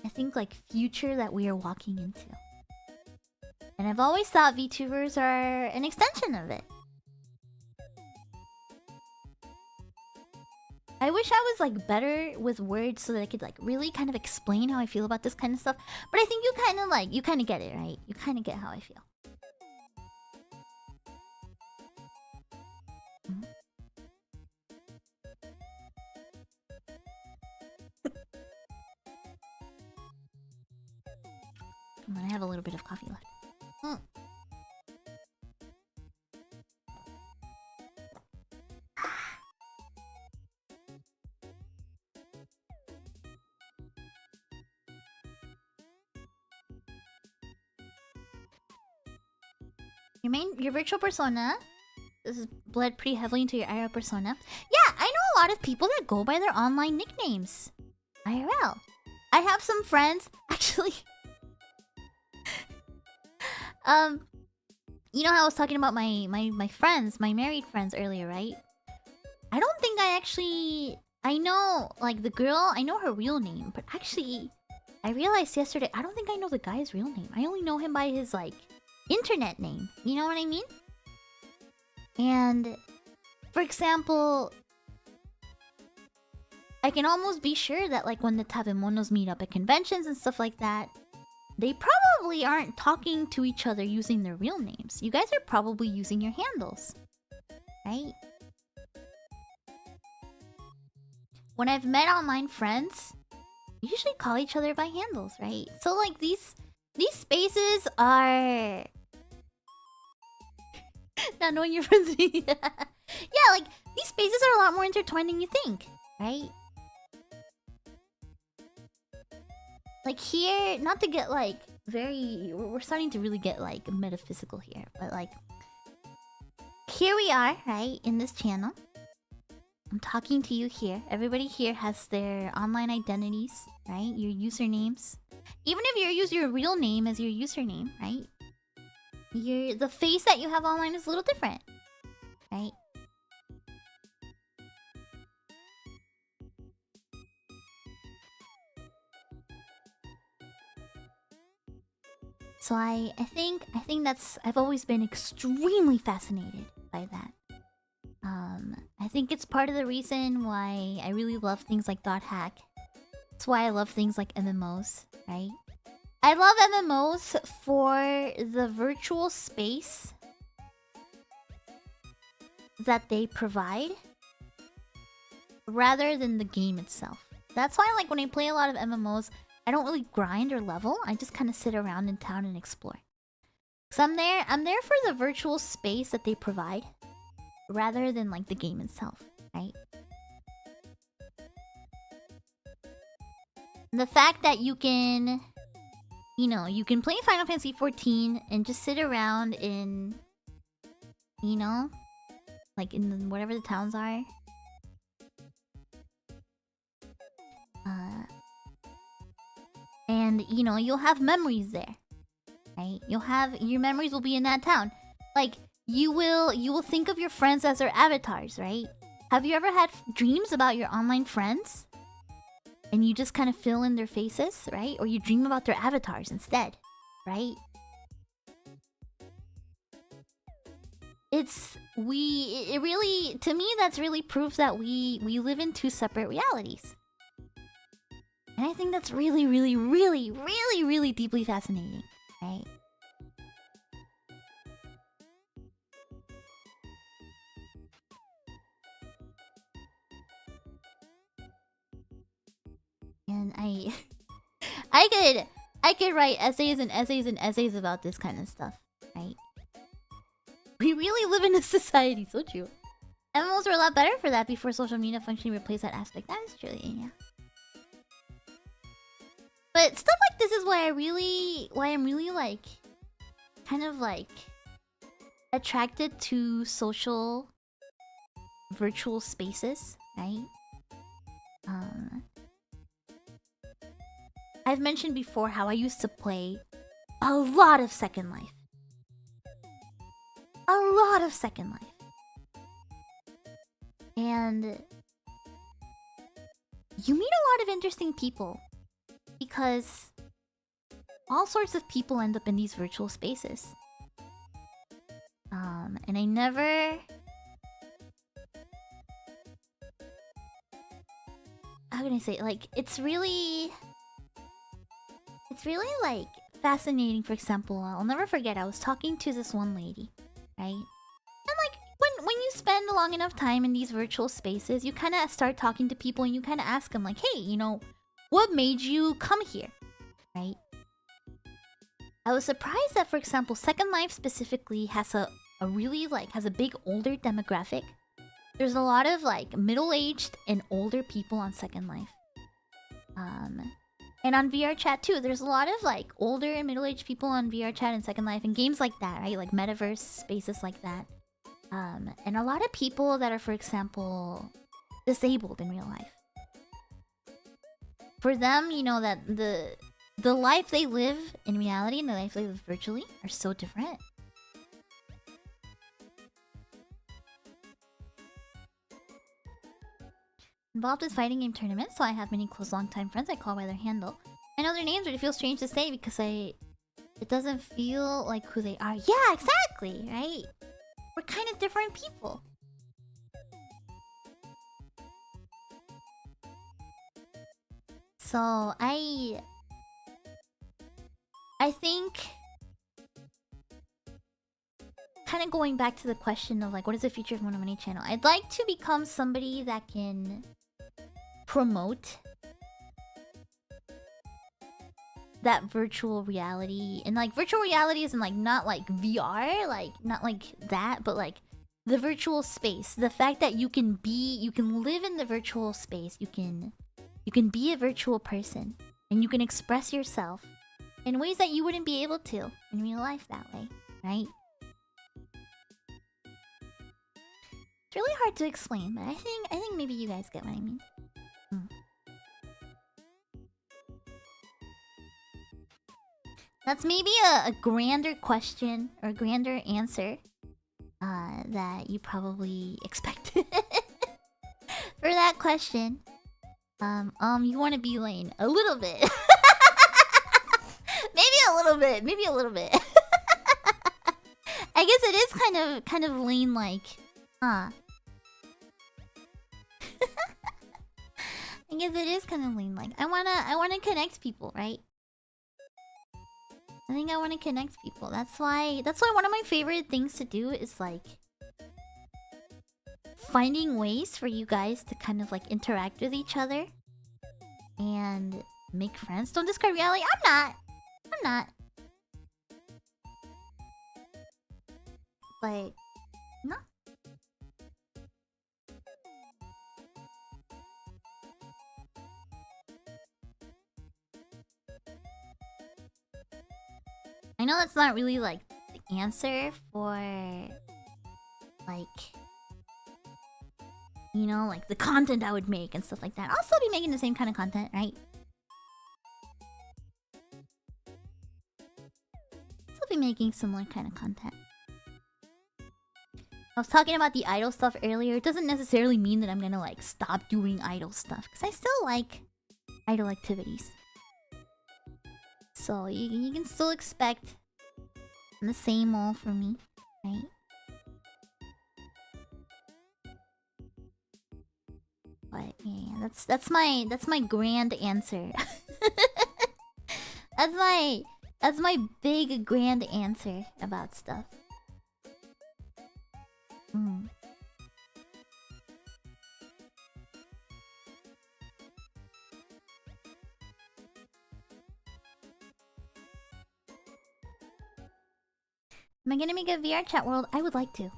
I think, like, future that we are walking into. And I've always thought VTubers are an extension of it. I wish I was, like, better with words so that I could, like, really kind of explain how I feel about this kind of stuff. But I think you kind of get it, right? You kind of get how I feel. I have a little bit of coffee left. Your virtual persona. This is bled pretty heavily into your IRL persona. Yeah, I know a lot of people that go by their online nicknames. IRL. I have some friends, actually. You know how I was talking about my friends, my married friends earlier, right? I don't think I know, like, the girl, I know her real name, but actually, I realized yesterday, I don't think I know the guy's real name. I only know him by his, like, internet name. You know what I mean? And, for example, I can almost be sure that, like, when the Tabemonos meet up at conventions and stuff like that, they probably aren't talking to each other using their real names. You guys are probably using your handles, right? When I've met online friends, we usually call each other by handles, right? So, like, these spaces are... Not knowing your friends. Yeah, like, these spaces are a lot more intertwined than you think, right? Like, here, not to get, like, very... We're starting to really get, like, metaphysical here. But, like, here we are, right, in this channel. I'm talking to you here. Everybody here has their online identities, right? Your usernames. Even if you use your real name as your username, right? The face that you have online is a little different, right? So I think that's... I've always been extremely fascinated by that. I think it's part of the reason why I really love things like Dot Hack. That's why I love things like MMOs, right? I love MMOs for the virtual space that they provide rather than the game itself. That's why, like, when I play a lot of MMOs, I don't really grind or level. I just kind of sit around in town and explore. So I'm there for the virtual space that they provide rather than, like, the game itself, right? The fact that you can... You know, you can play Final Fantasy XIV and just sit around in... You know? Like, in whatever the towns are. And, you know, you'll have memories there. Right? Your memories will be in that town. Like, you will think of your friends as their avatars, right? Have you ever had dreams about your online friends? And you just kind of fill in their faces, right? Or you dream about their avatars instead, right? It really, to me, that's really proof that we live in two separate realities. And I think that's really, really, really, really, really deeply fascinating, right? And I could write essays and essays and essays about this kind of stuff, right? We really live in a society, so true. MMOs were a lot better for that before social media functionally replaced that aspect. That is true, yeah. But stuff like this is why I'm really like, kind of like, attracted to social virtual spaces, right? I've mentioned before how I used to play a lot of Second Life. A lot of Second Life. And you meet a lot of interesting people because all sorts of people end up in these virtual spaces. And I never... How can I say it? Like, it's really like fascinating. For example, I'll never forget, I was talking to this one lady, right? And like when you spend long enough time in these virtual spaces, you kind of start talking to people and you kind of ask them like, hey, you know, what made you come here, right? I was surprised that, for example, Second Life specifically has a really like has a big older demographic. There's a lot of like middle-aged and older people on Second Life. And on VR chat too, there's a lot of like older and middle-aged people on VR chat and Second Life and games like that, right? Like metaverse spaces like that. And a lot of people that are, for example, disabled in real life. For them, you know, that the life they live in reality and the life they live virtually are so different. Involved with fighting game tournaments, so I have many close long-time friends I call by their handle. I know their names, but it feels strange to say because it doesn't feel like who they are. Yeah, exactly, right? We're kind of different people. So I think kind of going back to the question of like, what is the future of Monet channel? I'd like to become somebody that can promote that virtual reality. And like virtual reality isn't like not like VR, like not like that, but like the virtual space. The fact that you can live in the virtual space. You can be a virtual person and you can express yourself in ways that you wouldn't be able to in real life that way, right? It's really hard to explain, but I think maybe you guys get what I mean. That's maybe a grander question or a grander answer that you probably expected for that question. You want to be Lane a little bit, maybe a little bit. I guess it is kind of Lane like, huh? I guess it is kind of Lane like. I wanna connect people, right? I think I want to connect people. That's why one of my favorite things to do is like finding ways for you guys to kind of like interact with each other and make friends. Don't discard reality. I'm not. But no. I know that's not really like the answer for like, you know, like the content I would make and stuff like that. I'll still be making the same kind of content, right? Still be making similar kind of content. I was talking about the idol stuff earlier. It doesn't necessarily mean that I'm gonna like stop doing idol stuff, because I still like idol activities. So you can still expect the same old from me, right? But yeah, that's my grand answer. that's my big grand answer about stuff. Am I gonna make a VR chat world? I would like to.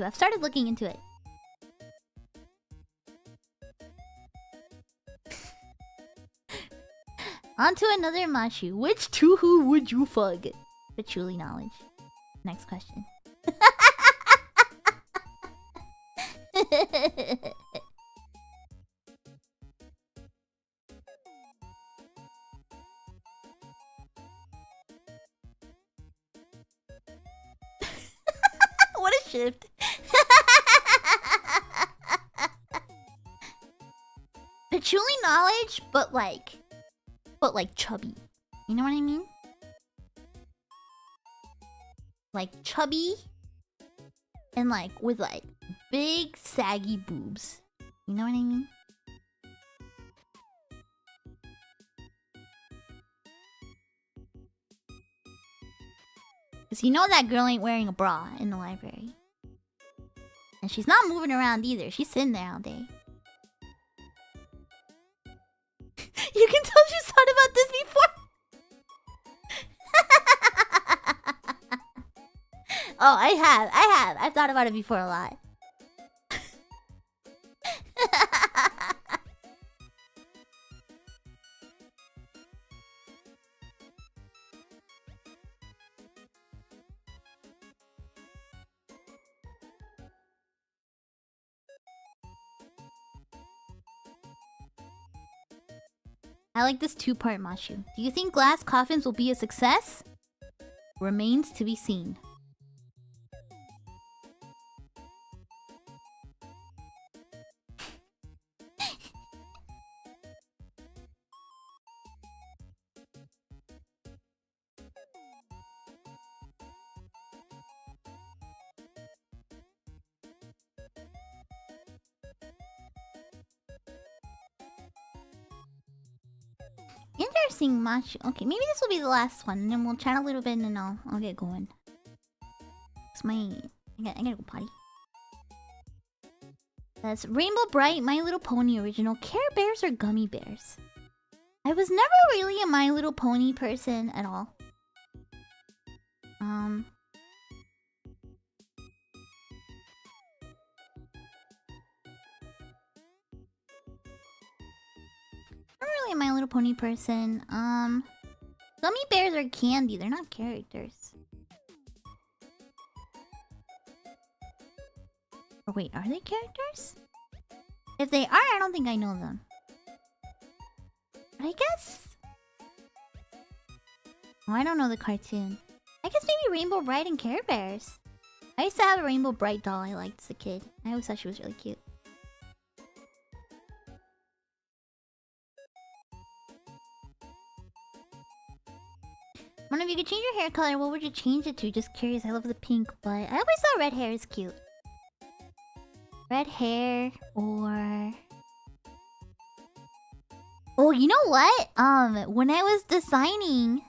I've started looking into it. On to another Mashu. Which Tuhu would you fuck? Patchouli knowledge. Next question. shift. Patchouli knowledge, but like chubby. You know what I mean? Like chubby and like with like big saggy boobs. You know what I mean? Cause you know that girl ain't wearing a bra in the library. And she's not moving around either. She's sitting there all day. You can tell she's thought about this before. Oh, I have. I've thought about it before a lot. I like this two-part Mashu. Do you think glass coffins will be a success? Remains to be seen. Interesting much. Okay, maybe this will be the last one, and then we'll chat a little bit, and then I'll get going. It's I gotta go potty. That's Rainbow Bright, My Little Pony original. Care Bears or Gummy Bears? I was never really a My Little Pony person at all. Not really a My Little Pony person. Gummy bears are candy, they're not characters. Or wait, are they characters? If they are, I don't think I know them. But I guess... Oh, I don't know the cartoon. I guess maybe Rainbow Bright and Care Bears. I used to have a Rainbow Bright doll I liked as a kid. I always thought she was really cute. One of you could change your hair color, what would you change it to? Just curious, I love the pink, but I always thought red hair is cute. Red hair or... Oh, you know what? When I was designing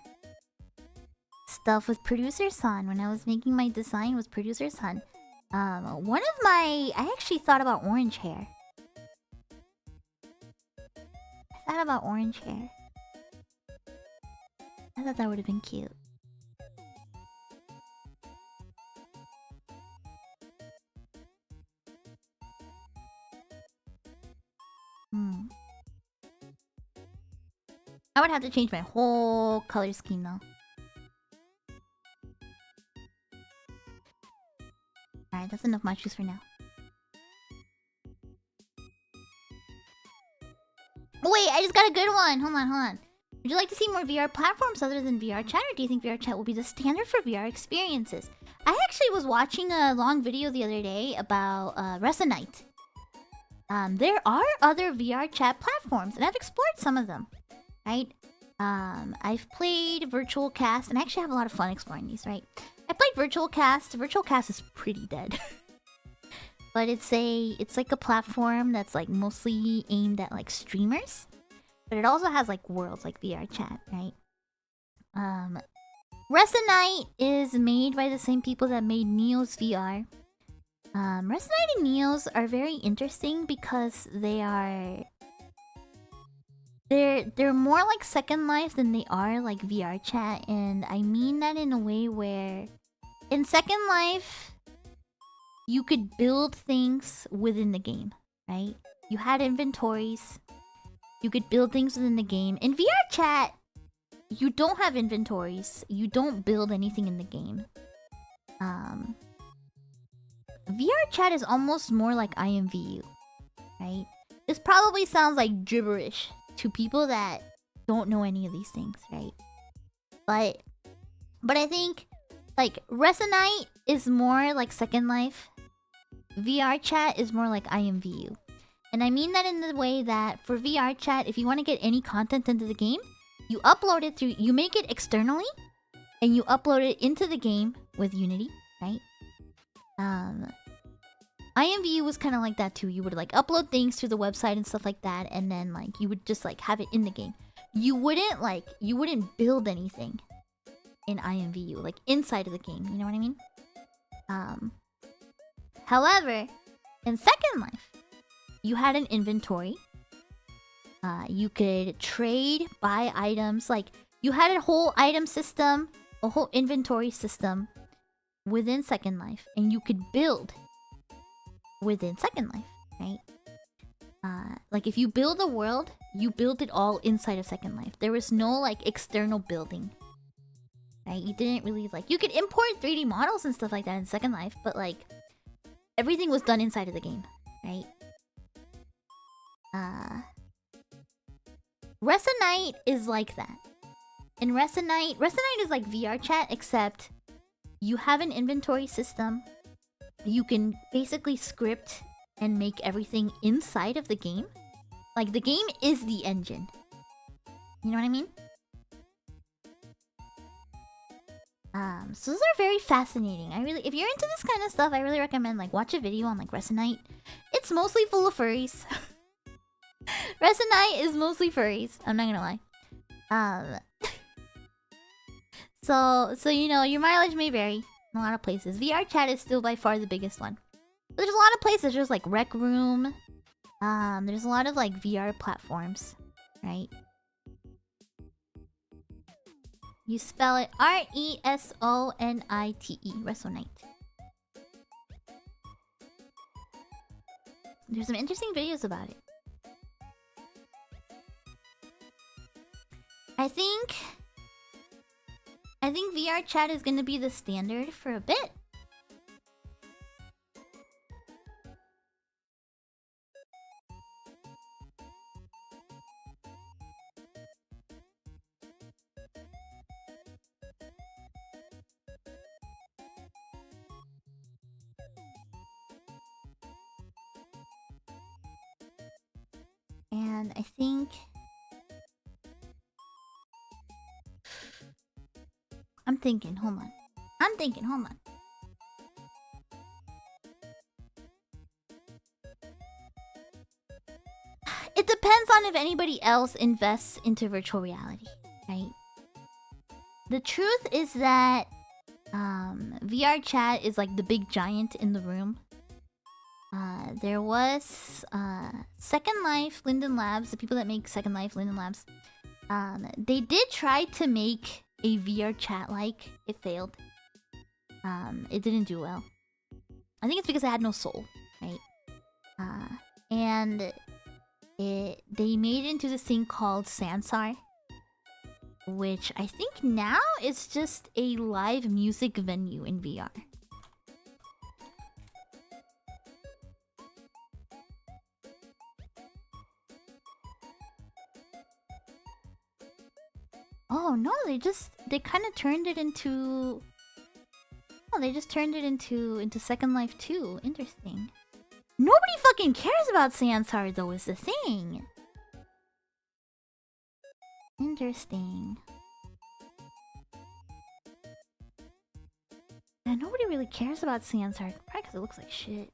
stuff with Producer Son, when I was making my design with Producer Son, one of my... I actually thought about orange hair. I thought about orange hair. I thought that would have been cute. I would have to change my whole color scheme though. Alright, that's enough matches for now. Oh, wait, I just got a good one. Hold on. Would you like to see more VR platforms other than VR chat, or do you think VR chat will be the standard for VR experiences? I actually was watching a long video the other day about Resonite. There are other VR chat platforms, and I've explored some of them, right? I've played Virtual Cast, and I actually have a lot of fun exploring these, right? I played Virtual Cast. Virtual Cast is pretty dead. But it's like a platform that's like mostly aimed at like streamers. But it also has like worlds like VR chat, right? Resonite is made by the same people that made Neos VR. Resonite and Neos are very interesting because they're more like Second Life than they are like VR chat, and I mean that in a way where in Second Life you could build things within the game, right? You had inventories. You could build things within the game. In VR chat, you don't have inventories. You don't build anything in the game. VR chat is almost more like IMVU, right? This probably sounds like gibberish to people that don't know any of these things, right? But I think Like, Resonite is more like Second Life. VR chat is more like IMVU. And I mean that in the way that for VR chat, if you want to get any content into the game, you upload it through, you make it externally, and you upload it into the game with Unity, right? IMVU was kind of like that too. You would like upload things to the website and stuff like that, and then like you would just like have it in the game. You wouldn't build anything in IMVU, like inside of the game. You know what I mean? However, in Second Life, you had an inventory. You could trade, buy items. Like, you had a whole item system, a whole inventory system within Second Life. And you could build within Second Life, right? Like, if you build a world, you build it all inside of Second Life. There was no, like, external building. Right? You didn't really, like... You could import 3D models and stuff like that in Second Life, but, like... Everything was done inside of the game, right? Resonite is like that. In Resonite is like VR chat, except you have an inventory system. You can basically script and make everything inside of the game. Like, the game is the engine. You know what I mean? So those are very fascinating. If you're into this kind of stuff, I really recommend, like, watch a video on, like, Resonite. It's mostly full of furries. Resonite is mostly furries. I'm not gonna lie. So you know, your mileage may vary in a lot of places. VR chat is still by far the biggest one. But there's a lot of places. There's, like, Rec Room. There's a lot of, like, VR platforms, right? You spell it R-E-S-O-N-I-T-E. Resonite. There's some interesting videos about it. I think VR chat is gonna be the standard for a bit. And I think... I'm thinking, hold on. It depends on if anybody else invests into virtual reality, right? The truth is that VR chat is like the big giant in the room. There was Second Life, Linden Labs, the people that make Second Life, Linden Labs. They did try to make a VR chat like. It failed. It didn't do well. I think it's because it had no soul, right? And they made it into this thing called Sansar, which I think now is just a live music venue in VR. Oh no, they kind of turned it into... Oh, they just turned it into Second Life 2. Interesting. Nobody fucking cares about Sansar though, is the thing. Interesting. Yeah, nobody really cares about Sansar. Probably because it looks like shit.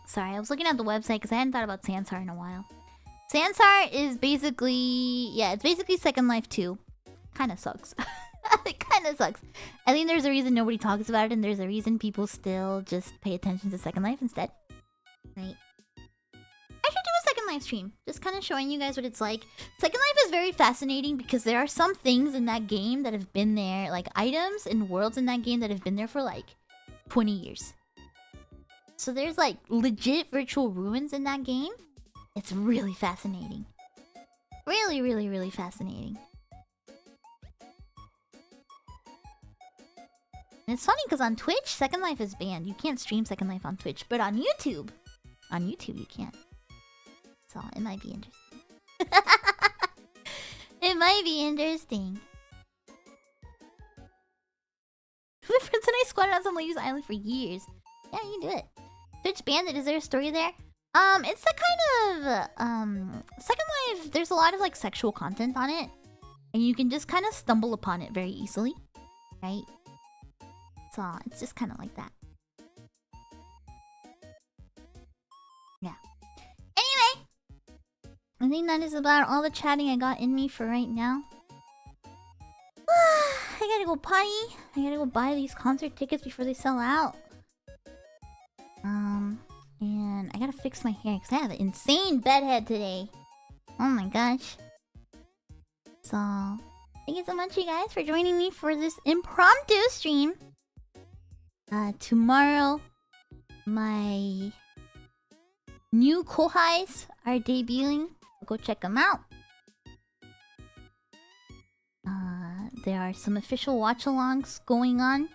Sorry, I was looking at the website because I hadn't thought about Sansar in a while. Sansar is basically... Yeah, it's basically Second Life 2. Kinda sucks. It kinda sucks. I think there's a reason nobody talks about it, and there's a reason people still just pay attention to Second Life instead. Right? I should do a Second Life stream. Just kind of showing you guys what it's like. Second Life is very fascinating because there are some things in that game that have been there, like items and worlds in that game that have been there for like 20 years. So there's like legit virtual ruins in that game. It's really fascinating. Really, really, really fascinating. And it's funny because on Twitch, Second Life is banned. You can't stream Second Life on Twitch, but on YouTube you can. So it might be interesting. It might be interesting. My friends and I squatted on some lady's island for years. Yeah, you do it. Twitch banned it. Is there a story there? It's the kind of Second Life. There's a lot of like sexual content on it, and you can just kind of stumble upon it very easily, right? So it's just kind of like that. Yeah. Anyway, I think that is about all the chatting I got in me for right now. I gotta go potty. I gotta go buy these concert tickets before they sell out. And I gotta fix my hair because I have an insane bedhead today. Oh my gosh. So, thank you so much, you guys, for joining me for this impromptu stream. Tomorrow, my new kohais are debuting. Go check them out. There are some official watch-alongs going on.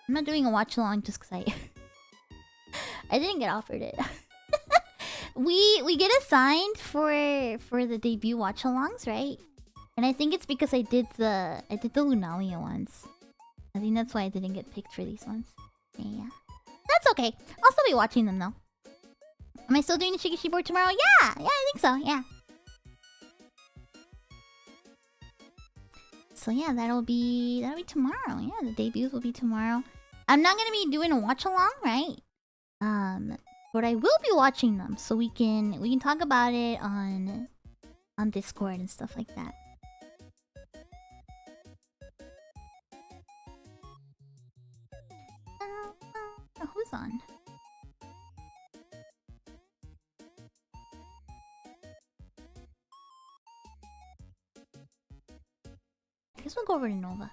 I'm not doing a watch-along just because I didn't get offered it. we get assigned for the debut watch-alongs, right? And I think it's because I did the Lunalia ones. I think that's why I didn't get picked for these ones. Yeah. That's okay. I'll still be watching them though. Am I still doing the Shikishi board tomorrow? Yeah, I think so, yeah. So yeah, that'll be tomorrow. Yeah, the debuts will be tomorrow. I'm not gonna be doing a watch along, right? But I will be watching them, so we can talk about it on Discord and stuff like that. Who's on? I guess we'll go over to Nova.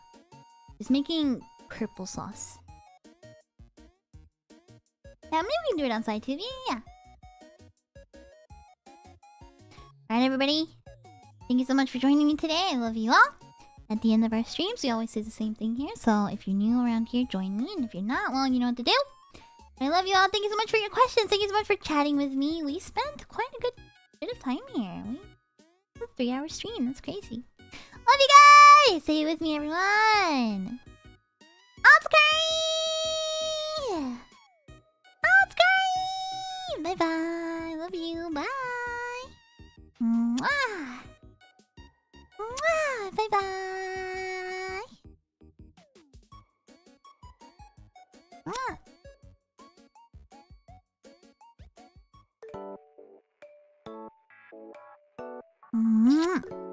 He's making purple sauce. Yeah, maybe we can do it outside too. Yeah. Alright, everybody. Thank you so much for joining me today. I love you all. At the end of our streams, we always say the same thing here. So if you're new around here, join me. And if you're not, well, you know what to do. I love you all. Thank you so much for your questions. Thank you so much for chatting with me. We spent quite a good bit of time here. A 3-hour stream. That's crazy. Love you guys! Say it with me, everyone. Otsukai! Otsukai! Bye-bye. Love you. Bye. Mwah. Mwah. Bye-bye. Mwah. Mwah.